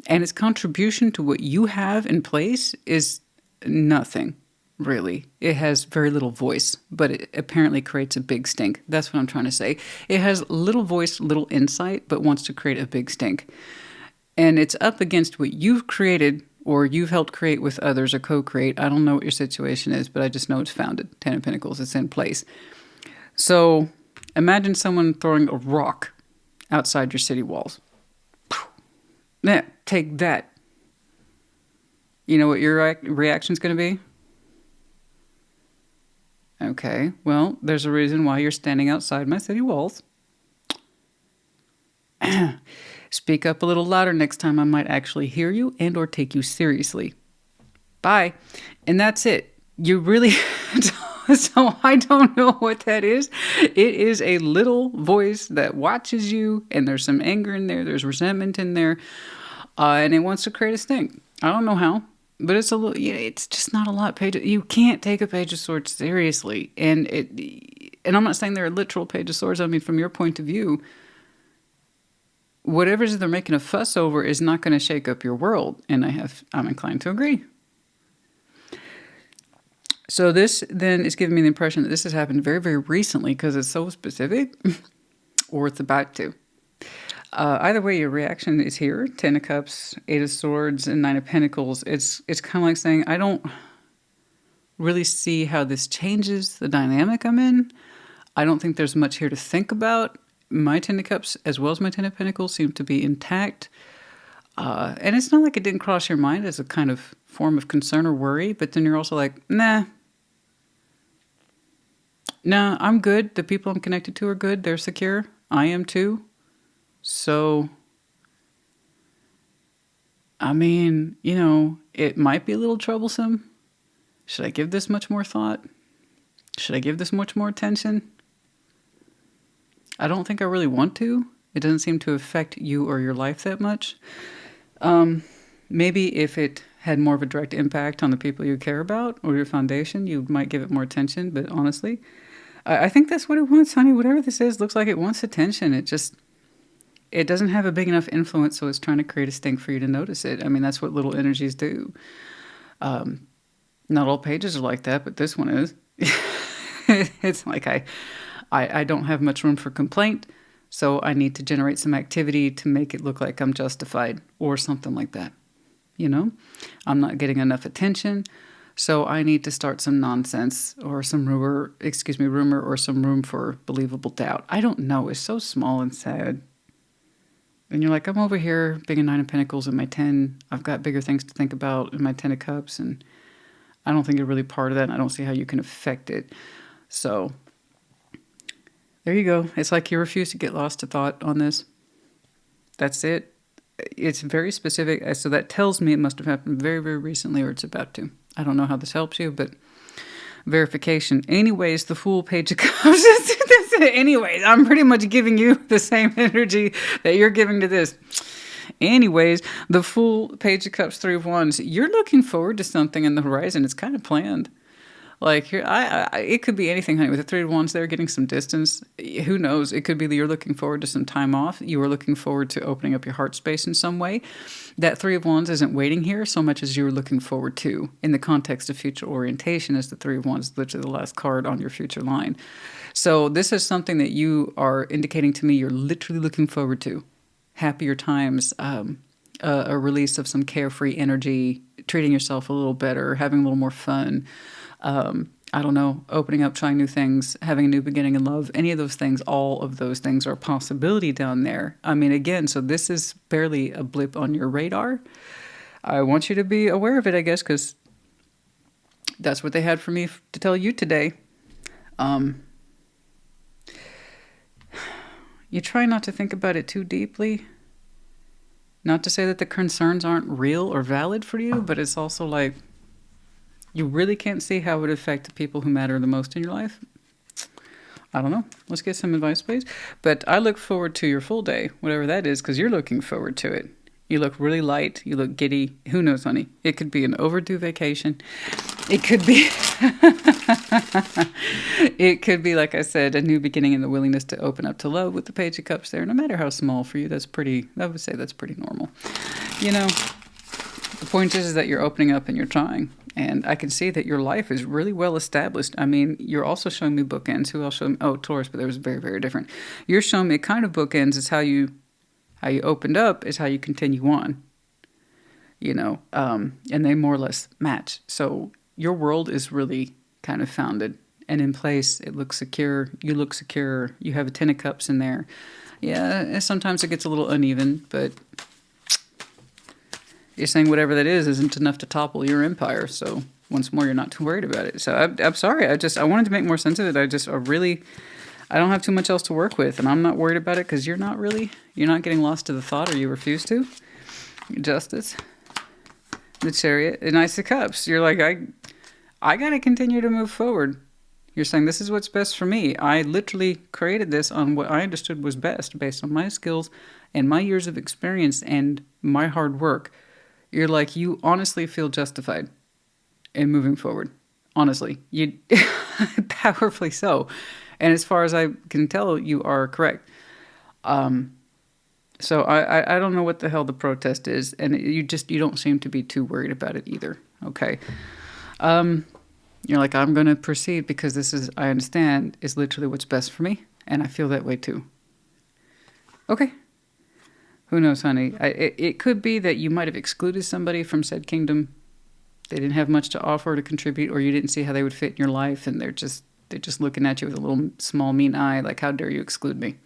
and its contribution to what you have in place is nothing, really. It has very little voice, but it apparently creates a big stink. That's what I'm trying to say. It has little voice, little insight, but wants to create a big stink. And it's up against what you've created or you've helped create with others or co-create. I don't know what your situation is, but I just know it's founded. 10 of Pentacles, it's in place. So imagine someone throwing a rock outside your city walls. Yeah, take that. You know what your reaction's going to be? Okay, well, there's a reason why you're standing outside my city walls. Speak up a little louder next time. I might actually hear you and or take you seriously. Bye. And that's it. You really... So I don't know what that is. It is a little voice that watches you, and there's some anger in there. There's resentment in there. And it wants to create a stink. I don't know how, but it's a little... Yeah, it's just not a lot. You can't take a Page of Swords seriously. And I'm not saying they're a literal Page of Swords. I mean, from your point of view, whatever it is they're making a fuss over is not going to shake up your world. And I'm inclined to agree. So this then is giving me the impression that this has happened very, very recently because it's so specific, or it's about to. Either way, your reaction is here. 10 of Cups, 8 of Swords, and 9 of Pentacles. It's kind of like saying, I don't really see how this changes the dynamic I'm in. I don't think there's much here to think about. My 10 of Cups, as well as my 10 of Pentacles, seem to be intact. And it's not like it didn't cross your mind as a kind of form of concern or worry, but then you're also like, nah, I'm good. The people I'm connected to are good. They're secure. I am too. So, I mean, you know, it might be a little troublesome. Should I give this much more thought? Should I give this much more attention? I don't think I really want to. It doesn't seem to affect you or your life that much. Maybe if it had more of a direct impact on the people you care about or your foundation, you might give it more attention. But honestly, I think that's what it wants, honey. Whatever this is, looks like it wants attention. It doesn't have a big enough influence, so it's trying to create a stink for you to notice it. I mean, that's what little energies do. Not all pages are like that, but this one is. It's like I don't have much room for complaint, so I need to generate some activity to make it look like I'm justified or something like that. You know, I'm not getting enough attention, so I need to start some nonsense or some rumor or some room for believable doubt. I don't know. It's so small and sad. And you're like, I'm over here, being a 9 of Pentacles in my 10. I've got bigger things to think about in my 10 of Cups, and I don't think you're really part of that, and I don't see how you can affect it. So there you go. It's like you refuse to get lost to thought on this. That's it. It's very specific. So that tells me it must have happened very, very recently, or it's about to. I don't know how this helps you, but verification. Anyways, the Fool, Page of Cups. Anyways, I'm pretty much giving you the same energy that you're giving to this. Anyways, the Fool, Page of Cups, 3 of Wands. You're looking forward to something in the horizon. It's kind of planned. Like here, it could be anything, honey. With the 3 of Wands there, getting some distance. Who knows? It could be that you're looking forward to some time off. You are looking forward to opening up your heart space in some way. That 3 of Wands isn't waiting here so much as you're looking forward to, in the context of future orientation, as the 3 of Wands is literally the last card on your future line. So this is something that you are indicating to me you're literally looking forward to. Happier times, a release of some carefree energy, treating yourself a little better, having a little more fun. I don't know, opening up, trying new things, having a new beginning in love, any of those things, all of those things are a possibility down there. I mean, again, so this is barely a blip on your radar. I want you to be aware of it, I guess, because that's what they had for me to tell you today. You try not to think about it too deeply. Not to say that the concerns aren't real or valid for you, but it's also like, you really can't see how it would affect the people who matter the most in your life. I don't know. Let's get some advice, please. But I look forward to your full day, whatever that is, because you're looking forward to it. You look really light. You look giddy. Who knows, honey? It could be an overdue vacation. It could be... It could be, like I said, a new beginning and the willingness to open up to love with the Page of Cups there. No matter how small for you, I would say that's pretty normal. You know, the point is that you're opening up and you're trying. And I can see that your life is really well established. I mean, you're also showing me bookends. Who else showed me? Oh, Taurus, but there was very, very different. You're showing me kind of bookends. It's how you opened up is how you continue on. You know, and they more or less match. So your world is really kind of founded and in place. It looks secure. You look secure. You have a 10 of Cups in there. Yeah, sometimes it gets a little uneven, but... You're saying whatever that is isn't enough to topple your empire, so once more, you're not too worried about it. So I'm sorry. I wanted to make more sense of it. I don't have too much else to work with, and I'm not worried about it because you're not getting lost to the thought, or you refuse to. Justice, the Chariot, and Ace of Cups. You're like, I got to continue to move forward. You're saying this is what's best for me. I literally created this on what I understood was best based on my skills and my years of experience and my hard work. You're like, you honestly feel justified in moving forward. Honestly, you powerfully so. And as far as I can tell, you are correct. So I don't know what the hell the protest is, and you don't seem to be too worried about it either. Okay. You're like, I'm going to proceed because I understand, is literally what's best for me, and I feel that way too. Okay. Who knows, honey? It could be that you might have excluded somebody from said kingdom. They didn't have much to offer or to contribute, or you didn't see how they would fit in your life, and they're just looking at you with a little small mean eye, like, how dare you exclude me?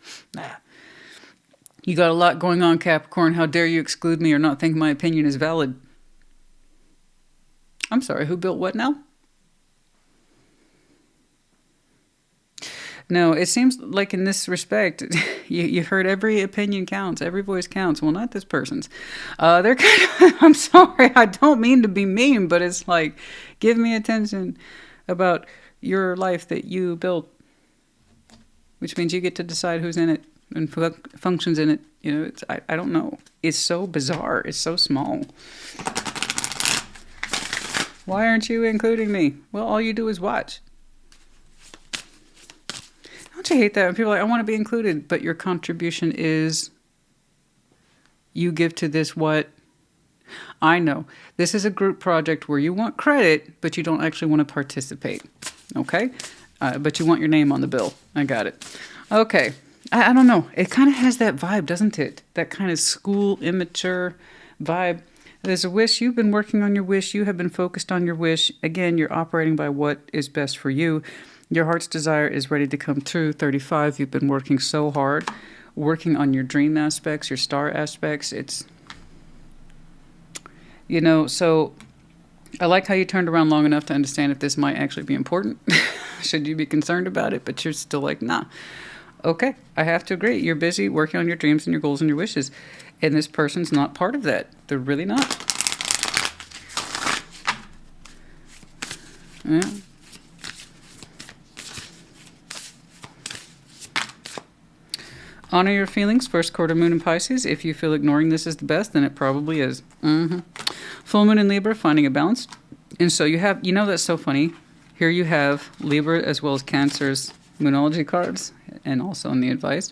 You got a lot going on, Capricorn. How dare you exclude me or not think my opinion is valid? I'm sorry, who built what now? No, it seems like in this respect, you've heard every opinion counts, every voice counts. Well, not this person's. They're kind of, I'm sorry, I don't mean to be mean, but it's like, give me attention about your life that you built, which means you get to decide who's in it and functions in it. You know, I don't know. It's so bizarre. It's so small. Why aren't you including me? Well, all you do is watch. Don't you hate that when people are like, I want to be included, but your contribution is you give to this what? I know. This is a group project where you want credit, but you don't actually want to participate. Okay? But you want your name on the bill. I got it. Okay. I don't know. It kind of has that vibe, doesn't it? That kind of school, immature vibe. There's a wish. You've been working on your wish. You have been focused on your wish. Again, you're operating by what is best for you. Your heart's desire is ready to come true. 35, you've been working so hard, working on your dream aspects, your star aspects. It's, you know, so I like how you turned around long enough to understand if this might actually be important. Should you be concerned about it? But you're still like, nah. Okay, I have to agree. You're busy working on your dreams and your goals and your wishes. And this person's not part of that. They're really not. Yeah. Honor your feelings, first quarter moon in Pisces. If you feel ignoring this is the best, then it probably is. Full moon in Libra, finding a balance. And so you have, you know, that's so funny. Here you have Libra as well as Cancer's Moonology cards, and also in the advice.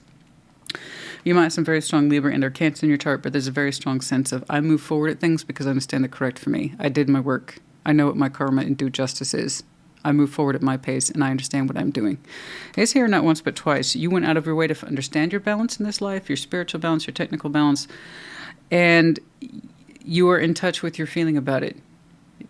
You might have some very strong Libra and or Cancer in your chart, but there's a very strong sense of I move forward at things because I understand they're correct for me. I did my work. I know what my karma and due justice is. I move forward at my pace, and I understand what I'm doing. It's here not once but twice. You went out of your way to understand your balance in this life, your spiritual balance, your technical balance, and you are in touch with your feeling about it,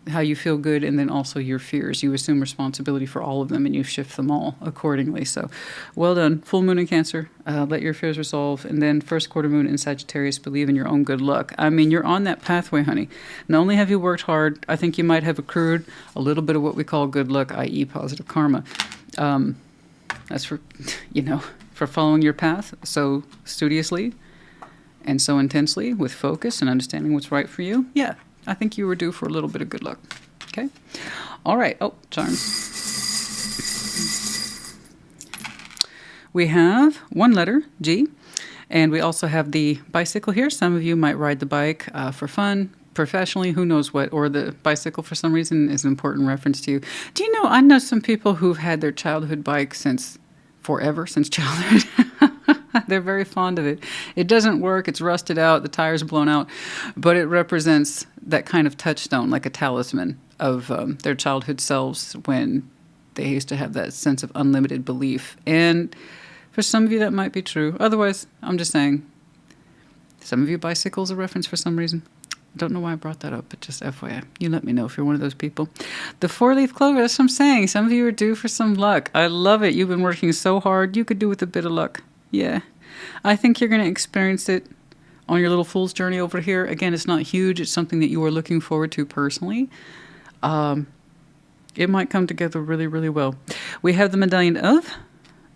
how you feel good, and then also your fears. You assume responsibility for all of them, and you shift them all accordingly. So, well done. Full moon in Cancer. Let your fears resolve. And then first quarter moon in Sagittarius. Believe in your own good luck. I mean, you're on that pathway, honey. Not only have you worked hard, I think you might have accrued a little bit of what we call good luck, i.e. positive karma. That's for, you know, for following your path so studiously and so intensely with focus and understanding what's right for you. Yeah. I think you were due for a little bit of good luck. Okay? All right. Oh, charms. We have one letter, G, and we also have the bicycle here. Some of you might ride the bike for fun, professionally, who knows what, or the bicycle for some reason is an important reference to you. Do you know, I know some people who've had their childhood bike since forever, since childhood. They're very fond of it. It doesn't work. It's rusted out. The tires are blown out. But it represents that kind of touchstone, like a talisman of their childhood selves when they used to have that sense of unlimited belief. And for some of you, that might be true. Otherwise, I'm just saying, some of you bicycles a reference for some reason. I don't know why I brought that up, but just FYI. You let me know if you're one of those people. The four-leaf clover, that's what I'm saying. Some of you are due for some luck. I love it. You've been working so hard. You could do with a bit of luck. Yeah. I think you're going to experience it on your little fool's journey over here. Again, it's not huge. It's something that you are looking forward to personally. It might come together really, really well. We have the medallion of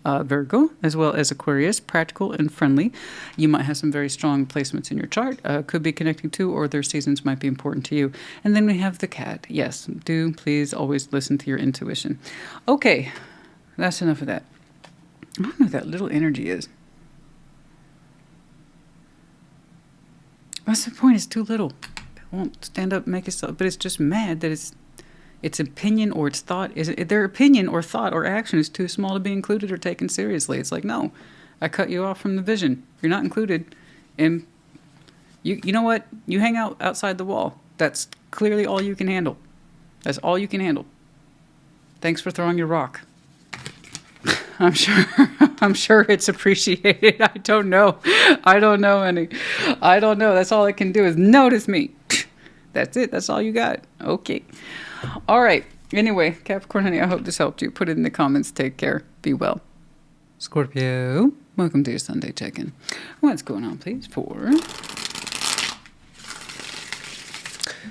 Virgo, as well as Aquarius, practical and friendly. You might have some very strong placements in your chart. Could be connecting to, or their seasons might be important to you. And then we have the cat. Yes, do please always listen to your intuition. Okay, that's enough of that. I don't know what that little energy is. What's the point? It's too little. It won't stand up and make itself, but it's just mad that its opinion or its thought is their opinion or thought or action is too small to be included or taken seriously. It's like, no, I cut you off from the vision. You're not included. And you know what? You hang out outside the wall. That's clearly all you can handle. That's all you can handle. Thanks for throwing your rock. I'm sure it's appreciated. I don't know any. I don't know. That's all I can do is notice me. That's it. That's all you got. Okay. All right. Anyway, Capricorn, honey, I hope this helped you. Put it in the comments. Take care. Be well. Scorpio, welcome to your Sunday check-in. What's going on, please, for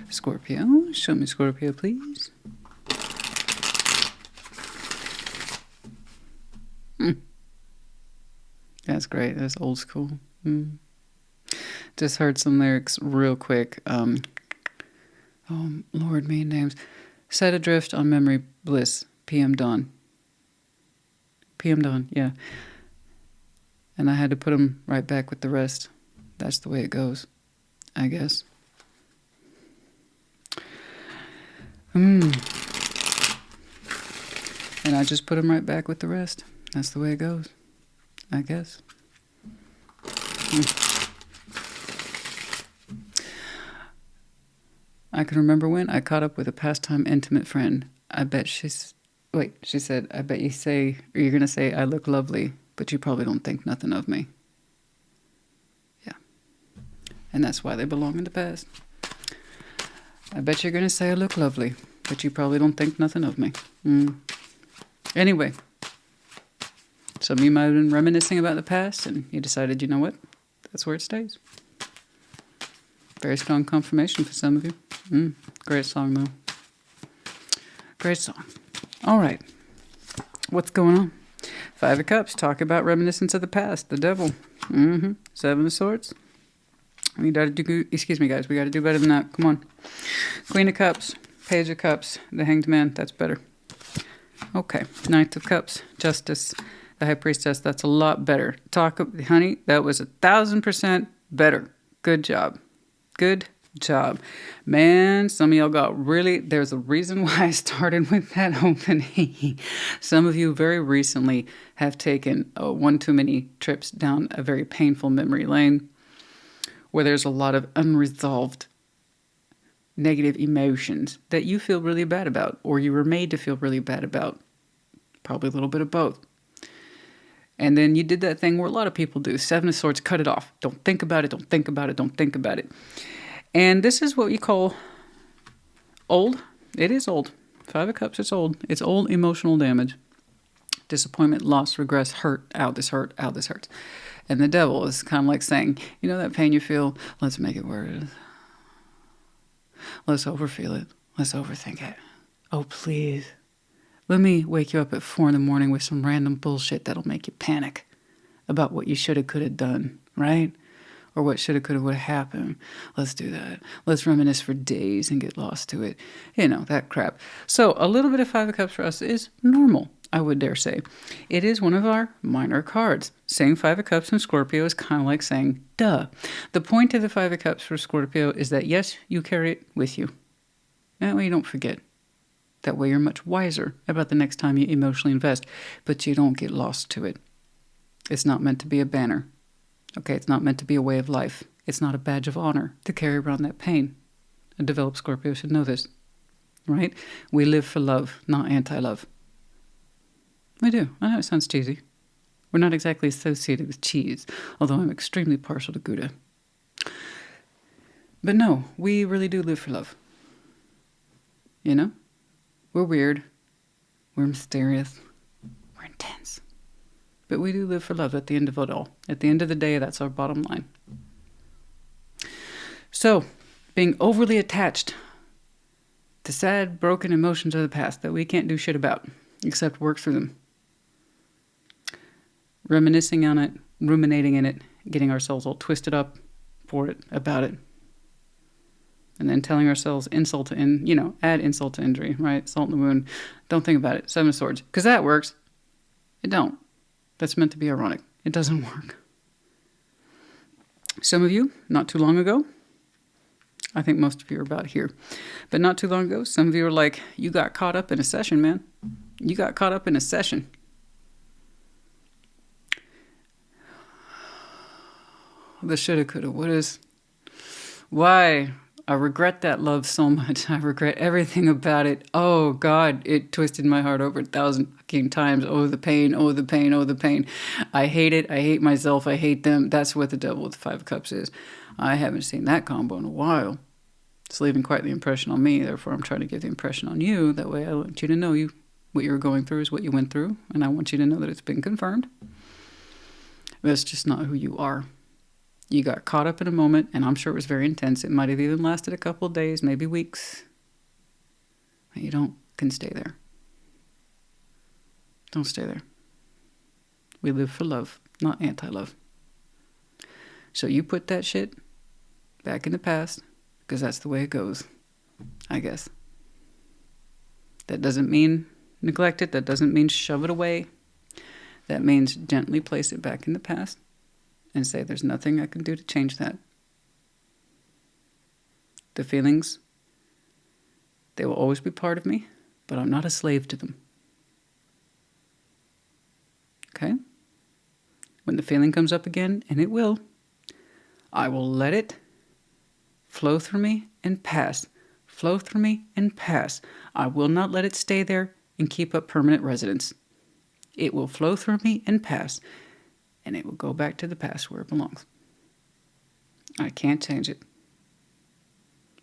Scorpio? Show me Scorpio, please. That's great. That's old school. Just heard some lyrics real quick. Oh, Lord, main names. Set adrift on memory bliss. PM dawn. PM dawn, yeah. And I had to put them right back with the rest. That's the way it goes, I guess. And I just put them right back with the rest. That's the way it goes, I guess. I can remember when I caught up with a pastime intimate friend. I bet she said, I bet you say, or you're going to say, I look lovely, but you probably don't think nothing of me. Yeah. And that's why they belong in the past. I bet you're going to say I look lovely, but you probably don't think nothing of me. Anyway, some of you might have been reminiscing about the past, and you decided, you know what? That's where it stays. Very strong confirmation for some of you. Great song, though. Great song. All right. What's going on? Five of Cups. Talk about reminiscence of the past. The devil. Seven of Swords. We got to do, excuse me, guys. We got to do better than that. Come on. Queen of Cups. Page of Cups. The Hanged Man. That's better. Okay. Knight of Cups. Justice. The High Priestess. That's a lot better. Honey, that was 1,000% better. Good job. Good job. Man, some of y'all got really, there's a reason why I started with that opening. Some of you very recently have taken one too many trips down a very painful memory lane where there's a lot of unresolved negative emotions that you feel really bad about, or you were made to feel really bad about. Probably a little bit of both. And then you did that thing where a lot of people do. Seven of Swords, cut it off. Don't think about it, don't think about it, don't think about it. And this is what you call old. It is old. Five of Cups, it's old. It's old emotional damage. Disappointment, loss, regress, hurt. Ow, this hurt. Ow, this hurts. And the devil is kind of like saying, you know that pain you feel? Let's make it worse. Let's overfeel it. Let's overthink it. Oh, please. Let me wake you up at 4 a.m. with some random bullshit that'll make you panic about what you should have, could have done, right? Or what should have, could have, would have happened. Let's do that. Let's reminisce for days and get lost to it. You know, that crap. So a little bit of Five of Cups for us is normal, I would dare say. It is one of our minor cards. Saying Five of Cups in Scorpio is kind of like saying, duh. The point of the Five of Cups for Scorpio is that, yes, you carry it with you. That way you don't forget. That way you're much wiser about the next time you emotionally invest, but you don't get lost to it. It's not meant to be a banner. Okay, it's not meant to be a way of life. It's not a badge of honor to carry around that pain. A developed Scorpio should know this, right? We live for love, not anti-love. We do. I know it sounds cheesy. We're not exactly associated with cheese, although I'm extremely partial to Gouda. But no, we really do live for love. You know? We're weird. We're mysterious. We're intense. But we do live for love at the end of it all. At the end of the day, that's our bottom line. So, being overly attached The sad, broken emotions of the past that we can't do shit about, except work through them. Reminiscing on it, ruminating in it, getting ourselves all twisted up for it, about it. And then telling ourselves insult to, add insult to injury, right? Salt in the wound. Don't think about it. Seven of Swords. Because that works. It don't. That's meant to be ironic. It doesn't work. Some of you, not too long ago, I think most of you are about here, but not too long ago, some of you are like, you got caught up in a session, man. You got caught up in a session. The shoulda, coulda, wouldas. Why? I regret that love so much. I regret everything about it. Oh, God, it twisted my heart over 1,000 fucking times. Oh, the pain, oh, the pain, oh, the pain. I hate it. I hate myself. I hate them. That's what the Devil with the Five of Cups is. I haven't seen that combo in a while. It's leaving quite the impression on me. Therefore, I'm trying to give the impression on you. That way, I want you to know what you were going through is what you went through. And I want you to know that it's been confirmed. That's just not who you are. You got caught up in a moment, and I'm sure it was very intense. It might have even lasted a couple of days, maybe weeks. But you can stay there. Don't stay there. We live for love, not anti-love. So you put that shit back in the past, because that's the way it goes, I guess. That doesn't mean neglect it. That doesn't mean shove it away. That means gently place it back in the past. And say, there's nothing I can do to change that. The feelings, they will always be part of me, but I'm not a slave to them. Okay? When the feeling comes up again, and it will, I will let it flow through me and pass. Flow through me and pass. I will not let it stay there and keep up permanent residence. It will flow through me and pass. And it will go back to the past where it belongs. I can't change it.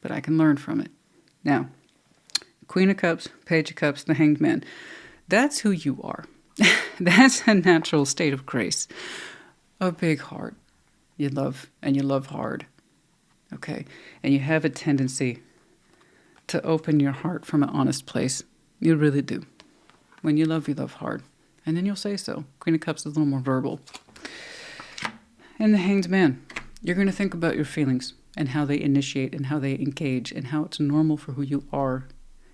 But I can learn from it. Now, Queen of Cups, Page of Cups, the Hanged Man. That's who you are. That's a natural state of grace. A big heart. You love, and you love hard. Okay? And you have a tendency to open your heart from an honest place. You really do. When you love hard. And then you'll say so. Queen of Cups is a little more verbal. And the Hanged Man, you're going to think about your feelings and how they initiate and how they engage and how it's normal for who you are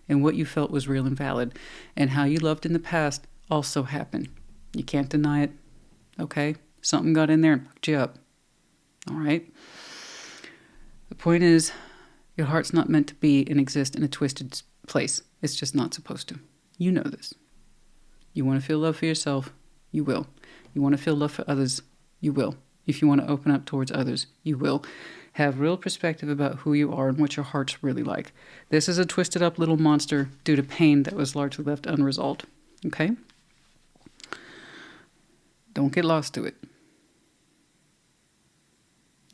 and what you felt was real and valid and how you loved in the past also happened. You can't deny it, okay? Something got in there and fucked you up, all right? The point is, your heart's not meant to be and exist in a twisted place. It's just not supposed to. You know this. You want to feel love for yourself, you will. You want to feel love for others, you will. If you want to open up towards others, you will. Have real perspective about who you are and what your heart's really like. This is a twisted up little monster due to pain that was largely left unresolved. Okay? Don't get lost to it.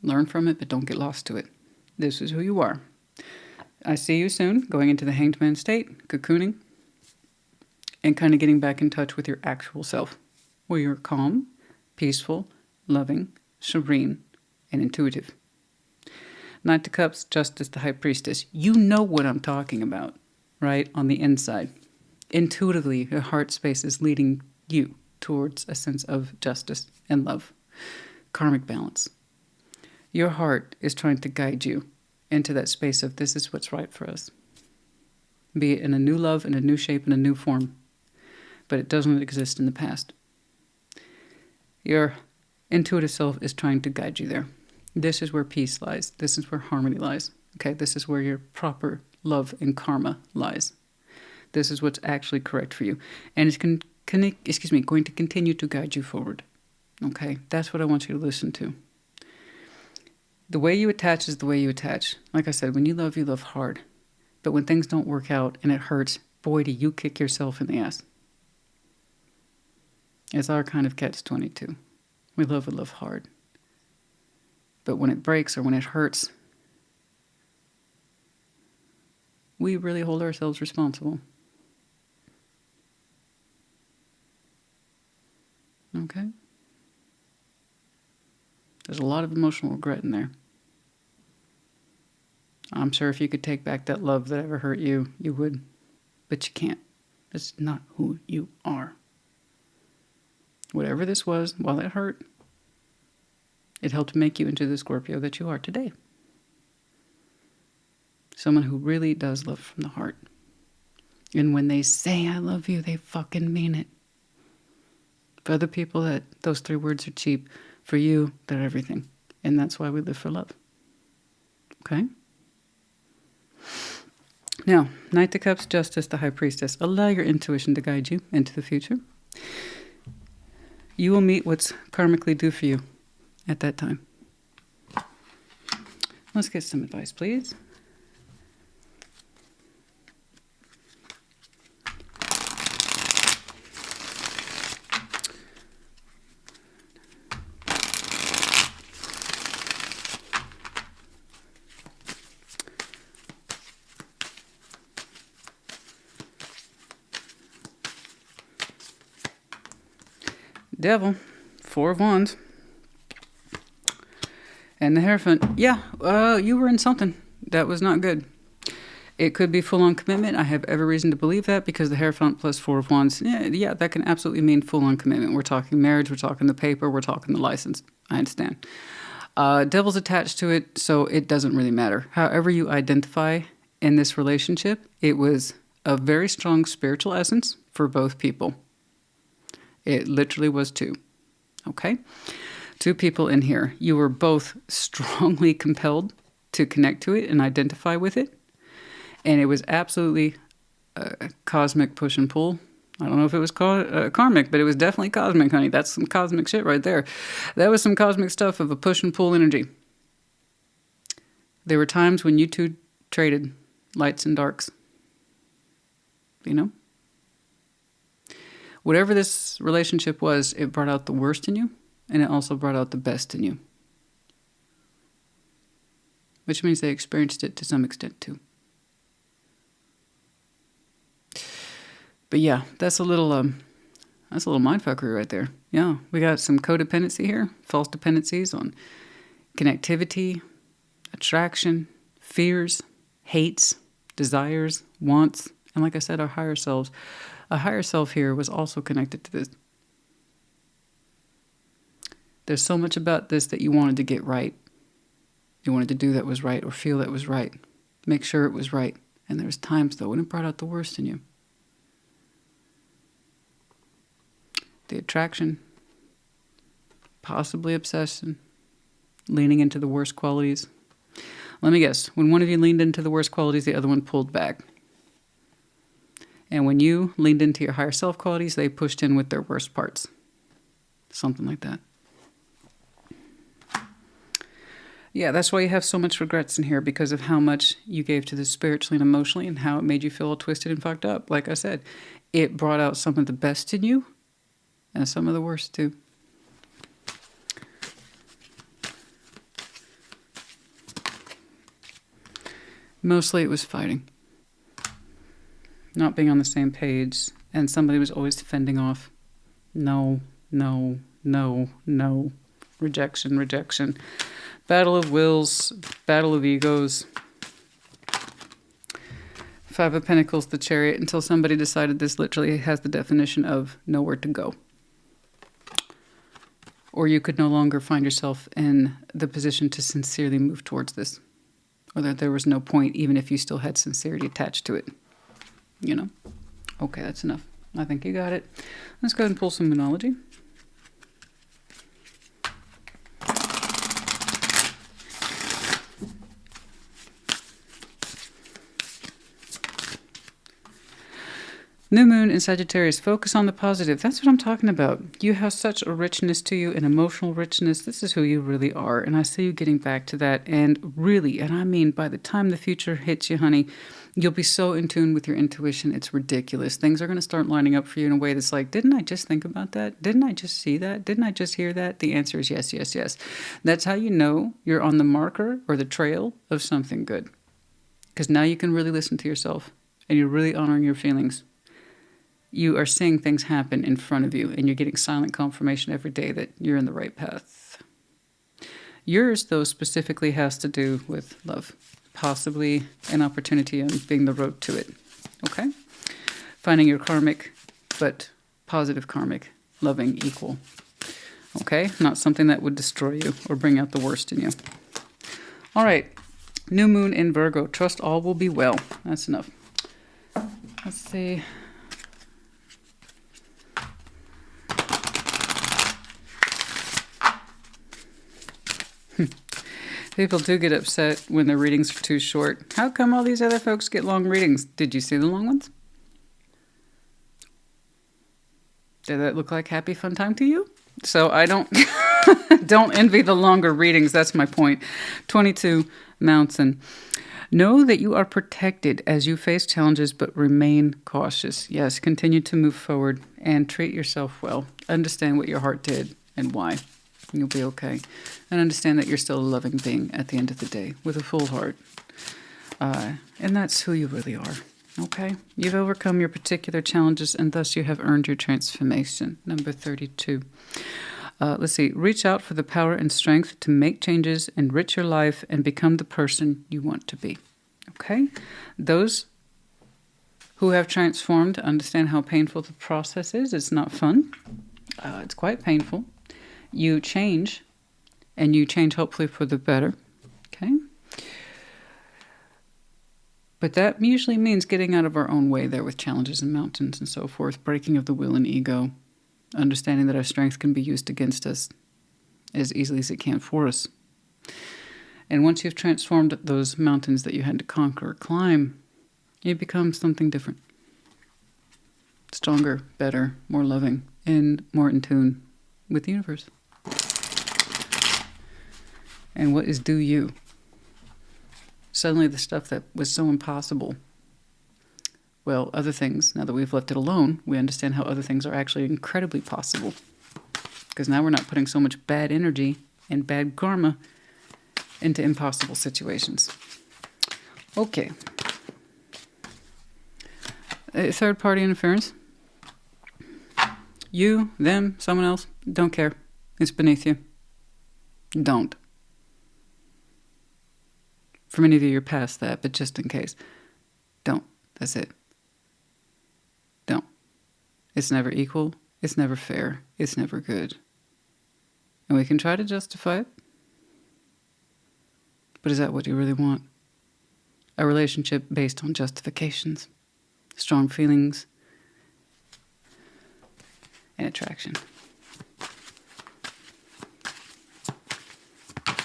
Learn from it, but don't get lost to it. This is who you are. I see you soon, going into the Hanged Man state, cocooning, and kind of getting back in touch with your actual self, where you're calm, peaceful, loving, serene, and intuitive. Knight of Cups, Justice, the High Priestess. You know what I'm talking about, right? On the inside. Intuitively, your heart space is leading you towards a sense of justice and love. Karmic balance. Your heart is trying to guide you into that space of this is what's right for us. Be it in a new love, in a new shape, in a new form. But it doesn't exist in the past. Your intuitive self is trying to guide you there. This is where peace lies. This is where harmony lies. Okay, this is where your proper love and karma lies. This is what's actually correct for you. And it's going to continue to guide you forward. Okay, that's what I want you to listen to. The way you attach is the way you attach. Like I said, when you love hard. But when things don't work out and it hurts, boy, do you kick yourself in the ass. It's our kind of catch-22. We love hard. But when it breaks or when it hurts, we really hold ourselves responsible. Okay? There's a lot of emotional regret in there. I'm sure if you could take back that love that ever hurt you, you would. But you can't. That's not who you are. Whatever this was, while it hurt, it helped make you into the Scorpio that you are today. Someone who really does love from the heart. And when they say I love you, they fucking mean it. For other people, that those 3 words are cheap. For you, they're everything. And that's why we live for love. Okay? Now, Knight of Cups, Justice, the High Priestess. Allow your intuition to guide you into the future. You will meet what's karmically due for you at that time. Let's get some advice, please. Devil, 4 of Wands. And the Hierophant. Yeah, you were in something that was not good. It could be full-on commitment. I have every reason to believe that because the Hierophant plus 4 of Wands, yeah, that can absolutely mean full-on commitment. We're talking marriage, we're talking the paper, we're talking the license. I understand. Devil's attached to it, so it doesn't really matter. However you identify in this relationship, it was a very strong spiritual essence for both people. It literally was 2. Okay? 2 people in here. You were both strongly compelled to connect to it and identify with it. And it was absolutely a cosmic push and pull. I don't know if it was karmic, but it was definitely cosmic, honey. That's some cosmic shit right there. That was some cosmic stuff of a push and pull energy. There were times when you 2 traded lights and darks. You know? Whatever this relationship was, it brought out the worst in you, and it also brought out the best in you. Which means they experienced it to some extent too. But yeah, that's a little mindfuckery right there. Yeah, we got some codependency here, false dependencies on connectivity, attraction, fears, hates, desires, wants, and like I said, our higher selves. A higher self here was also connected to this. There's so much about this that you wanted to get right. You wanted to do that was right or feel that was right. Make sure it was right. And there's times, though, when it brought out the worst in you. The attraction, possibly obsession, leaning into the worst qualities. Let me guess. When one of you leaned into the worst qualities, the other one pulled back. And when you leaned into your higher self qualities, they pushed in with their worst parts. Something like that. Yeah, that's why you have so much regrets in here, because of how much you gave to this spiritually and emotionally and how it made you feel all twisted and fucked up. Like I said, it brought out some of the best in you and some of the worst too. Mostly it was fighting. Not being on the same page, and somebody was always fending off. No, no, no, no. Rejection, rejection. Battle of wills, battle of egos. 5 of Pentacles, the Chariot, until somebody decided this literally has the definition of nowhere to go. Or you could no longer find yourself in the position to sincerely move towards this. Or that there was no point, even if you still had sincerity attached to it. You know? Okay, that's enough. I think you got it. Let's go ahead and pull some Moonology. New Moon in Sagittarius. Focus on the positive. That's what I'm talking about. You have such a richness to you, an emotional richness. This is who you really are. And I see you getting back to that. And really, and I mean, by the time the future hits you, honey, you'll be so in tune with your intuition. It's ridiculous. Things are going to start lining up for you in a way that's like, didn't I just think about that? Didn't I just see that? Didn't I just hear that? The answer is yes, yes, yes. That's how you know you're on the marker or the trail of something good. Because now you can really listen to yourself and you're really honoring your feelings. You are seeing things happen in front of you, and you're getting silent confirmation every day that you're in the right path. Yours, though, specifically has to do with love. possibly an opportunity and being the road to it. Okay? Finding your karmic, but positive karmic, loving, equal. Okay? Not something that would destroy you or bring out the worst in you. All right. New moon in Virgo. Trust all will be well. That's enough. Let's see. People do get upset when their readings are too short. How come all these other folks get long readings? Did you see the long ones? Did that look like happy fun time to you? So I don't don't envy the longer readings. That's my point. 22 Mountain. Know that you are protected as you face challenges, but remain cautious. Yes, continue to move forward and treat yourself well. Understand what your heart did and why. You'll be okay. And understand that you're still a loving being at the end of the day with a full heart. And that's who you really are. Okay? You've overcome your particular challenges and thus you have earned your transformation. Number 32. Let's see. Reach out for the power and strength to make changes, enrich your life, and become the person you want to be. Okay? Those who have transformed understand how painful the process is. It's not fun. It's quite painful. You change, and you change hopefully for the better, okay? But that usually means getting out of our own way there with challenges and mountains and so forth, breaking of the will and ego, understanding that our strength can be used against us as easily as it can for us. And once you've transformed those mountains that you had to conquer or climb, you become something different. Stronger, better, more loving, and more in tune with the universe. And what is due you? Suddenly the stuff that was so impossible, well, other things, now that we've left it alone, we understand how other things are actually incredibly possible. Because now we're not putting so much bad energy and bad karma into impossible situations. Okay. Third-party interference. You, them, someone else, don't care. It's beneath you. Don't. For many of you, you're past that, but just in case, don't. That's it. Don't. It's never equal. It's never fair. It's never good. And we can try to justify it. But is that what you really want? A relationship based on justifications, strong feelings, and attraction.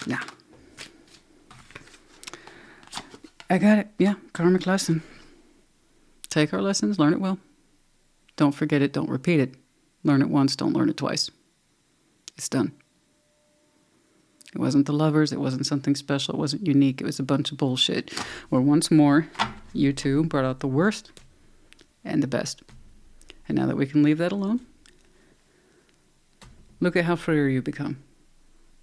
Nah. I got it. Yeah, karmic lesson. Take our lessons, learn it well. Don't forget it, don't repeat it. Learn it once, don't learn it twice. It's done. It wasn't the lovers, it wasn't something special, it wasn't unique, it was a bunch of bullshit. Where once more, you two brought out the worst and the best. And now that we can leave that alone, look at how freer you become.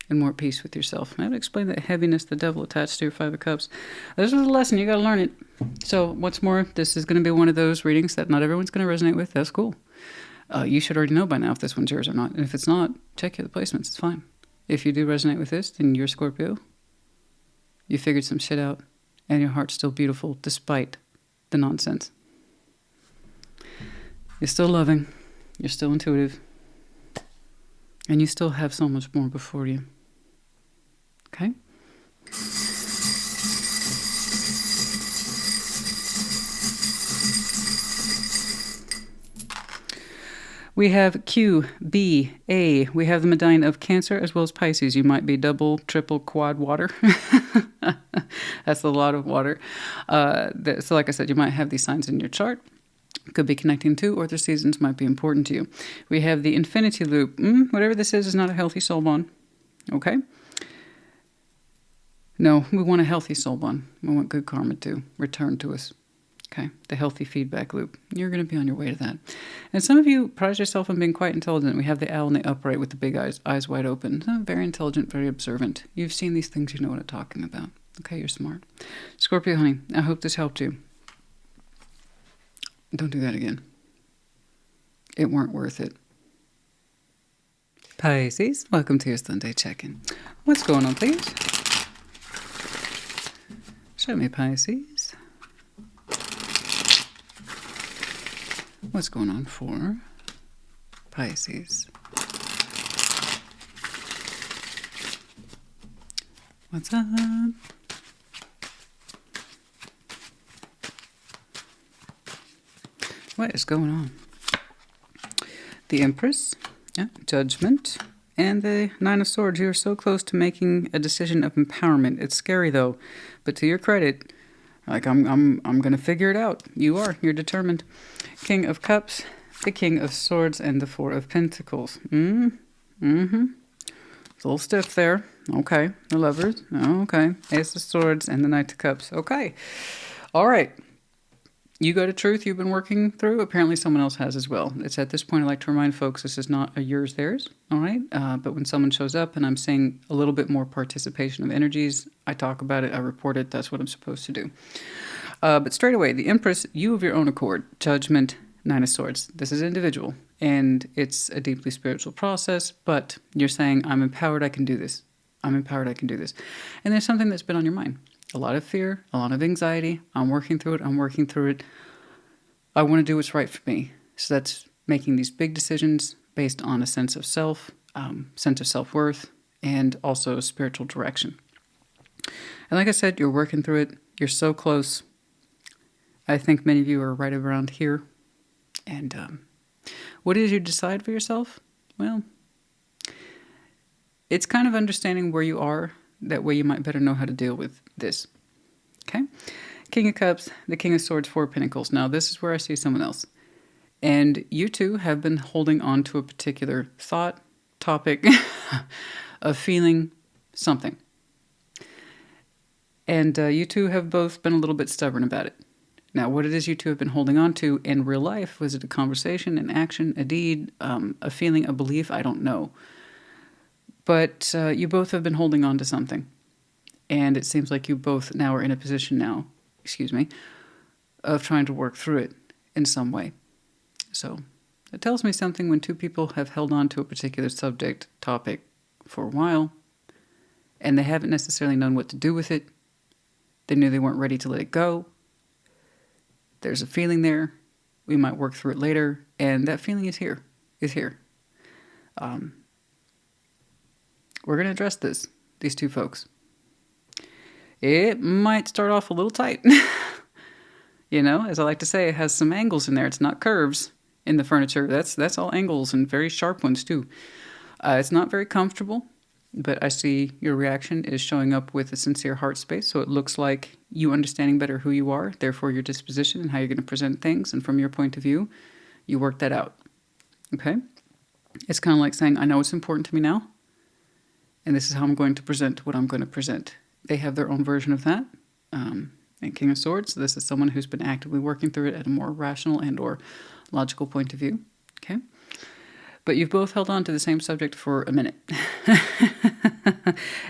And more peace with yourself. I would explain that heaviness, the devil attached to your Five of Cups. This is a lesson. You got to learn it. So what's more, this is going to be one of those readings that not everyone's going to resonate with. That's cool. You should already know by now if this one's yours or not. And if it's not, check your placements. It's fine. If you do resonate with this, then you're Scorpio. You figured some shit out. And your heart's still beautiful despite the nonsense. You're still loving. You're still intuitive. And you still have so much more before you. Okay? We have Q, B, A. We have the medallion of Cancer as well as Pisces. You might be double, triple, quad water. That's a lot of water. So like I said, you might have these signs in your chart. Could be connecting to, or the seasons might be important to you. We have the infinity loop. Whatever this is not a healthy soul bond. Okay? No, we want a healthy soul bond. We want good karma to return to us. Okay? The healthy feedback loop. You're going to be on your way to that. And some of you prize yourself on being quite intelligent. We have the owl in the upright with the big eyes wide open. Very intelligent, very observant. You've seen these things, you know what I'm talking about. Okay, you're smart. Scorpio, honey, I hope this helped you. Don't do that again. It weren't worth it. Pisces, welcome to your Sunday check-in. What's going on, please? Show me, Pisces. What's going on for Pisces? What's up? What is going on? The Empress, yeah, Judgment, and the Nine of Swords. You are so close to making a decision of empowerment. It's scary though, but to your credit, like I'm gonna figure it out. You are. You're determined. King of Cups, the King of Swords, and the Four of Pentacles. It's a little stiff there. Okay. The Lovers. Okay. Ace of Swords and the Knight of Cups. Okay. All right. You got a truth you've been working through. Apparently someone else has as well. It's at this point I like to remind folks this is not a yours, theirs. All right. But when someone shows up and I'm seeing a little bit more participation of energies, I talk about it. I report it. That's what I'm supposed to do. But straight away, the Empress, you of your own accord. Judgment, Nine of Swords. This is individual. And it's a deeply spiritual process, but you're saying, I'm empowered, I can do this. I'm empowered, I can do this. And there's something that's been on your mind. A lot of fear, a lot of anxiety. I'm working through it, I'm working through it. I want to do what's right for me. So that's making these big decisions based on a sense of self, sense of self-worth, and also spiritual direction. And like I said, you're working through it. You're so close. I think many of you are right around here. And what did you decide for yourself? Well, it's kind of understanding where you are. That way you might better know how to deal with this. Okay? King of Cups, the King of Swords, Four of Pentacles. Now, this is where I see someone else. And you two have been holding on to a particular thought, topic, of feeling something. And you two have both been a little bit stubborn about it. Now, what it is you two have been holding on to in real life, was it a conversation, an action, a deed, a feeling, a belief? I don't know. But you both have been holding on to something. And it seems like you both now are in a position now, of trying to work through it in some way. So it tells me something when two people have held on to a particular subject, topic for a while, and they haven't necessarily known what to do with it. They knew they weren't ready to let it go. There's a feeling there. We might work through it later. And that feeling is here. We're going to address these two folks. It might start off a little tight. As I like to say, it has some angles in there. It's not curves in the furniture. That's all angles, and very sharp ones too. It's not very comfortable, but I see your reaction is showing up with a sincere heart space. So it looks like you understanding better who you are, therefore your disposition and how you're going to present things. And from your point of view, you work that out. Okay? It's kind of like saying, I know it's important to me now, and this is how I'm going to present what I'm going to present. They have their own version of that. And King of Swords, this is someone who's been actively working through it at a more rational and or logical point of view. Okay? But you've both held on to the same subject for a minute.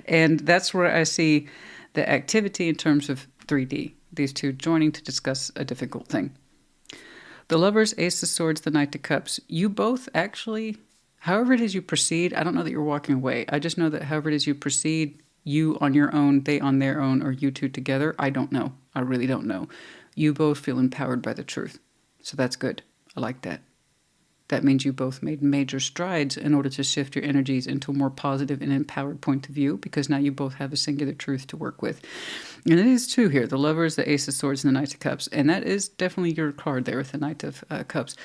And that's where I see the activity in terms of 3D. These two joining to discuss a difficult thing. The Lovers, Ace of Swords, the Knight of Cups. You both actually, however it is you proceed, I don't know that you're walking away. I just know that however it is you proceed, you on your own, they on their own, or you two together, I don't know. I really don't know. You both feel empowered by the truth. So that's good. I like that. That means you both made major strides in order to shift your energies into a more positive and empowered point of view, because now you both have a singular truth to work with. And it is two here, the Lovers, the Ace of Swords, and the Knight of Cups. And that is definitely your card there with the Knight of Cups.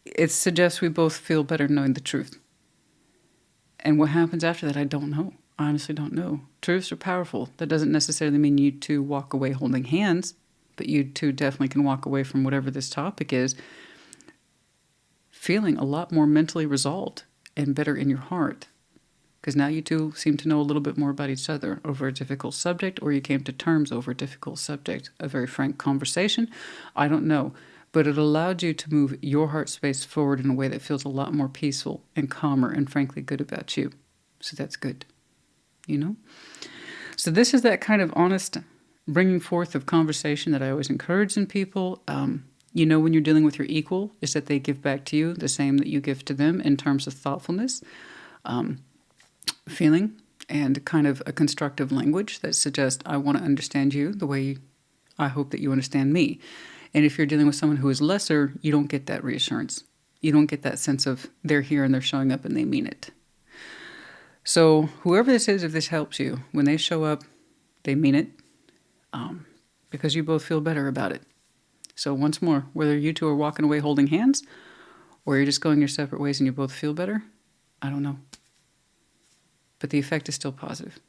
It suggests we both feel better knowing the truth. And what happens after that, I don't know. I honestly don't know. Truths are powerful. That doesn't necessarily mean you two walk away holding hands, but you two definitely can walk away from whatever this topic is feeling a lot more mentally resolved and better in your heart. Because now you two seem to know a little bit more about each other over a difficult subject, or you came to terms over a difficult subject. A very frank conversation. I don't know. But it allowed you to move your heart space forward in a way that feels a lot more peaceful and calmer and frankly good about you. So that's good. So this is that kind of honest bringing forth of conversation that I always encourage in people. When you're dealing with your equal, is that they give back to you the same that you give to them in terms of thoughtfulness, feeling, and kind of a constructive language that suggests, I want to understand you the way I hope that you understand me. And if you're dealing with someone who is lesser, you don't get that reassurance. You don't get that sense of they're here and they're showing up and they mean it. So whoever this is, if this helps you, when they show up, they mean it, because you both feel better about it. So once more, whether you two are walking away holding hands or you're just going your separate ways and you both feel better, I don't know. But the effect is still positive.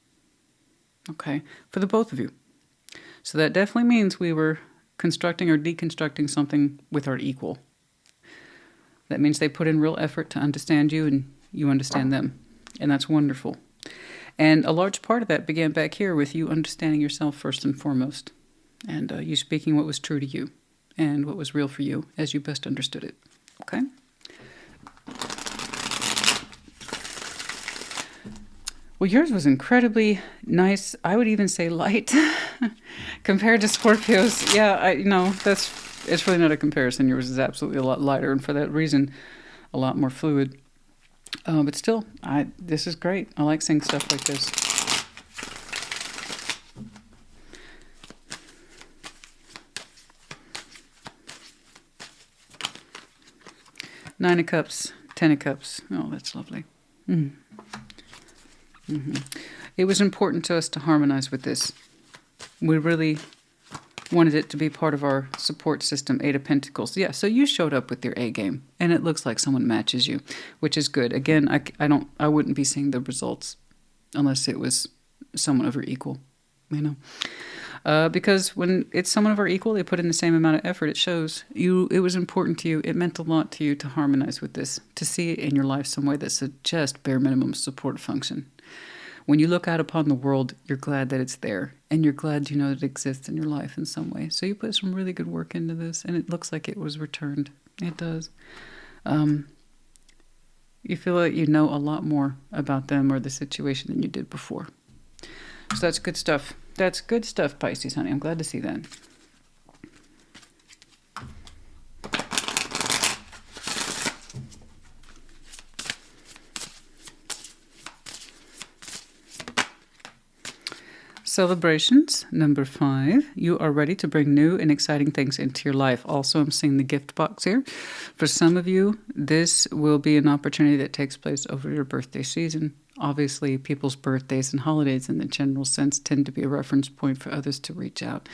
Okay, for the both of you. So that definitely means we were constructing or deconstructing something with our equal. That means they put in real effort to understand you and you understand them. And that's wonderful. And a large part of that began back here with you understanding yourself first and foremost. And you speaking what was true to you and what was real for you as you best understood it. Okay? Well, yours was incredibly nice. I would even say light compared to Scorpio's. Yeah, it's really not a comparison. Yours is absolutely a lot lighter, and for that reason, a lot more fluid. But still, this is great. I like seeing stuff like this. Nine of Cups, 10 of Cups. Oh, that's lovely. It was important to us to harmonize with this. We really wanted it to be part of our support system, Eight of Pentacles. Yeah, so you showed up with your A game, and it looks like someone matches you, which is good. Again, I wouldn't be seeing the results unless it was someone of your equal, because when it's someone of our equal, they put in the same amount of effort. It shows you. It was important to you. It meant a lot to you to harmonize with this, to see it in your life some way that suggests bare minimum support function. When you look out upon the world, you're glad that it's there, and you're glad you know that it exists in your life in some way. So you put some really good work into this, and it looks like it was returned. It does. You feel like you know a lot more about them or the situation than you did before. So that's good stuff. That's good stuff, Pisces, honey. I'm glad to see that. Celebrations, number 5. You are ready to bring new and exciting things into your life. Also, I'm seeing the gift box here. For some of you, this will be an opportunity that takes place over your birthday season. Obviously, people's birthdays and holidays in the general sense tend to be a reference point for others to reach out.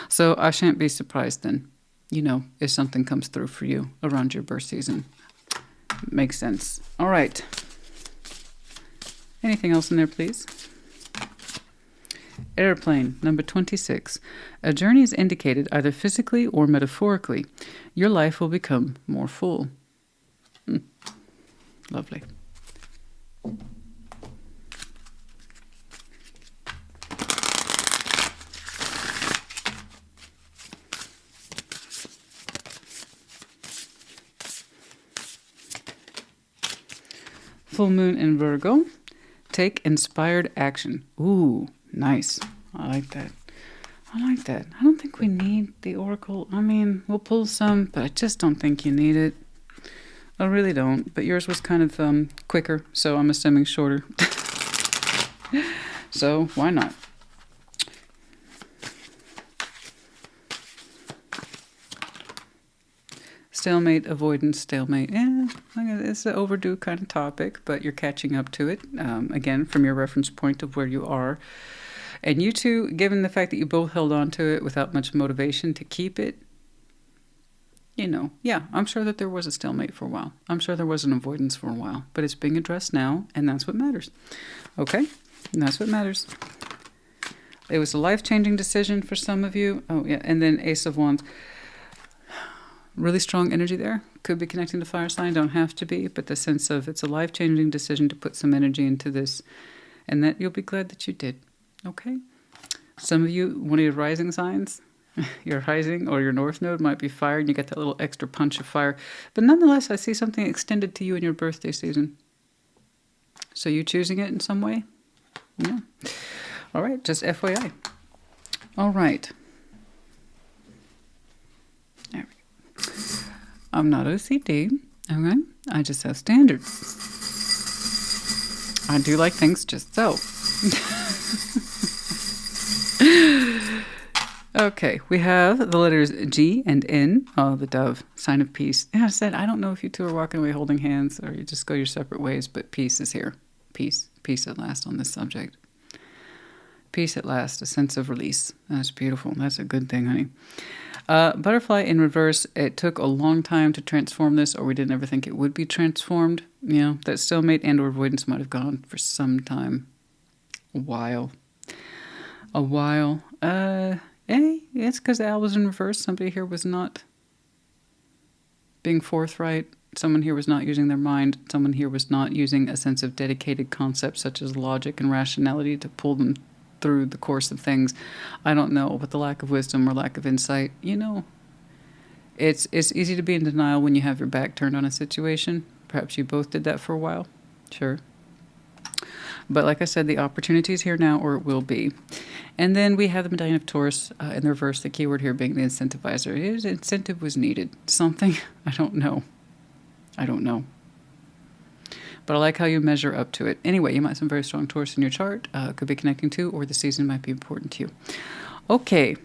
So I shan't be surprised then, if something comes through for you around your birth season. Makes sense. All right. Anything else in there, please? Airplane, number 26. A journey is indicated either physically or metaphorically. Your life will become more full. Lovely. Full moon in Virgo. Take inspired action. Ooh. Nice. I like that. I don't think we need the oracle. I mean, we'll pull some, but I just don't think you need it. I really don't. But yours was kind of quicker, so I'm assuming shorter. So why not? Stalemate, avoidance, stalemate. It's an overdue kind of topic, but you're catching up to it, again, from your reference point of where you are. And you two, given the fact that you both held on to it without much motivation to keep it, yeah, I'm sure that there was a stalemate for a while. I'm sure there was an avoidance for a while, but it's being addressed now, and that's what matters. Okay? And that's what matters. It was a life-changing decision for some of you. Oh, yeah, and then Ace of Wands. Really strong energy there. Could be connecting to fire sign, don't have to be, but the sense of it's a life-changing decision to put some energy into this, and that you'll be glad that you did. Okay? Some of you, one of your rising signs, your rising or your north node might be fire, and you get that little extra punch of fire. But nonetheless, I see something extended to you in your birthday season. So you choosing it in some way? Yeah. All right, just FYI. All right. There we go. I'm not OCD, okay? I just have standards. I do like things just so. Okay, we have the letters G and N. Oh, the dove, sign of peace. And I said, I don't know if you two are walking away holding hands or you just go your separate ways, but peace is here. Peace. Peace at last on this subject. Peace at last, a sense of release. That's beautiful. That's a good thing, honey. Butterfly in reverse. It took a long time to transform this, or we didn't ever think it would be transformed. You know, that stalemate and or avoidance might have gone for some time. A while. Hey, it's because Al was in reverse. Somebody here was not being forthright. Someone here was not using their mind. Someone here was not using a sense of dedicated concepts such as logic and rationality to pull them through the course of things. I don't know, but the lack of wisdom or lack of insight, you know, it's easy to be in denial when you have your back turned on a situation. Perhaps you both did that for a while. Sure. But like I said, the opportunity is here now, or it will be. And then we have the Medallion of Taurus in the reverse, the keyword here being the incentivizer. His incentive was needed. Something? I don't know. But I like how you measure up to it. Anyway, you might have some very strong Taurus in your chart. Could be connecting to, or the season might be important to you. Okay.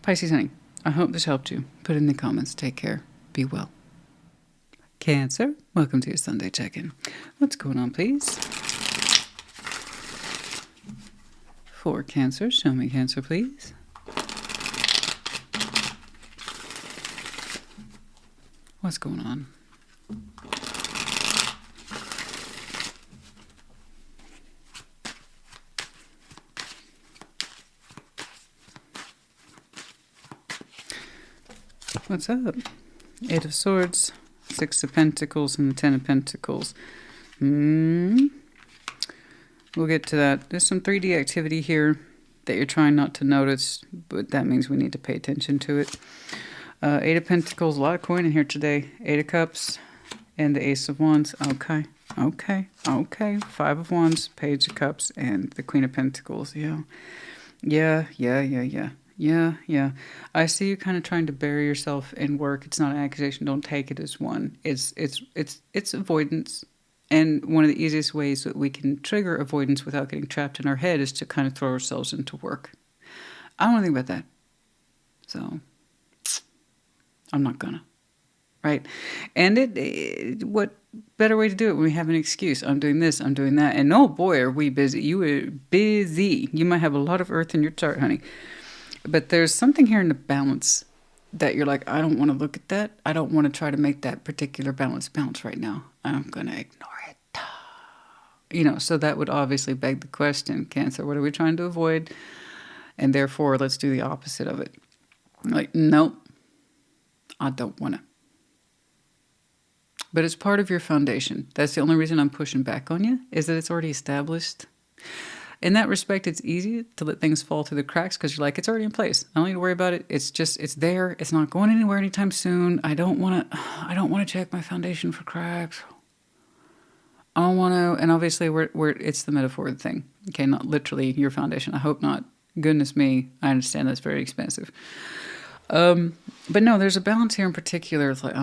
Pisces, honey, I hope this helped you. Put it in the comments. Take care. Be well. Cancer, welcome to your Sunday check-in. What's going on, please? For Cancer, show me Cancer, please. What's going on? What's up? Eight of Swords, Six of Pentacles, and the Ten of Pentacles. We'll get to that. There's some 3D activity here that you're trying not to notice, but that means we need to pay attention to it. Eight of Pentacles, a lot of coin in here today. Eight of Cups and the Ace of Wands. Okay. Five of Wands, Page of Cups, and the Queen of Pentacles. Yeah. I see you kind of trying to bury yourself in work. It's not an accusation. Don't take it as one. It's avoidance. And one of the easiest ways that we can trigger avoidance without getting trapped in our head is to kind of throw ourselves into work. I don't want to think about that. So I'm not gonna. Right? And what better way to do it when we have an excuse? I'm doing this, I'm doing that. And oh boy, are we busy. You are busy. You might have a lot of earth in your chart, honey. But there's something here in the balance that you're like, I don't want to look at that. I don't want to try to make that particular balance bounce right now. I'm going to ignore it. You know, so that would obviously beg the question, Cancer, what are we trying to avoid? And therefore, let's do the opposite of it. Like, nope, I don't want to. But it's part of your foundation. That's the only reason I'm pushing back on you, is that it's already established. In that respect, it's easy to let things fall through the cracks because you're like, it's already in place. I don't need to worry about it. It's there. It's not going anywhere anytime soon. I don't want to check my foundation for cracks. I don't want to, and obviously it's the metaphor thing. Okay, not literally your foundation. I hope not. Goodness me, I understand that's very expensive. But no, there's a balance here in particular. It's like,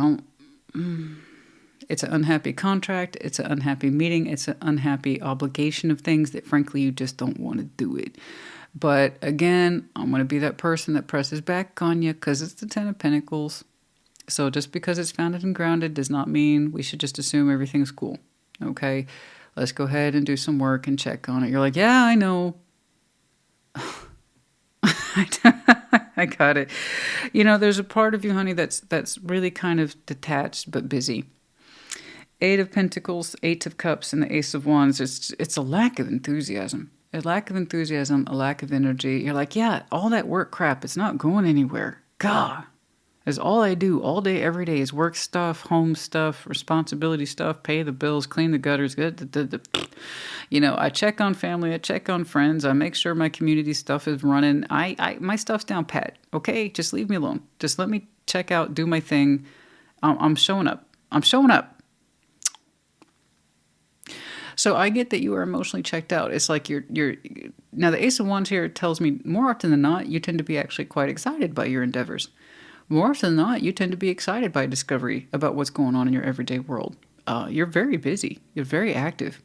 it's an unhappy contract. It's an unhappy meeting. It's an unhappy obligation of things that frankly you just don't want to do it. But again, I'm going to be that person that presses back on you because it's the Ten of Pentacles. So just because it's founded and grounded does not mean we should just assume everything's cool. Okay, let's go ahead and do some work and check on it. You're like, yeah, I know. I got it. You know, there's a part of you, honey, that's really kind of detached but busy. Eight of Pentacles, Eight of Cups, and the Ace of Wands. It's a lack of enthusiasm. A lack of enthusiasm, a lack of energy. You're like, yeah, all that work crap, it's not going anywhere. God. That's all I do all day, every day is work stuff, home stuff, responsibility stuff, pay the bills, clean the gutters. You know, I check on family, I check on friends, I make sure my community stuff is running. My stuff's down pat, okay? Just leave me alone. Just let me check out, do my thing. I'm showing up. So I get that you are emotionally checked out. It's like you're now the Ace of Wands here tells me more often than not, you tend to be actually quite excited by your endeavors. More often than not, you tend to be excited by discovery about what's going on in your everyday world. You're very busy. You're very active.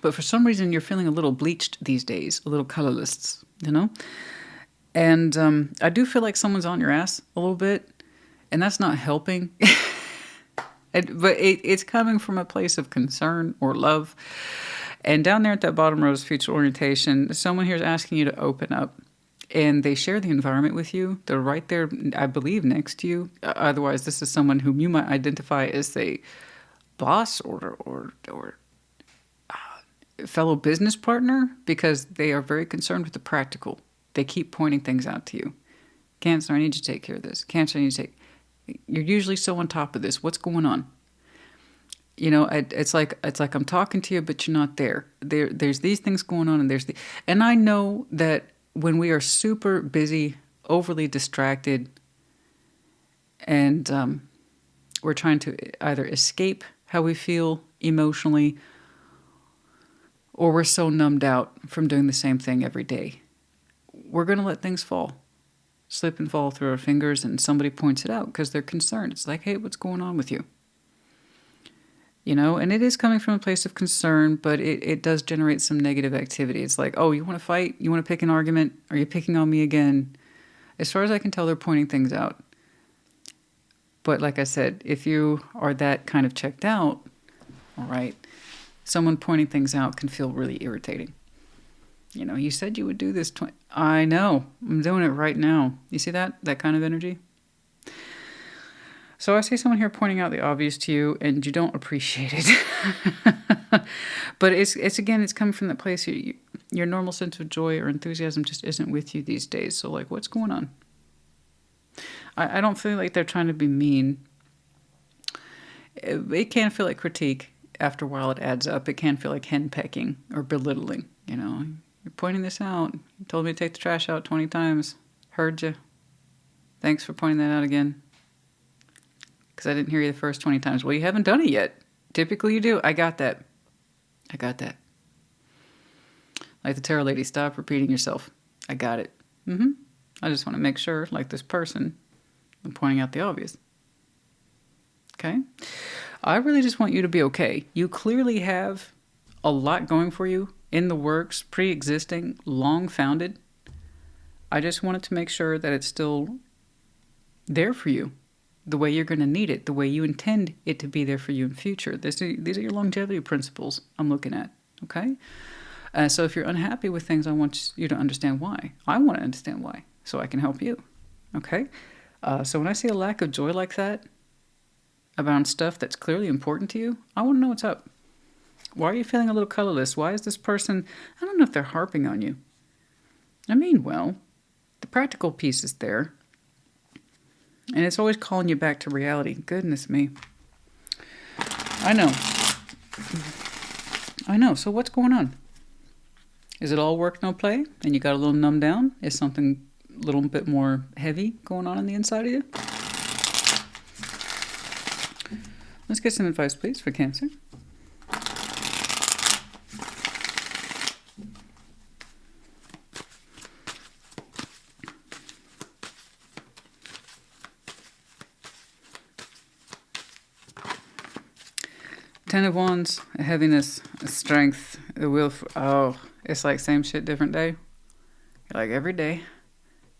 But for some reason, you're feeling a little bleached these days, a little colorless, you know? And I do feel like someone's on your ass a little bit, and that's not helping. But it's coming from a place of concern or love. And down there at that bottom row is future orientation. Someone here is asking you to open up. And they share the environment with you. They're right there, I believe, next to you. Otherwise, this is someone whom you might identify as a boss or fellow business partner, because they are very concerned with the practical. They keep pointing things out to you. Cancer, I need you to take care of this. Cancer, I need you to take... You're usually so on top of this. What's going on? You know, it's like I'm talking to you, but you're not there. There's these things going on, and I know that when we are super busy, overly distracted, and we're trying to either escape how we feel emotionally, or we're so numbed out from doing the same thing every day, we're going to let things fall. Slip and fall through our fingers, and somebody points it out because they're concerned. It's like, hey, what's going on with you? You know, and it is coming from a place of concern, but it does generate some negative activity. It's like, oh, you want to fight? You want to pick an argument? Are you picking on me again? As far as I can tell, they're pointing things out. But like I said, if you are that kind of checked out, all right, someone pointing things out can feel really irritating. You know, you said you would do this. I know. I'm doing it right now. You see that? That kind of energy? So I see someone here pointing out the obvious to you, and you don't appreciate it. But it's coming from that place. Your normal sense of joy or enthusiasm just isn't with you these days. So, like, what's going on? I don't feel like they're trying to be mean. It can feel like critique. After a while, it adds up. It can feel like henpecking or belittling. You know, you're pointing this out. You told me to take the trash out 20 times. Heard you. Thanks for pointing that out again. Because I didn't hear you the first 20 times. Well, you haven't done it yet. Typically you do. I got that. Like the tarot lady, stop repeating yourself. I got it. I just want to make sure, like this person, I'm pointing out the obvious. Okay? I really just want you to be okay. You clearly have a lot going for you in the works, pre-existing, long-founded. I just wanted to make sure that it's still there for you, the way you're going to need it, the way you intend it to be there for you in future. These are your longevity principles I'm looking at, okay? So if you're unhappy with things, I want you to understand why. I want to understand why, so I can help you, okay? So when I see a lack of joy like that about stuff that's clearly important to you, I want to know what's up. Why are you feeling a little colorless? Why is this person, I don't know if they're harping on you. I mean, well, the practical piece is there. And it's always calling you back to reality. Goodness me. I know. So what's going on? Is it all work, no play? And you got a little numbed down? Is something a little bit more heavy going on the inside of you? Let's get some advice, please, for Cancer. Ten of Wands, a heaviness, a strength, the will for, it's like same shit, different day. Like every day,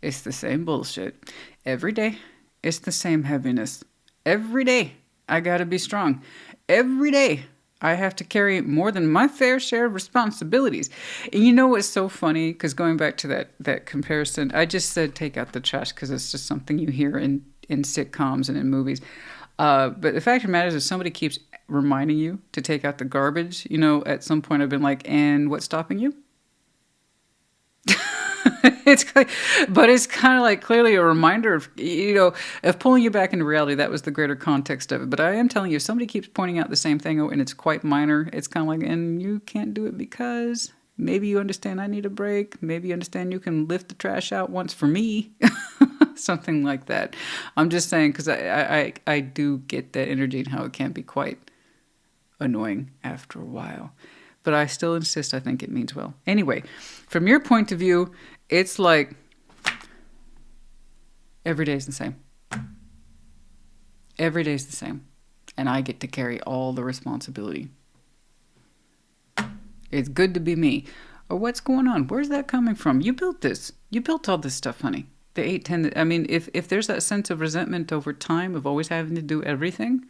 it's the same bullshit. Every day, it's the same heaviness. Every day, I gotta be strong. Every day, I have to carry more than my fair share of responsibilities. And you know what's so funny? Because going back to that comparison, I just said take out the trash because it's just something you hear in sitcoms and in movies. But the fact of the matter is, if somebody keeps reminding you to take out the garbage, you know, at some point I've been like, and what's stopping you? But it's kind of like clearly a reminder of, you know, of pulling you back into reality. That was the greater context of it. But I am telling you, if somebody keeps pointing out the same thing and it's quite minor, it's kind of like, and you can't do it because maybe you understand I need a break. Maybe you understand you can lift the trash out once for me. Something like that. I'm just saying because I do get that energy and how it can be quite annoying after a while. But I still insist I think it means well. Anyway, from your point of view, it's like every day's the same. Every day's the same. And I get to carry all the responsibility. It's good to be me. Or what's going on? Where's that coming from? You built this. You built all this stuff, honey. The 8-10. I mean, if there's that sense of resentment over time of always having to do everything,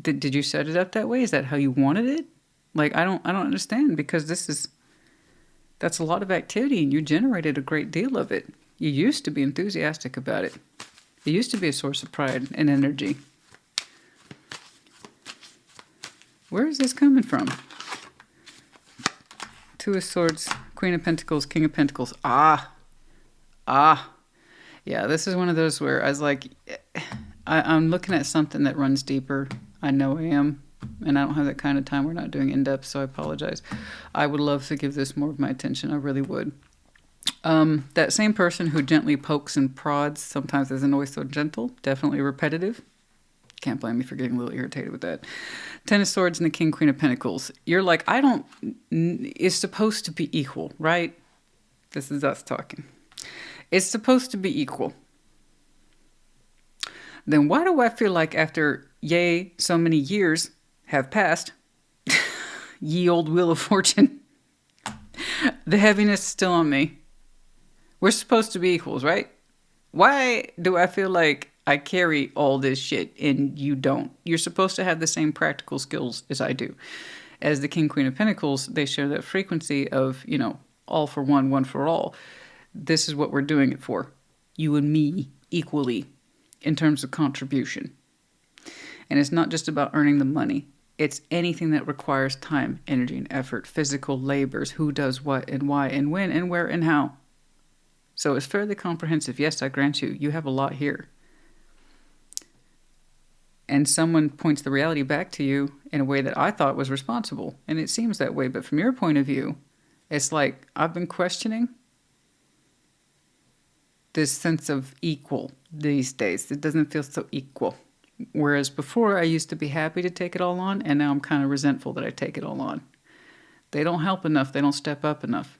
did you set it up that way? Is that how you wanted it? Like, I don't understand, because that's a lot of activity, and you generated a great deal of it. You used to be enthusiastic about it. It used to be a source of pride and energy. Where is this coming from? Two of Swords, Queen of Pentacles, King of Pentacles. Yeah, this is one of those where I was like, I'm looking at something that runs deeper. I know I am. And I don't have that kind of time. We're not doing in-depth, so I apologize. I would love to give this more of my attention. I really would. That same person who gently pokes and prods sometimes isn't always so gentle. Definitely repetitive. Can't blame me for getting a little irritated with that. 10 of Swords and the King, Queen of Pentacles. You're like, it's supposed to be equal, right? This is us talking. It's supposed to be equal. Then why do I feel like after, so many years have passed, ye old wheel of fortune, the heaviness is still on me? We're supposed to be equals, right? Why do I feel like I carry all this shit and you don't? You're supposed to have the same practical skills as I do. As the King, Queen of Pentacles, they share that frequency of, all for one, one for all. This is what we're doing it for. You and me equally in terms of contribution. And it's not just about earning the money. It's anything that requires time, energy, and effort, physical labors, who does what and why and when and where and how. So it's fairly comprehensive. Yes, I grant you, you have a lot here. And someone points the reality back to you in a way that I thought was responsible. And it seems that way. But from your point of view, it's like I've been questioning this sense of equal these days. It doesn't feel so equal. Whereas before I used to be happy to take it all on, and now I'm kind of resentful that I take it all on. They don't help enough. They don't step up enough.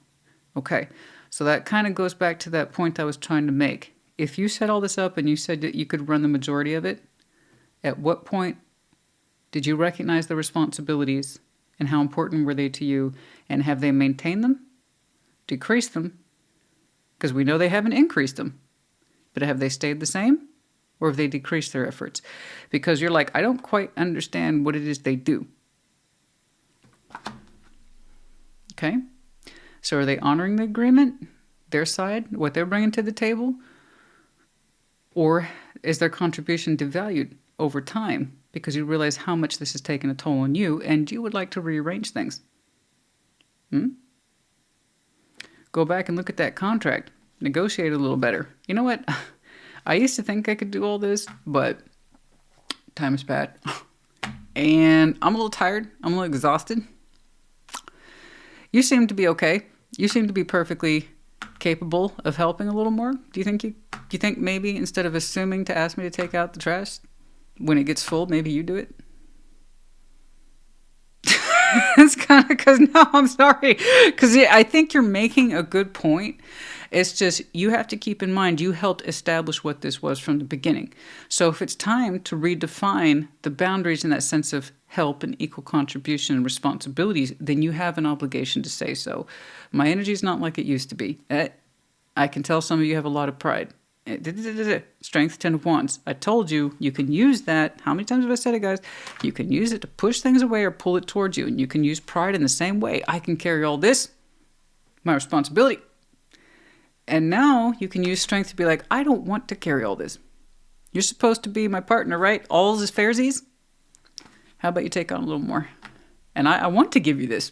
Okay, so that kind of goes back to that point I was trying to make. If you set all this up and you said that you could run the majority of it, at what point did you recognize the responsibilities and how important were they to you, and have they maintained them, decreased them? Because we know they haven't increased them, but have they stayed the same? Or have they decreased their efforts? Because you're like, I don't quite understand what it is they do. Okay? So are they honoring the agreement, their side, what they're bringing to the table? Or is their contribution devalued over time because you realize how much this has taken a toll on you and you would like to rearrange things? Go back and look at that contract. Negotiate a little better. You know what? I used to think I could do all this, but time is bad. And I'm a little tired. I'm a little exhausted. You seem to be okay. You seem to be perfectly capable of helping a little more. Do you think maybe instead of assuming to ask me to take out the trash, when it gets full, maybe you do it? It's kind of because, no, I'm sorry. Because I think you're making a good point. It's just you have to keep in mind you helped establish what this was from the beginning. So if it's time to redefine the boundaries in that sense of help and equal contribution and responsibilities, then you have an obligation to say so. My energy is not like it used to be. I can tell some of you have a lot of pride. Strength, 10 of Wands. I told you, you can use that. How many times have I said it, guys? You can use it to push things away or pull it towards you. And you can use pride in the same way. I can carry all this. My responsibility. And now you can use strength to be like, I don't want to carry all this. You're supposed to be my partner, right? All's is fairsies. How about you take on a little more? And I want to give you this.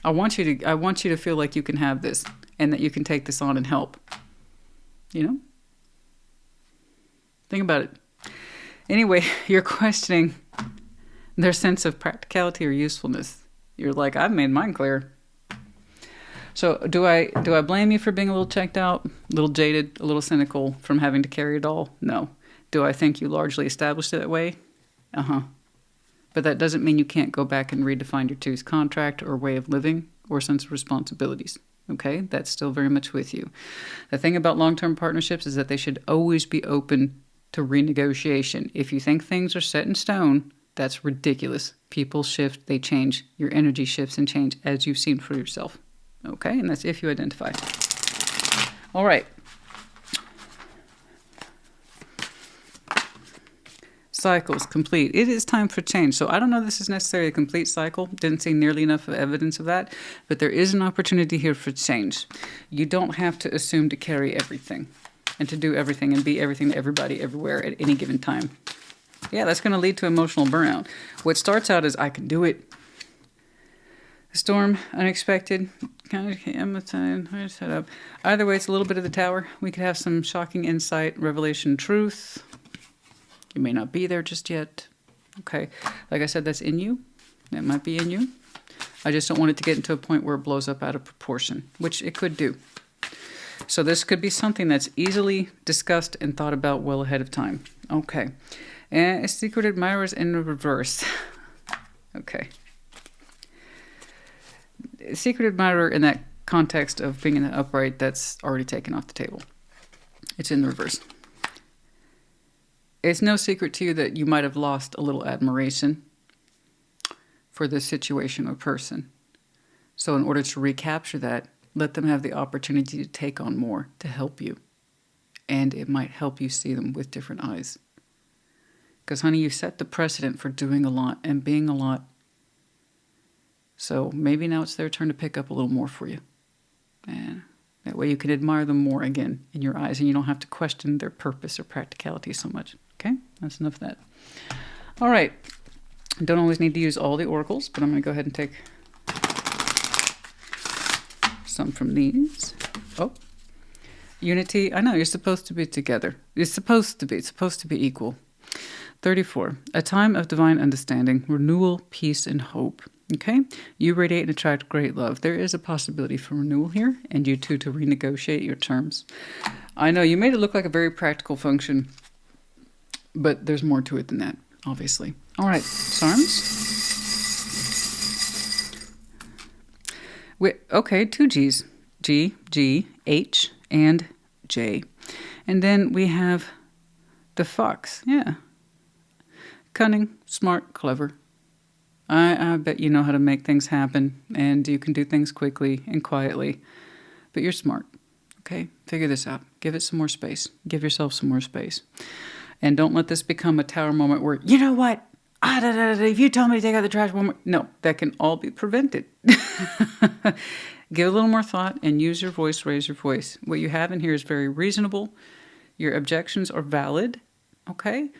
I want you to feel like you can have this and that you can take this on and help. You know? Think about it. Anyway, you're questioning their sense of practicality or usefulness. You're like, I've made mine clear. So do I blame you for being a little checked out, a little jaded, a little cynical from having to carry it all? No. Do I think you largely established it that way? But that doesn't mean you can't go back and redefine your two's contract or way of living or sense of responsibilities. Okay? That's still very much with you. The thing about long-term partnerships is that they should always be open to renegotiation. If you think things are set in stone, That's ridiculous. People shift, they change. Your energy shifts and change as you've seen for yourself. Okay, and that's if you identify. All right. Cycles complete. It is time for change. So I don't know if this is necessarily a complete cycle. Didn't see nearly enough evidence of that. But there is an opportunity here for change. You don't have to assume to carry everything and to do everything and be everything to everybody everywhere at any given time. Yeah, that's going to lead to emotional burnout. What starts out as I can do it. Storm, unexpected, kind of set up. Either way, it's a little bit of the Tower. We could have some shocking insight, revelation, truth. You may not be there just yet. Okay. Like I said, that's in you. It might be in you. I just don't want it to get into a point where it blows up out of proportion, which it could do. So this could be something that's easily discussed and thought about well ahead of time. Okay. And secret admirers in the reverse. Okay. Secret admirer in that context of being in the upright, that's already taken off the table. It's in the reverse. It's no secret to you that you might have lost a little admiration for this situation or person. So in order to recapture that, let them have the opportunity to take on more to help you. And it might help you see them with different eyes. Because, honey, you set the precedent for doing a lot and being a lot. So maybe now it's their turn to pick up a little more for you. And that way you can admire them more again in your eyes and you don't have to question their purpose or practicality so much. Okay? That's enough of that. All right. Don't always need to use all the oracles, but I'm going to go ahead and take some from these. Oh. Unity. I know, you're supposed to be together. It's supposed to be equal. 34. A time of divine understanding, renewal, peace, and hope. Okay? You radiate and attract great love. There is a possibility for renewal here, and you two to renegotiate your terms. I know, you made it look like a very practical function, but there's more to it than that, obviously. All right, Psalms. Okay, two G's. G, G, H, and J. And then we have the fox. Yeah. Cunning, smart, clever. I bet you know how to make things happen, and you can do things quickly and quietly. But you're smart, okay? Figure this out. Give it some more space. Give yourself some more space. And don't let this become a Tower moment where, you know what? If you tell me to take out the trash one more... No, that can all be prevented. Give a little more thought and use your voice, raise your voice. What you have in here is very reasonable. Your objections are valid, okay?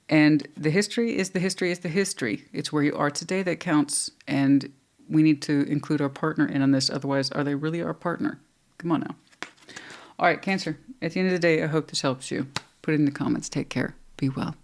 And the history is the history is the history. It's where you are today that counts, and we need to include our partner in on this. Otherwise, are they really our partner? Come on now. All right, Cancer. At the end of the day, I hope this helps you. Put it in the comments. Take care. Be well.